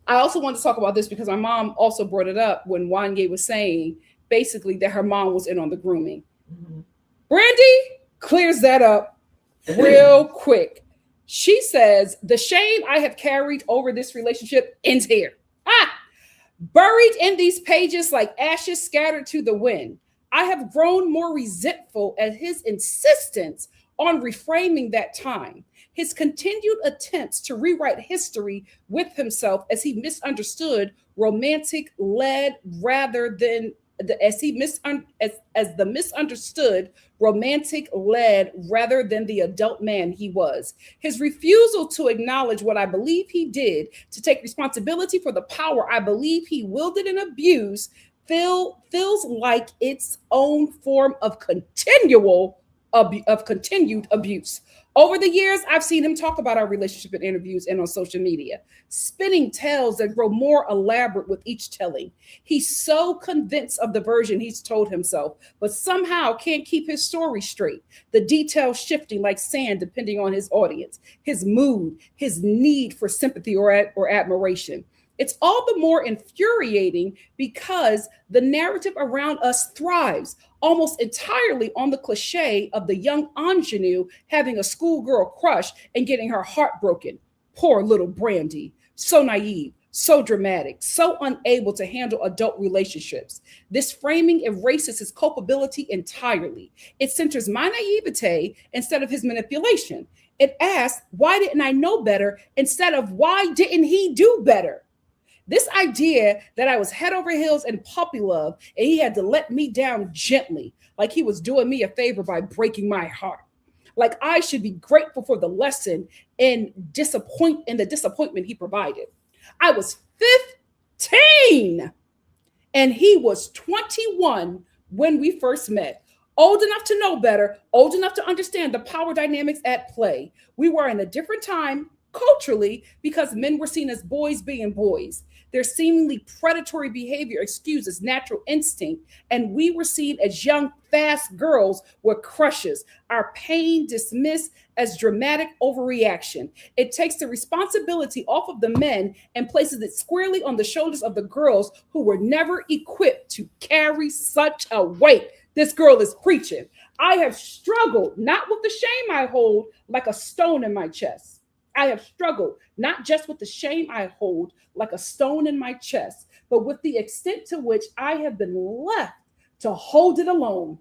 I also want to talk about this because my mom also brought it up when Wanye was saying basically that her mom was in on the grooming. Mm-hmm. Brandy clears that up real quick. She says, the shame I have carried over this relationship ends here. Buried in these pages like ashes scattered to the wind. I have grown more resentful at his insistence on reframing that time. His continued attempts to rewrite history with himself as he misunderstood romantic led rather than as the misunderstood romantic led rather than the adult man he was. His refusal to acknowledge what I believe he did, to take responsibility for the power I believe he wielded and abused, feels like its own form of continued abuse. Over the years, I've seen him talk about our relationship in interviews and on social media, spinning tales that grow more elaborate with each telling. He's so convinced of the version he's told himself, but somehow can't keep his story straight. The details shifting like sand depending on his audience, his mood, his need for sympathy or admiration. It's all the more infuriating because the narrative around us thrives almost entirely on the cliche of the young ingenue having a schoolgirl crush and getting her heart broken. Poor little Brandy, so naive, so dramatic, so unable to handle adult relationships. This framing erases his culpability entirely. It centers my naivete instead of his manipulation. It asks, why didn't I know better instead of why didn't he do better? This idea that I was head over heels in puppy love and he had to let me down gently, like he was doing me a favor by breaking my heart. Like I should be grateful for the lesson and the disappointment he provided. I was 15 and he was 21 when we first met. Old enough to know better, old enough to understand the power dynamics at play. We were in a different time culturally because men were seen as boys being boys. Their seemingly predatory behavior excuses natural instinct, and we were seen as young, fast girls with crushes, our pain dismissed as dramatic overreaction. It takes the responsibility off of the men and places it squarely on the shoulders of the girls who were never equipped to carry such a weight. This girl is preaching. I have struggled not with the shame I hold like a stone in my chest. I have struggled not just with the shame I hold like a stone in my chest, but with the extent to which I have been left to hold it alone.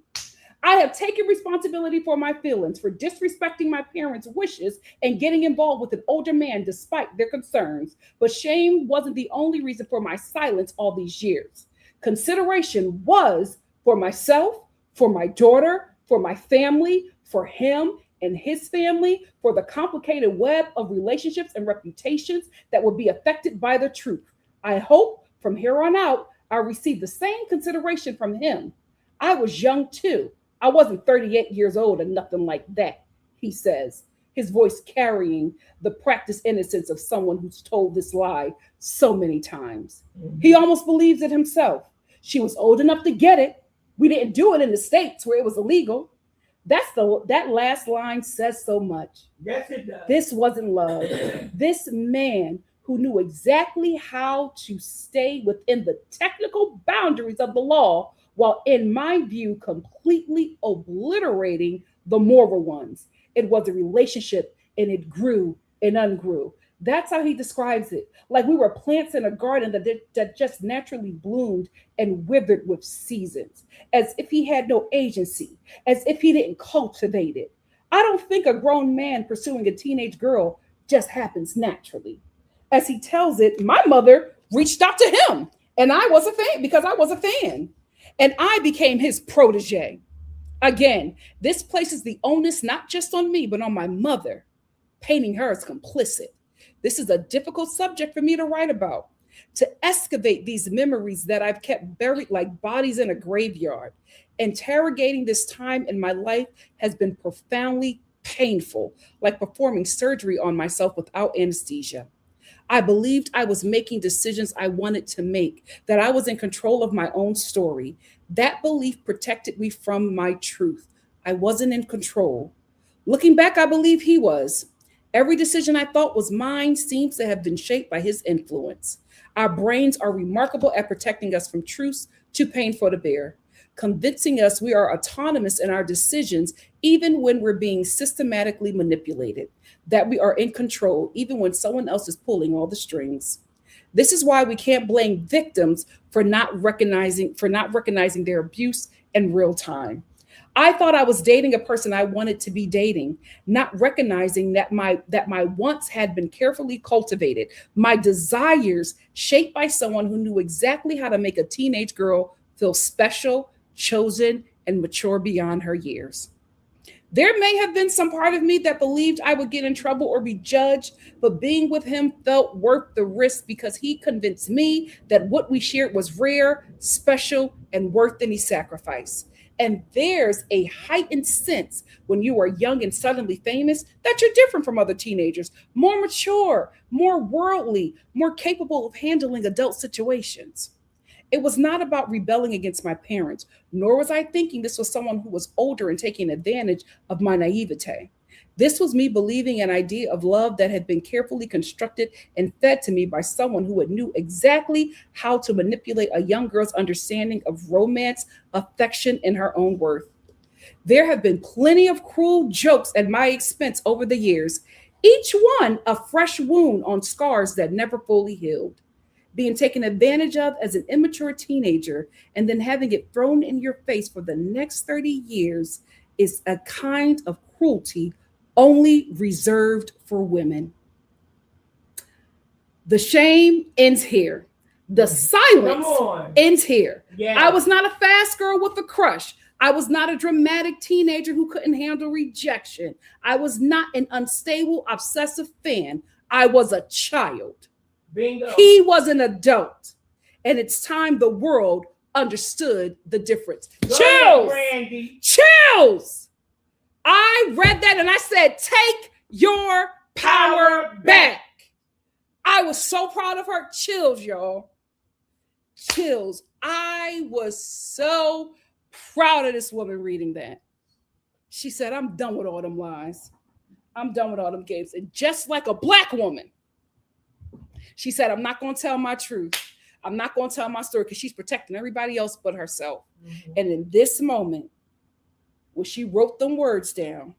I have taken responsibility for my feelings, for disrespecting my parents' wishes and getting involved with an older man despite their concerns. But shame wasn't the only reason for my silence all these years. Consideration was for myself, for my daughter, for my family, for him and his family, for the complicated web of relationships and reputations that will be affected by the truth. I hope from here on out, I receive the same consideration from him. I was young too. I wasn't 38 years old or nothing like that, he says, his voice carrying the practiced innocence of someone who's told this lie so many times. He almost believes it himself. She was old enough to get it. We didn't do it in the States where it was illegal. That last line says so much. Yes, it does. This wasn't love. This man who knew exactly how to stay within the technical boundaries of the law while, in my view, completely obliterating the moral ones. It was a relationship and it grew and ungrew. That's how he describes it. Like we were plants in a garden that just naturally bloomed and withered with seasons, as if he had no agency, as if he didn't cultivate it. I don't think a grown man pursuing a teenage girl just happens naturally. As he tells it, my mother reached out to him, and I was a fan because I was a fan, and I became his protege. Again, this places the onus not just on me, but on my mother, painting her as complicit. This is a difficult subject for me to write about, to excavate these memories that I've kept buried like bodies in a graveyard. Interrogating this time in my life has been profoundly painful, like performing surgery on myself without anesthesia. I believed I was making decisions I wanted to make, that I was in control of my own story. That belief protected me from my truth. I wasn't in control. Looking back, I believe he was. Every decision I thought was mine seems to have been shaped by his influence. Our brains are remarkable at protecting us from truths too painful to bear, convincing us we are autonomous in our decisions even when we're being systematically manipulated, that we are in control even when someone else is pulling all the strings. This is why we can't blame victims for not recognizing their abuse in real time. I thought I was dating a person I wanted to be dating, not recognizing that my wants had been carefully cultivated, my desires shaped by someone who knew exactly how to make a teenage girl feel special, chosen, and mature beyond her years. There may have been some part of me that believed I would get in trouble or be judged, but being with him felt worth the risk because he convinced me that what we shared was rare, special, and worth any sacrifice. And there's a heightened sense when you are young and suddenly famous that you're different from other teenagers, more mature, more worldly, more capable of handling adult situations. It was not about rebelling against my parents, nor was I thinking this was someone who was older and taking advantage of my naivete. This was me believing an idea of love that had been carefully constructed and fed to me by someone who knew exactly how to manipulate a young girl's understanding of romance, affection, and her own worth. There have been plenty of cruel jokes at my expense over the years, each one a fresh wound on scars that never fully healed. Being taken advantage of as an immature teenager and then having it thrown in your face for the next 30 years is a kind of cruelty only reserved for women. The shame ends here. The silence ends here. Yes. I was not a fast girl with a crush. I was not a dramatic teenager who couldn't handle rejection. I was not an unstable, obsessive fan. I was a child. Bingo. He was an adult. And it's time the world understood the difference. Go Chills! ahead, Brandy. Chills! I read that and I said, take your power back. I was so proud of her. Chills, y'all. Chills. I was so proud of this woman reading that. She said, I'm done with all them lies. I'm done with all them games. And just like a Black woman, she said, I'm not going to tell my truth. I'm not going to tell my story because she's protecting everybody else but herself. Mm-hmm. And in this moment, when she wrote them words down,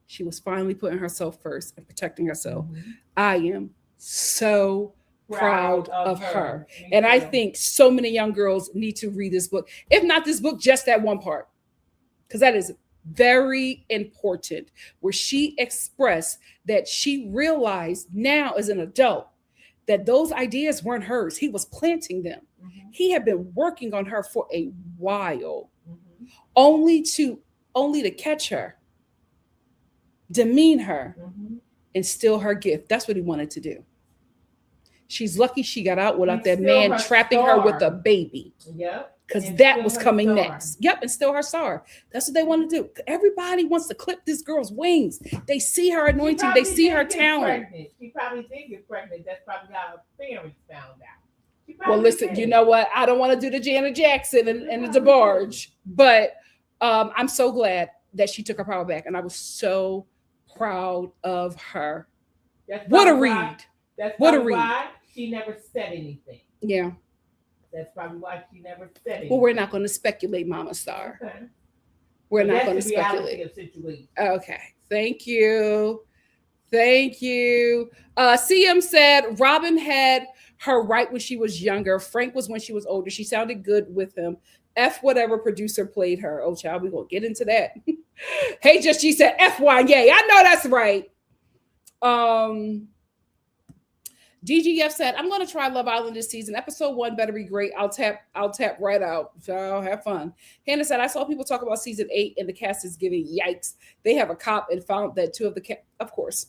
she was finally putting herself first and protecting herself. Mm-hmm. I am so proud of her. And I think so many young girls need to read this book. If not this book, just that one part. Because that is very important, where she expressed that she realized now as an adult that those ideas weren't hers. He was planting them. Mm-hmm. He had been working on her for a while, mm-hmm. only to catch her, demean her, mm-hmm. and steal her gift. That's what he wanted to do. She's lucky she got out without He's that still man her trapping her with a star. baby. Yep. Because And that still was her coming star. next. Yep, and still her star. That's what they want to do. Everybody wants to clip this girl's wings. They see her anointing. They see her talent. She probably did get pregnant. That's probably how her parents found out. Well, listen, you know what? I don't want to do the Janet Jackson and the DeBarge, but I'm so glad that she took her power back, and I was so proud of her. What a read! What a read! Why she never said anything. Yeah. That's probably why she never said anything. Well, we're not going to speculate, Mama Star. Okay. We're not going to speculate. Okay. Thank you. Thank you. CM said Robin had her right when she was younger. Frank was when she was older. She sounded good with him. F whatever producer played her. Oh, child, we're going to get into that. Hey, just she said F1. Yay. I know that's right. DGF said, I'm going to try Love Island this season. Episode 1 better be great. I'll tap right out. So have fun. Hannah said, I saw people talk about season 8 and the cast is giving yikes. They have a cop and found that 2 of the of course.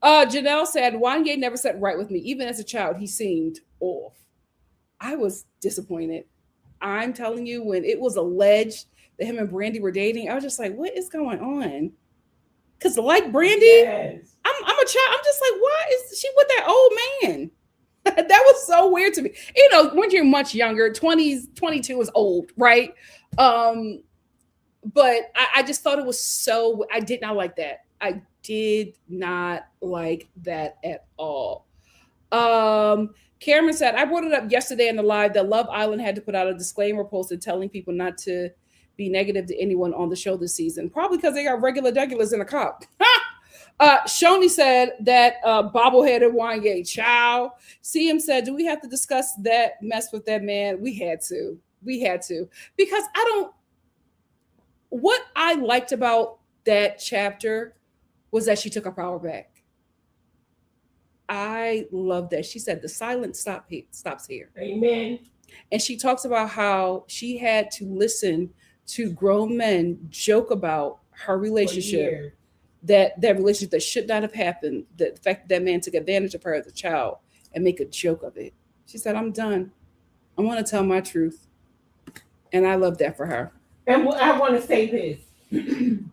Janelle said, Wanye never sat right with me. Even as a child, he seemed off. I was disappointed. I'm telling you, when it was alleged that him and Brandy were dating, I was just like, what is going on? Because like Brandy, yes. I'm a child. I'm just like, why is she with that old man? That was so weird to me. You know, when you're much younger, 20s, 22 is old, right? But I just thought it was so, I did not like that. I did not like that at all. Cameron said, I brought it up yesterday in the live that Love Island had to put out a disclaimer posted telling people not to be negative to anyone on the show this season. Probably because they got regular degulars in a cop. Shoni said that bobbleheaded Wanye child. CM said, do we have to discuss that mess with that man? We had to. Because what I liked about that chapter was that she took her power back. I love that. She said the silence stops here. Amen. And she talks about how she had to listen to grown men joke about her relationship, that relationship that should not have happened, the fact that man took advantage of her as a child and make a joke of it. She said, I'm done. I want to tell my truth. And I love that for her. And I want to say this, and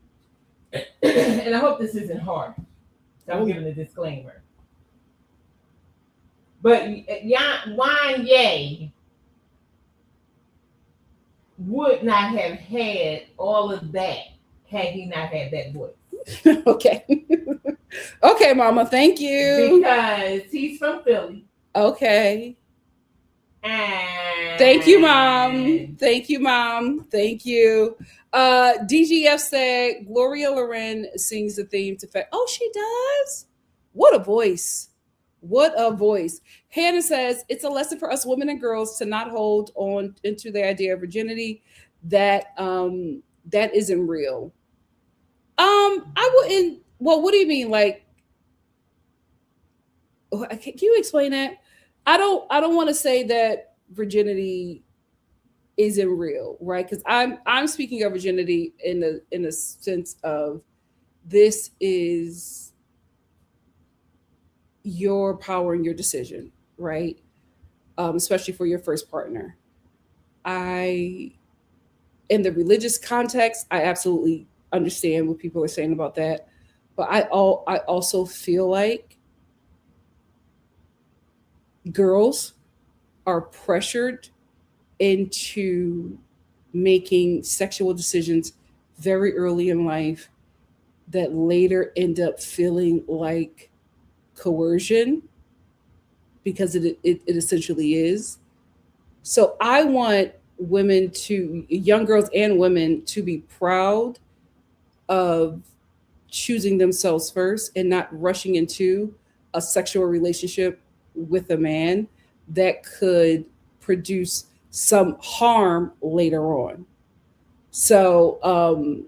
I hope this isn't hard. I'm giving a disclaimer. But Wanye would not have had all of that had he not had that voice. Okay. Okay, Mama. Thank you. Because he's from Philly. Okay. And Thank you, Mom. Thank you. DGF said Gloria Loren sings the theme to fact. Oh, she does? What a voice. Hannah says it's a lesson for us women and girls to not hold on into the idea of virginity that isn't real. I wouldn't. Well, what do you mean? Like, can you explain that? I don't want to say that virginity isn't real, right? Because I'm speaking of virginity in a sense of this is your power and your decision, right? Especially for your first partner. In the religious context, I absolutely understand what people are saying about that, but I also feel like girls are pressured into making sexual decisions very early in life that later end up feeling like coercion, because it essentially is. So I want young girls and women, to be proud of choosing themselves first and not rushing into a sexual relationship with a man that could produce some harm later on. So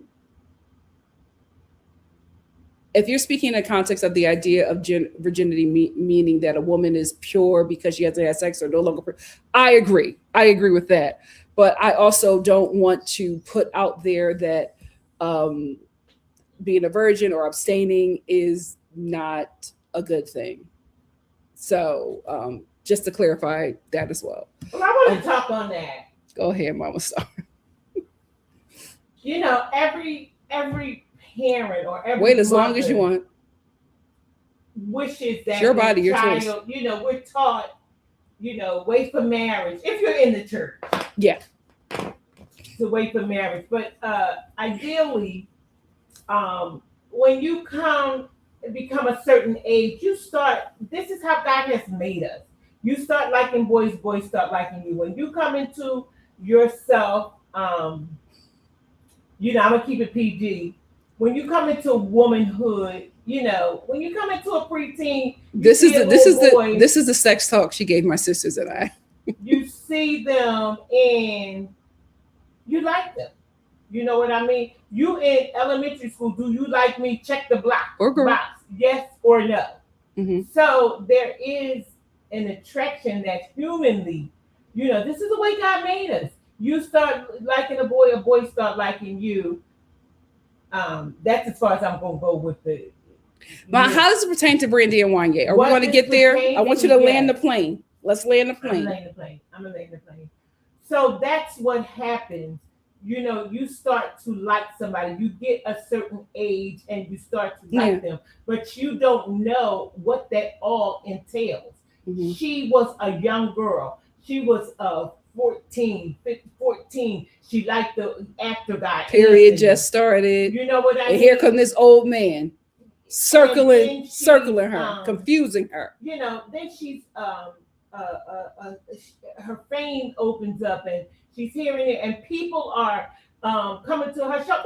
if you're speaking in the context of the idea of virginity, meaning that a woman is pure because she has to have sex or no longer, I agree with that. But I also don't want to put out there that being a virgin or abstaining is not a good thing. So just to clarify that as well. Well, I want to talk on that. Go ahead, Mama Star. You know, every parent or every Wait as long as you want. Wishes that your body, your child, choice. you know, we're taught, you know, wait for marriage. If you're in the church. Yeah. To wait for marriage. But ideally, when you become a certain age, you start, this is how God has made us. You start liking boys, boys start liking you. When you come into yourself, you know, I'm gonna keep it PG. When you come into womanhood, you know, when you come into a preteen, this is the sex talk she gave my sisters and I. You see them and you like them. You know what I mean? You in elementary school, do you like me? Check the box, yes or no. Mm-hmm. So there is an attraction that humanly, you know, this is the way God made us. You start liking a boy start liking you. That's as far as I'm gonna go with the. But how does it pertain to Brandy and Wanye? Are we going to get there? I want you to land the plane. Let's land the plane. I'm gonna land the plane. So that's what happens. You know, you start to like somebody. You get a certain age and you start to like them, but you don't know what that all entails. Mm-hmm. She was a young girl. She was 14. She liked the actor guy. Period just started. You know what I mean? And here comes this old man circling her, confusing her. You know, then she's her fame opens up and she's hearing it, and people are coming to her show.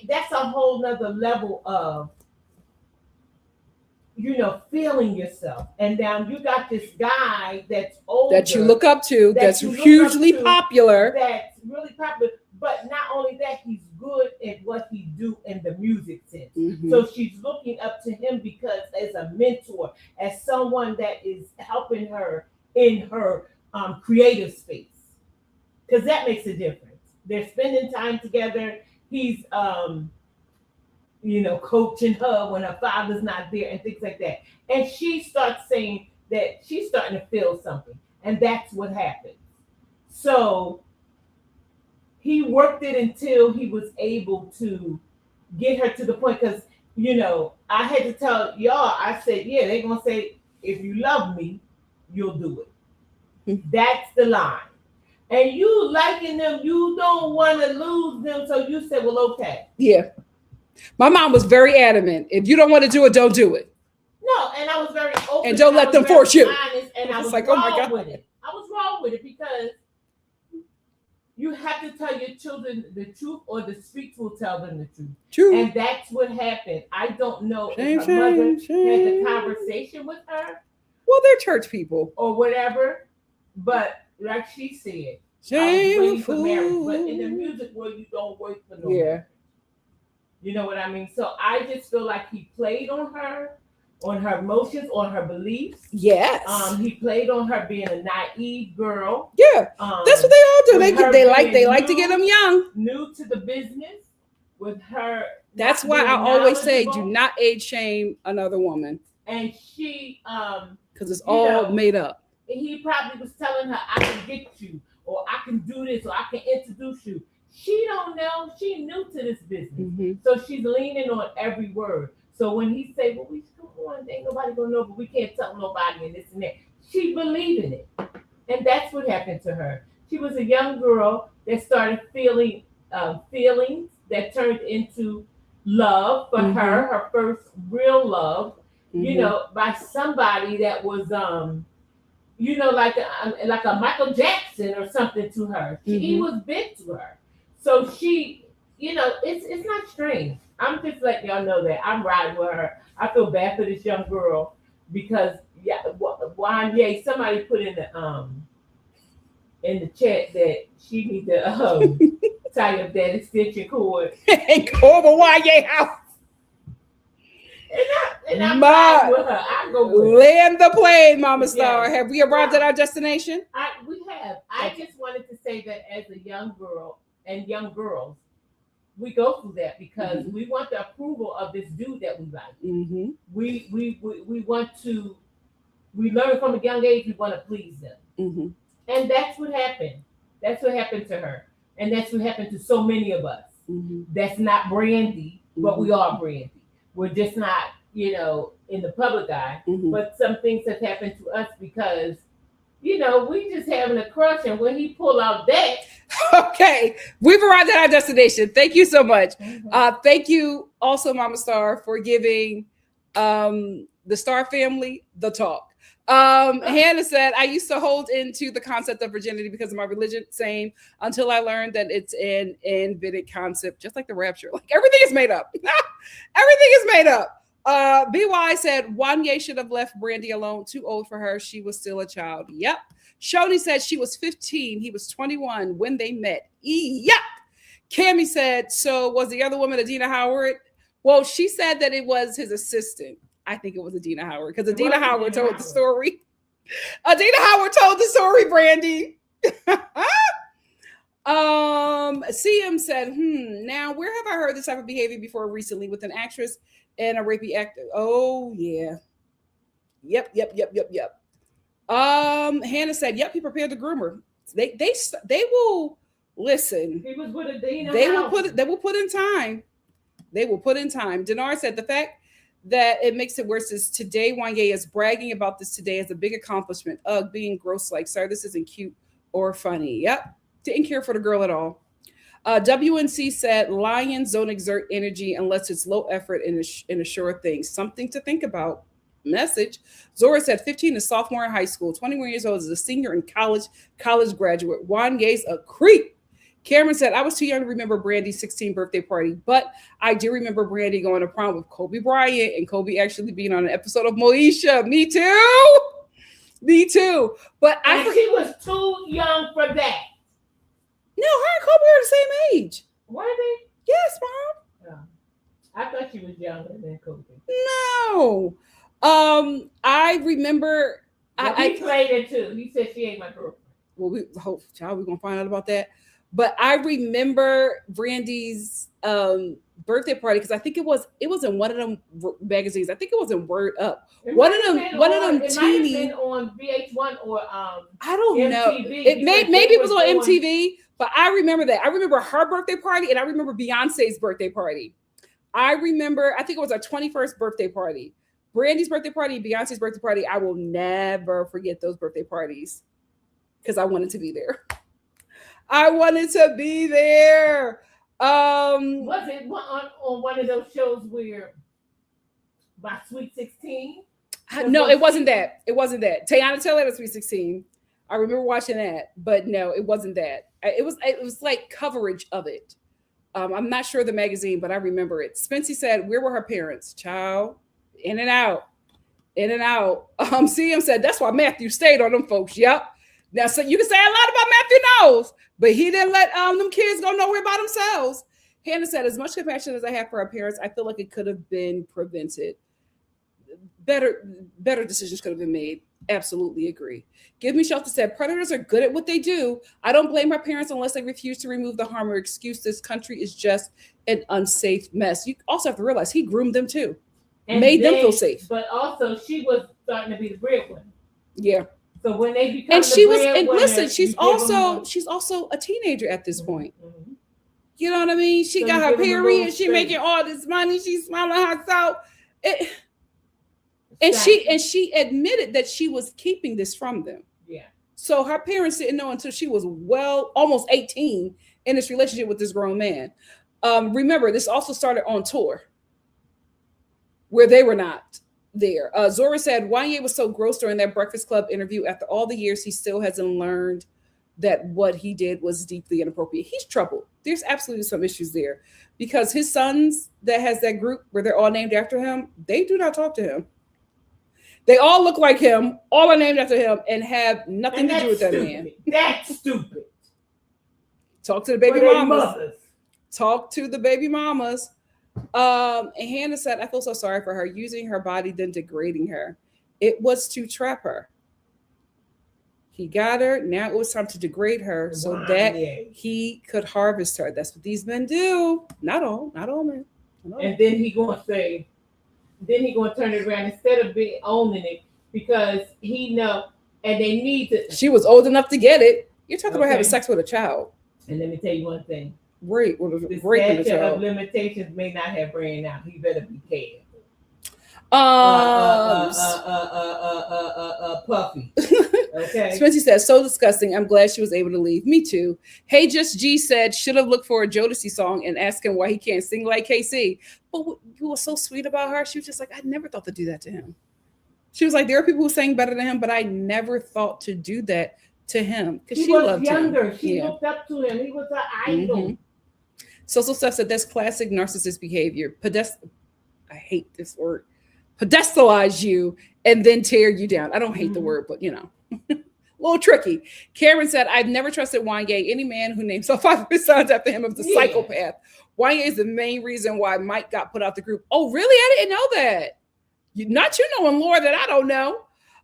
That's a whole nother level of, you know, feeling yourself. And now you got this guy that's older, that you look up to, that's hugely popular. That's really popular. But not only that, he's good at what he do in the music sense. Mm-hmm. So she's looking up to him because as a mentor, as someone that is helping her in her creative space. Because that makes a difference. They're spending time together. He's you know, coaching her when her father's not there and things like that. And she starts saying that she's starting to feel something. And that's what happens. So he worked it until he was able to get her to the point. Because, you know, I had to tell y'all, I said, yeah, they're going to say, if you love me, you'll do it. Mm-hmm. That's the line. And you liking them, you don't want to lose them. So you said, well, okay. Yeah. My mom was very adamant. If you don't want to do it, don't do it. No, and I was very open. And don't let them force you. Honest, and I was like, wrong, oh my God, with it. I was wrong with it because you have to tell your children the truth, or the streets will tell them the truth. True. And that's what happened. I don't know if her mother had the conversation with her. Well, they're church people. Or whatever. But like she said, I was waiting for marriage. But in the music world, you don't wait for no marriage. You know what I mean? So I just feel like he played on her emotions, on her beliefs. Yes. He played on her being a naive girl. Yeah. That's what they all do. They like to get them young. New to the business with her. That's why I always say, do not age shame another woman. And she because it's all made up. He probably was telling her, I can get you, or I can do this, or I can introduce you. She don't know. She new to this business. Mm-hmm. So she's leaning on every word. So when he say, well, we come on, ain't nobody gonna know, but we can't tell nobody and this and that. She believed in it. And that's what happened to her. She was a young girl that started feeling feelings that turned into love for her first real love, you know, by somebody that was you know, like a Michael Jackson or something to her. He was big to her. So she, you know, it's not strange. I'm just letting y'all know that I'm riding with her. I feel bad for this young girl because Wanye, somebody put in the chat that she need to tie up that extension cord and go over Wanye house. And I'm riding with her. I go with land the plane, Mama Star. Have we arrived at our destination? We have. I just wanted to say that as a young girl and young girls, we go through that because we want the approval of this dude that we like. We want to We learn from a young age we want to please them. Mm-hmm. And that's what happened. That's what happened to her. And that's what happened to so many of us. Mm-hmm. That's not Brandy, but we are Brandy. We're just not, you know, in the public eye. Mm-hmm. But some things have happened to us because, you know, we just having a crush. And when he pull out that. Okay, we've arrived at our destination. Thank you so much. Thank you also, Mama Star, for giving the Star family the talk. Hannah said, I used to hold into the concept of virginity because of my religion, same, until I learned that it's an invented concept, just like the rapture. Like everything is made up. Everything is made up. BY said, Wanye should have left Brandy alone. Too old for her. She was still a child. Yep. Shoni said she was 15. He was 21 when they met. Yep. Cammie said, so was the other woman Adina Howard? Well, she said that it was his assistant. I think it was Adina Howard because Adina Howard told the story. Adina Howard told the story, Brandy. CM said, now where have I heard this type of behavior before recently with an actress and a rapey actor? Oh, yeah. Yep. Hannah said, yep, he prepared the groomer. They will listen. He was with Adina They Howard. will put in time. They will put in time. Dinar said the fact that it makes it worse is today Wanye is bragging about this today as a big accomplishment. Being gross like, sorry, this isn't cute or funny. Yep. Didn't care for the girl at all. WNC said lions don't exert energy unless it's low effort and a sure thing. Something to think about. Message. Zora said 15 is sophomore in high school. 21 years old is a senior in college graduate. Wanye's a creep. Cameron said, I was too young to remember Brandy's 16th birthday party, but I do remember Brandy going to prom with Kobe Bryant and Kobe actually being on an episode of Moesha. Me too. But she was too young for that. No, her and Kobe are the same age. Were they? Yes, Mom. Oh. I thought she was younger than Kobe. No. I remember. He played it too. He said she ain't my girlfriend. Well, we're gonna find out about that. But I remember Brandy's birthday party because I think it was in one of them magazines. I think it was in Word Up. One of them teeny. It might have been on VH1 or I don't MTV know. Maybe it was on MTV, but I remember that. I remember her birthday party and I remember Beyonce's birthday party. I think it was our 21st birthday party. Brandy's birthday party, Beyonce's birthday party. I will never forget those birthday parties because I wanted to be there. Was it on one of those shows where by Sweet 16? No, it wasn't that. Teyana Taylor at Sweet 16. I remember watching that, but no, it wasn't that. It was like coverage of it. I'm not sure the magazine, but I remember it. Spency said, where were her parents? Child, in and out. CM said, that's why Matthew stayed on them folks. Yep. Now, so you can say a lot about Matthew Knowles, but he didn't let them kids go nowhere by themselves. Hannah said, as much compassion as I have for our parents, I feel like it could have been prevented. Better decisions could have been made. Absolutely agree. Give Me Shelter said, predators are good at what they do. I don't blame our parents unless they refuse to remove the harm or excuse. This country is just an unsafe mess. You also have to realize he groomed them too. And made them feel safe. But also she was starting to be the breadwinner. Yeah. So when they become she's also a teenager at this point. Mm-hmm. You know what I mean? She got her period. She making all this money. She's smiling herself. And she admitted that she was keeping this from them. Yeah. So her parents didn't know until she was almost 18 in this relationship with this grown man. Remember, this also started on tour where they were not there. Zora said Wanye was so gross during that Breakfast Club interview. After all the years, he still hasn't learned that what he did was deeply inappropriate. He's troubled. There's absolutely some issues there because his sons that has that group where they're all named after him, they do not talk to him. They all look like him, all are named after him, and have nothing to do with that man. That's stupid. Talk to the baby mamas. Talk to the baby mamas. And Hannah said, I feel so sorry for her, using her body, then degrading her. It was to trap her. He got her. Now it was time to degrade her so that he could harvest her. That's what these men do. Not all men. And then he going to say, then he going to turn it around. Instead of owning it, because he know, and they need to. She was old enough to get it. You're talking about Okay. having sex with a child. And let me tell you one thing: Rape with the raping a statute of child. limitations may not have ran out. He better be careful. Puffy. Okay. Spencer says, so disgusting. I'm glad she was able to leave. Me too. Hey, Just G said, should have looked for a Jodeci song and asked him why he can't sing like KC. But you were so sweet about her. She was just like, I never thought to do that to him. She was like, there are people who sang better than him, but I never thought to do that to him. Because she was younger. Him. She looked up to him. He was her idol. Mm-hmm. So Steph said, that's classic narcissist behavior. I hate this word. Pedestalize you and then tear you down. I don't hate the word, but a little tricky. Karen said, I've never trusted Wanye. Any man who names all 5 of his sons after him is a psychopath. Wanye is the main reason why Mike got put out the group. Oh, really? I didn't know that. Not you knowing lore that I don't know.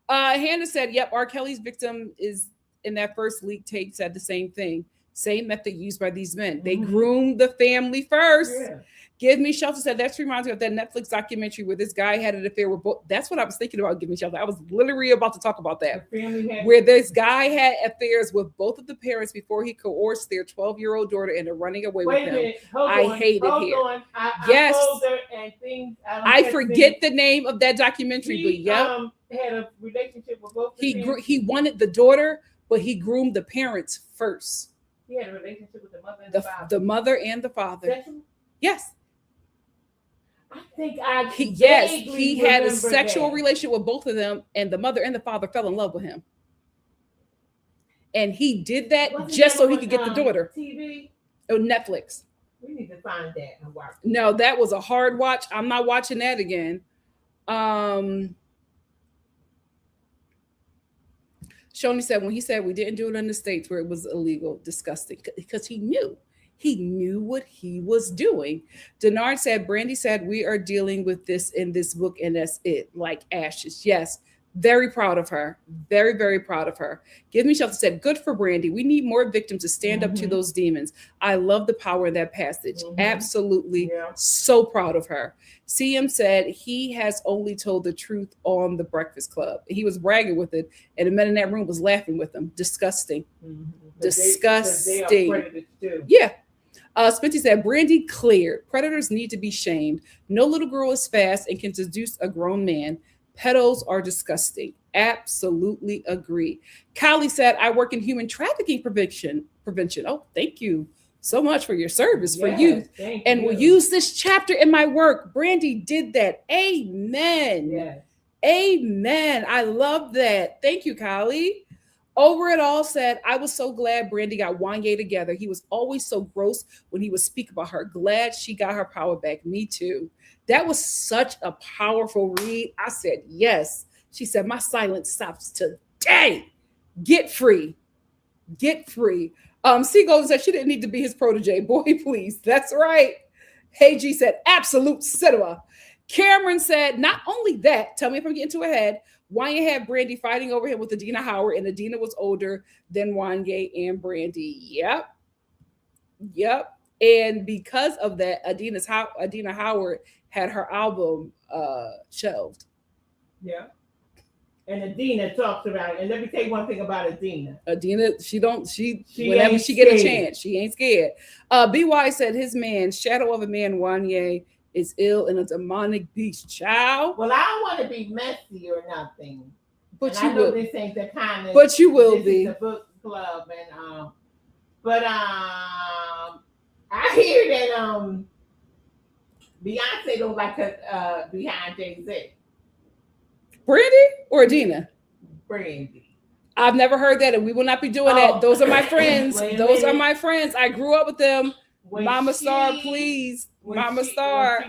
Hannah said, yep, R. Kelly's victim is in that first leak tape said the same thing. Same method used by these men. They groomed the family first. Yeah. Give Me Shelter said, that reminds me of that Netflix documentary where this guy had an affair with both. That's what I was thinking about, Give Me Shelter. I was literally about to talk about that. Where this guy had affairs with both of the parents before he coerced their 12-year-old daughter into running away with him. I hate it here. Yes. I forget the name of that documentary, but yeah. Had a relationship with both he wanted the daughter, but he groomed the parents first. He had a relationship with the mother and the father. The mother and the father. Sexual? Yes. I think he had a sexual relationship with both of them, and the mother and the father fell in love with him. And he did that just so he could get the daughter. TV? Oh, Netflix. We need to find that and watch it. No, that was a hard watch. I'm not watching that again. Shoni said, when he said we didn't do it in the States where it was illegal, disgusting, because he knew. He knew what he was doing. Denard said, Brandy said, we are dealing with this in this book, and that's it, like ashes. Yes, very proud of her. Very, very proud of her. Give Me Shelter said, good for Brandy. We need more victims to stand up to those demons. I love the power in that passage. Absolutely. Yeah. So proud of her. CM said he has only told the truth on the Breakfast Club. He was bragging with it, and the men in that room was laughing with him. Disgusting. Disgusting. They are predators too. Yeah. Spencer said, Brandy cleared. Predators need to be shamed. No little girl is fast and can seduce a grown man. Pedos are disgusting. Absolutely agree. Kylie said, I work in human trafficking prevention. Oh, thank you so much for your service for youth. And will use this chapter in my work. Brandy did that. Amen. Yes. Amen. I love that. Thank you, Kylie. Over It All said, I was so glad Brandy got Wanye together. He was always so gross when he would speak about her. Glad she got her power back. Me too. That was such a powerful read. I said, yes. She said, my silence stops today. Get free. Get free. Seagull said she didn't need to be his protege. Boy, please. That's right. Hey G said, absolute cinema. Cameron said, not only that, tell me if I'm getting too ahead, Wanye had Brandy fighting over him with Adina Howard, and Adina was older than Wanye and Brandy. Yep. And because of that, Adina Howard had her album shelved. Yeah. And Adina talks about it. And let me tell you one thing about Adina. Whenever she get a chance, she ain't scared. BY said his man, Shadow of a Man, Wanye, is ill in a demonic beast. Child. Well, I don't want to be messy or nothing. But and you I know will. This ain't the kind of. But you will be. The book club and I hear that Beyonce don't like her behind Jay-Z. Brandy or Adina? Brandy. I've never heard that, and we will not be doing that. Those are my friends. Those are my friends. I grew up with them. Mama Star, please. Mama Star.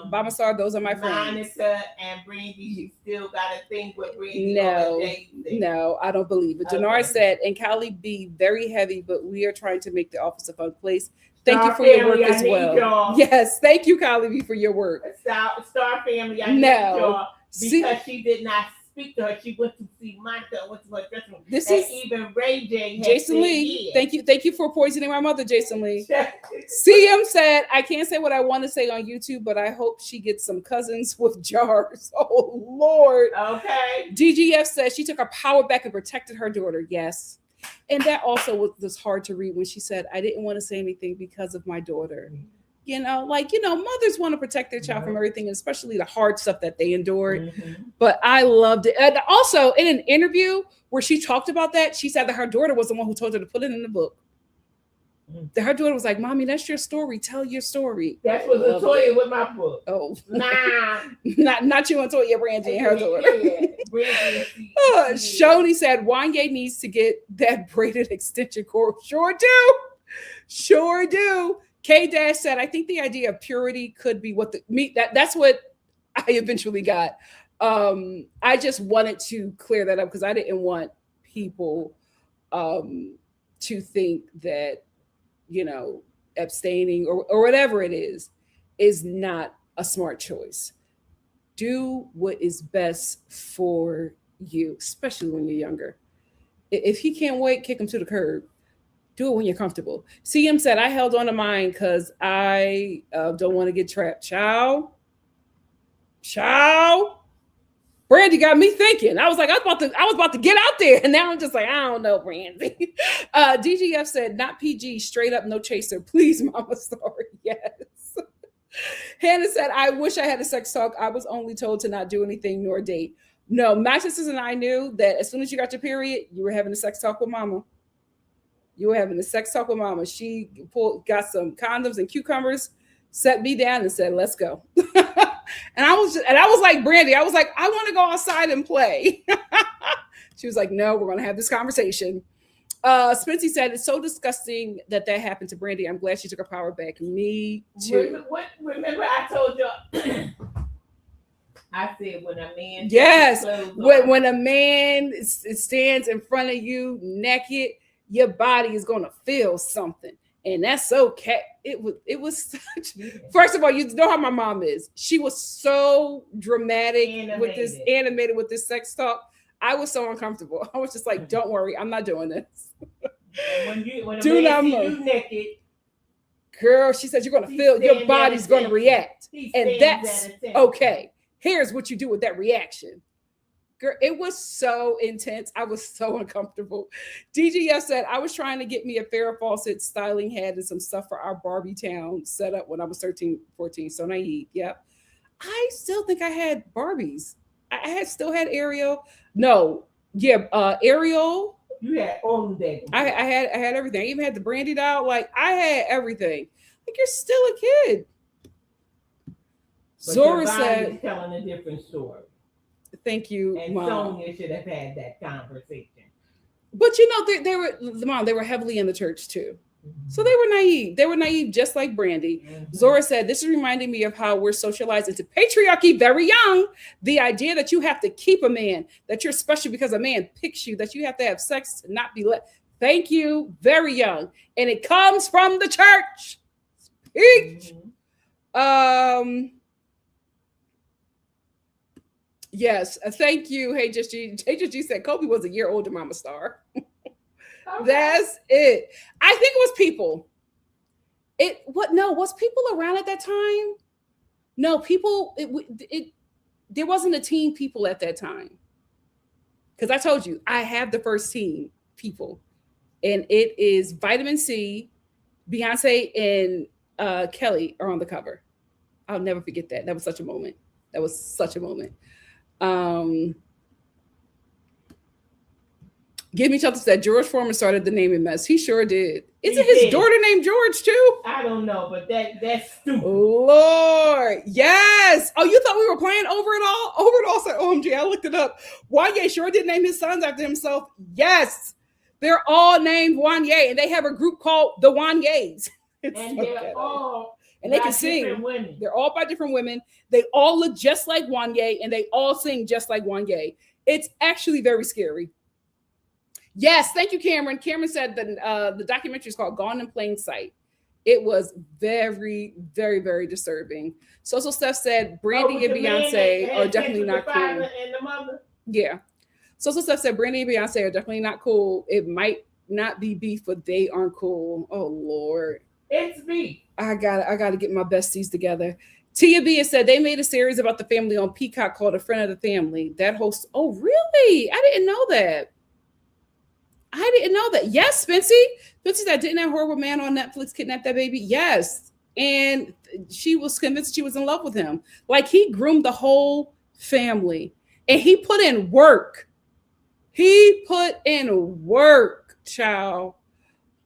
Mama Star, those are my friends. Monica and Brandy, she still got a thing with Brandy. No, I don't believe it. Denard said, and Callie be very heavy, but we are trying to make the office a fun place. Thank you for your work as well. Yes, thank you, Callie, for your work. Star family, I need y'all because she did not speak to her. She went to see Monica, went to her dressing room. This and is even Ray J had Jason said Lee. yes. Thank you for poisoning my mother, Jason Lee. CM said, I can't say what I want to say on YouTube, but I hope she gets some cousins with jars. Oh, Lord. Okay. DGF says she took her power back and protected her daughter. Yes. And that also was hard to read when she said, I didn't want to say anything because of my daughter. Mothers want to protect their child from everything, and especially the hard stuff that they endured. But I loved it. And also, in an interview where she talked about that, she said that her daughter was the one who told her to put it in the book. That her daughter was like, Mommy, that's your story. Tell your story. That's what Latoya with my book. Oh. Nah. not you and Toya, Brandy and her daughter. Yeah. Shoni said, Wanye needs to get that braided extension cord. Sure do. K-Dash said, I think the idea of purity could be what that's what I eventually got. I just wanted to clear that up because I didn't want people to think that, abstaining or whatever it is not a smart choice. Do what is best for you, especially when you're younger. If he can't wait, kick him to the curb. Do it when you're comfortable. CM said, I held on to mine because I don't want to get trapped. Ciao. Brandy got me thinking. I was like, I was about to get out there. And now I'm just like, I don't know, Brandy. DGF said, not PG, straight up, no chaser. Please, Mama Star. Yes. Hannah said, I wish I had a sex talk. I was only told to not do anything nor date. No, my sisters and I knew that as soon as you got your period, you were having a sex talk with Mama. She got some condoms and cucumbers, set me down and said, let's go. And I was like, Brandy, I was like, I want to go outside and play. She was like, no, we're going to have this conversation. Spency said, it's so disgusting that happened to Brandy. I'm glad she took her power back. Me too. Remember I told you, I said when a man. Yes. When a man stands in front of you naked, your body is going to feel something. And that's okay. It was such. First of all, you know how my mom is. She was so dramatic animated with this sex talk. I was so uncomfortable. I was just like, don't worry, I'm not doing this. When do not move. You naked, girl, she said you're going to feel, your body's going to react. And that's okay. Here's what you do with that reaction. Girl, it was so intense. I was so uncomfortable. DGF said, I was trying to get me a Farrah Fawcett styling hat and some stuff for our Barbie town set up when I was 13, 14. So naive. Yep. I still think I had Barbies. I still had Ariel. No. Yeah. Ariel. You had all of that. I had everything. I even had the Brandy doll. Like, I had everything. Like, you're still a kid. But Zora said, telling a different story. Thank you, and Mom. Sonia should have had that conversation. But they were heavily in the church too. Mm-hmm. So they were naive. They were naive just like Brandy. Mm-hmm. Zora said, this is reminding me of how we're socialized into patriarchy very young. The idea that you have to keep a man, that you're special because a man picks you, that you have to have sex to not be let. Thank you. Very young. And it comes from the church. Speech. Mm-hmm. Yes, thank you. Hey, just G said Kobe was a year older, Mama Star. Okay. That's it. I think it was people. Was people around at that time? No, people. There wasn't a teen people at that time. Because I told you, I have the first teen people, and it is Vitamin C, Beyonce, and Kelly are on the cover. I'll never forget that. That was such a moment. Give me something said George Foreman started the naming mess. He sure did. Isn't his daughter named George too? I don't know, but that's stupid. Lord, yes. Oh, you thought we were playing Over It All? Over It All said, OMG, I looked it up. Wanye sure did name his sons after himself. Yes. They're all named Wanye, and they have a group called the Wanyes. And they're all and they can sing. Women. They're all by different women. They all look just like Wanye, and they all sing just like Wanye. It's actually very scary. Yes, thank you, Cameron. Cameron said the documentary is called Gone in Plain Sight. It was very, very, very disturbing. So Steph said Brandy and Beyonce are definitely not cool. And the mother. Yeah. So stuff said Brandy and Beyonce are definitely not cool. It might not be beef, but they aren't cool. Oh Lord. It's me. I gotta get my besties together. Tia B has said they made a series about the family on Peacock called A Friend of the Family. That host, oh really? I didn't know that. I didn't know that. Yes, Spency. Spency said, didn't that horrible man on Netflix kidnap that baby? Yes. And she was convinced she was in love with him. Like he groomed the whole family. And he put in work. He put in work, child.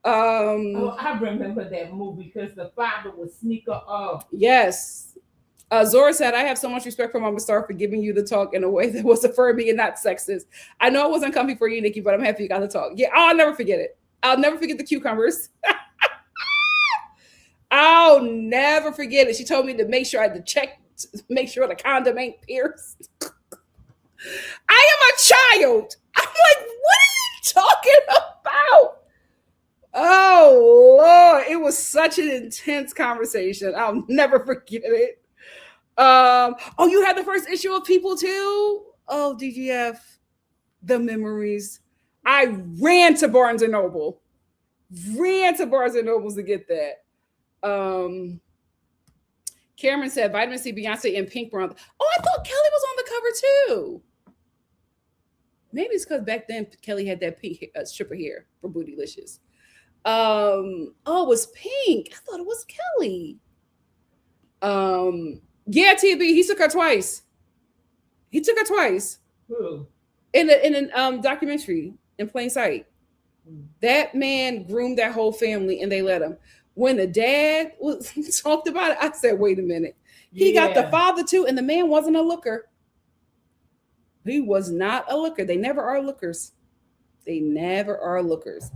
Oh, I remember that movie because the father was sneaker off. Yes. Zora said, I have so much respect for Mama Star for giving you the talk in a way that was affirming and not sexist. I know it wasn't comfy for you, Nikki, but I'm happy you got the talk. Yeah, I'll never forget it. I'll never forget the cucumbers. I'll never forget it. She told me to make sure I had to check, make sure the condom ain't pierced. I am a child. I'm like, what are you talking about? Oh, Lord. It was such an intense conversation. I'll never forget it. Oh, you had the first issue of People too? Oh, DGF. The memories. I ran to Barnes and Noble. Ran to Barnes and Nobles to get that. Cameron said Vitamin C, Beyonce, and Pink were on. Oh, I thought Kelly was on the cover too. Maybe it's because back then Kelly had that pink stripper hair from Bootylicious. Oh, it was Pink. I thought it was Kelly. Yeah, TB, he took her twice. He took her twice. Who? In a documentary in plain sight. That man groomed that whole family and they let him. When the dad talked about it, I said, wait a minute. He got the father too, and the man wasn't a looker. He was not a looker. They never are lookers. They never are lookers.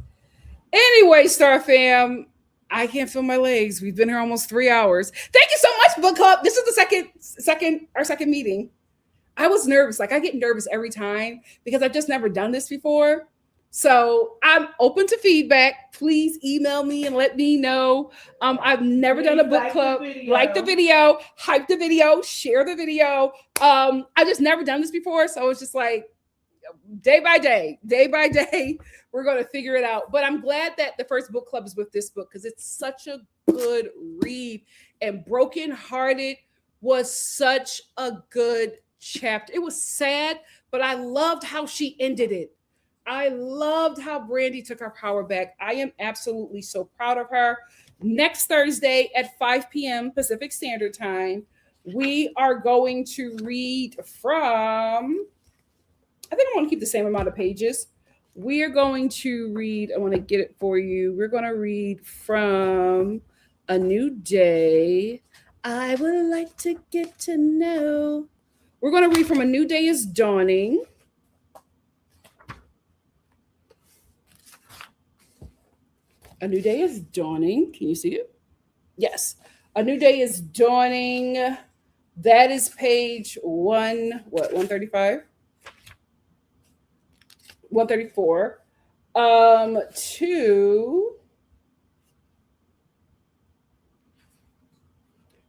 Anyway, Star Fam, I can't feel my legs. We've been here almost 3 hours. Thank you so much, Book Club. This is the second meeting. I was nervous. Like I get nervous every time because I've just never done this before. So I'm open to feedback. Please email me and let me know. I've never done a book club. Like the video, hype the video, share the video. I just never done this before. So it's just like day by day, we're going to figure it out. But I'm glad that the first book club is with this book because it's such a good read. And Broken Hearted was such a good chapter. It was sad, but I loved how she ended it. I loved how Brandy took her power back. I am absolutely so proud of her. Next Thursday at 5 p.m. Pacific Standard Time, we are going to read from, I think I want to keep the same amount of pages. We are going to read, I want to get it for you. We're going to read from A New Day. I would like to get to know. We're going to read from A New Day is Dawning. A New Day is Dawning. Can you see it? Yes. A New Day is Dawning. That is page 135? 134.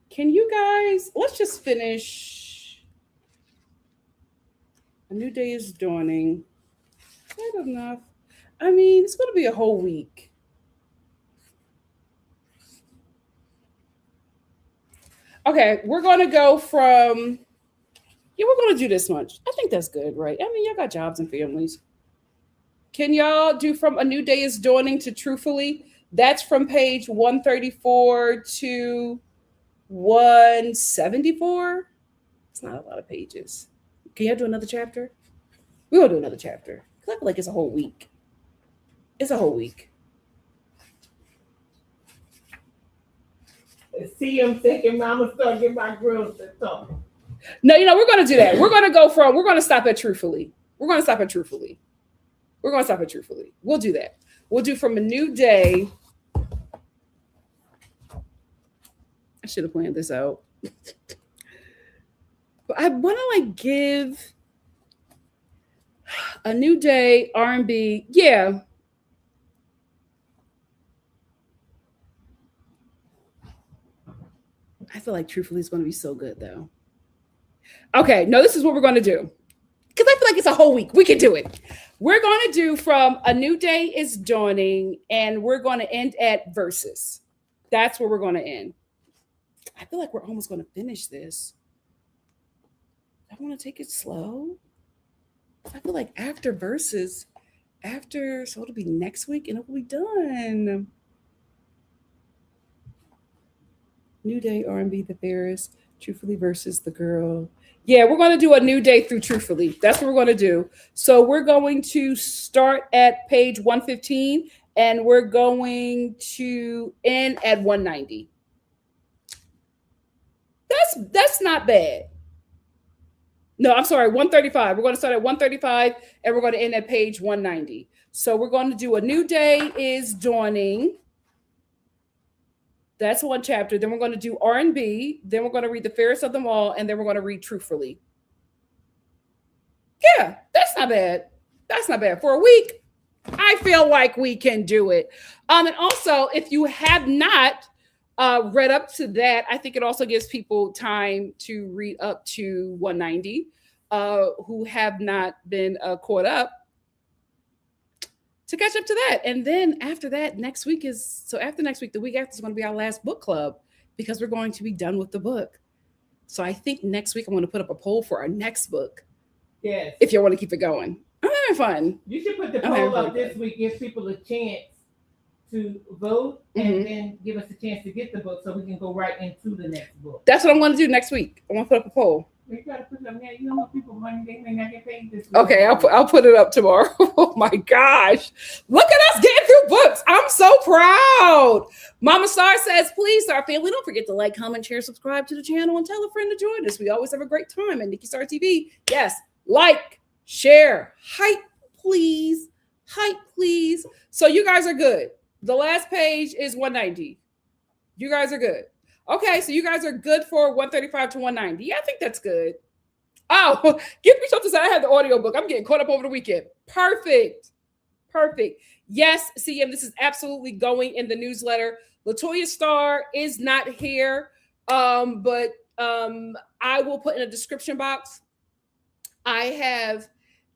Can you guys, let's just finish. A New Day is Dawning. Not enough. I mean, it's going to be a whole week. Okay, we're going to go from, we're going to do this much. I think that's good, right? I mean, y'all got jobs and families. Can y'all do from A New Day is Dawning to Truthfully? That's from page 134 to 174. It's not a lot of pages. Can y'all do another chapter? We will do another chapter. I feel like it's a whole week. It's a whole week. See him thinking, Mama, start getting my girls to talk. No, we're going to do that. We're going to stop at Truthfully. We'll do that. We'll do from A New Day. I should have planned this out. But I want to give A New Day, R&B. Yeah. I feel like Truthfully is going to be so good, though. Okay, no, this is what we're going to do. because I feel like it's a whole week. We can do it. We're going to do from A New Day is Dawning, and we're going to end at verses. That's where we're going to end. I feel like we're almost going to finish this. I want to take it slow. I feel like after verses, so it'll be next week and it will be done. New Day, R&B, The Ferris, Truthfully versus The Girl. Yeah, we're going to do A New Day through Truthfully. That's what we're going to do. So we're going to start at page 115 and we're going to end at 190. That's not bad. No, I'm sorry, 135. We're going to start at 135 and we're going to end at page 190. So we're going to do A New Day is Dawning. That's one chapter. Then we're going to do R&B. Then we're going to read The Fairest of Them All. And then we're going to read Truthfully. Yeah, that's not bad. That's not bad. For a week, I feel like we can do it. And also, if you have not read up to that, I think it also gives people time to read up to 190 who have not been caught up, to catch up to that. And then after that, after next week, the week after is going to be our last book club because we're going to be done with the book. So I think next week I'm going to put up a poll for our next book. Yes. If you want to keep it going. I'm having fun. You should put the poll up this week, give people a chance to vote and then give us a chance to get the book so we can go right into the next book. That's what I'm going to do next week. I'm going to put up a poll. You gotta put them there. You don't know people money, they may not get paid this week. Okay, I'll put it up tomorrow. Oh my gosh. Look at us getting through books. I'm so proud. Mama Star says, please, Star family, don't forget to like, comment, share, subscribe to the channel, and tell a friend to join us. We always have a great time at NikkiStar TV. Yes, like, share, hype, please. Hype, please. So you guys are good. The last page is 190. You guys are good. Okay, so you guys are good for 135 to 190. Yeah, I think that's good. Oh, give me something to say. I had the audio book. I'm getting caught up over the weekend. Perfect. Yes, CM, this is absolutely going in the newsletter. NikkiNicoleStar is not here, but I will put in a description box. I have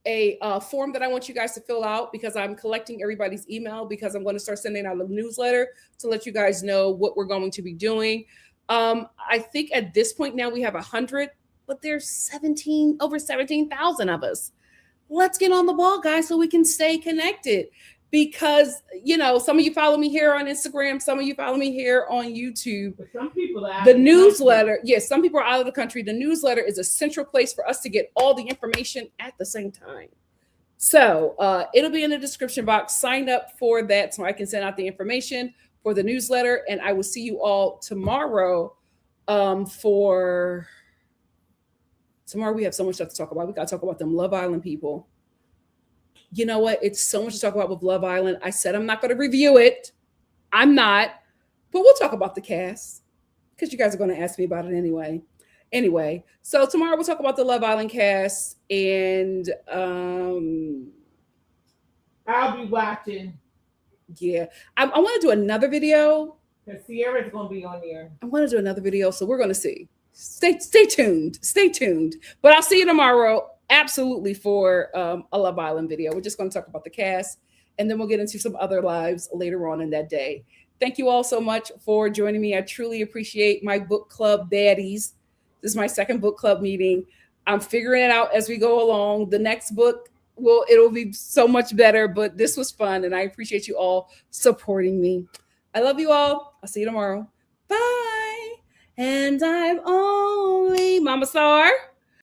a form that I want you guys to fill out because I'm collecting everybody's email because I'm going to start sending out a newsletter to let you guys know what we're going to be doing. I think at this point now we have 100, but there's over 17,000 of us. Let's get on the ball, guys, so we can stay connected because, some of you follow me here on Instagram. Some of you follow me here on YouTube. But some people are out the newsletter. Yes, some people are out of the country. The newsletter is a central place for us to get all the information at the same time. So it'll be in the description box. Sign up for that so I can send out the information for the newsletter. And I will see you all tomorrow. Tomorrow we have so much stuff to talk about. We got to talk about them Love Island people. You know what? It's so much to talk about with Love Island. I said I'm not going to review it. I'm not. But we'll talk about the cast because you guys are going to ask me about it anyway. So tomorrow we'll talk about the Love Island cast, and I'll be watching. Yeah, I want to do another video. Because Sierra's going to be on there. I want to do another video, so we're going to see. Stay tuned. But I'll see you tomorrow, absolutely, for a Love Island video. We're just going to talk about the cast, and then we'll get into some other lives later on in that day. Thank you all so much for joining me. I truly appreciate my book club baddies. This is my second book club meeting. I'm figuring it out as we go along. The next book, it'll be so much better, but this was fun, and I appreciate you all supporting me. I love you all. I'll see you tomorrow. Bye. And I'm only Mama Star.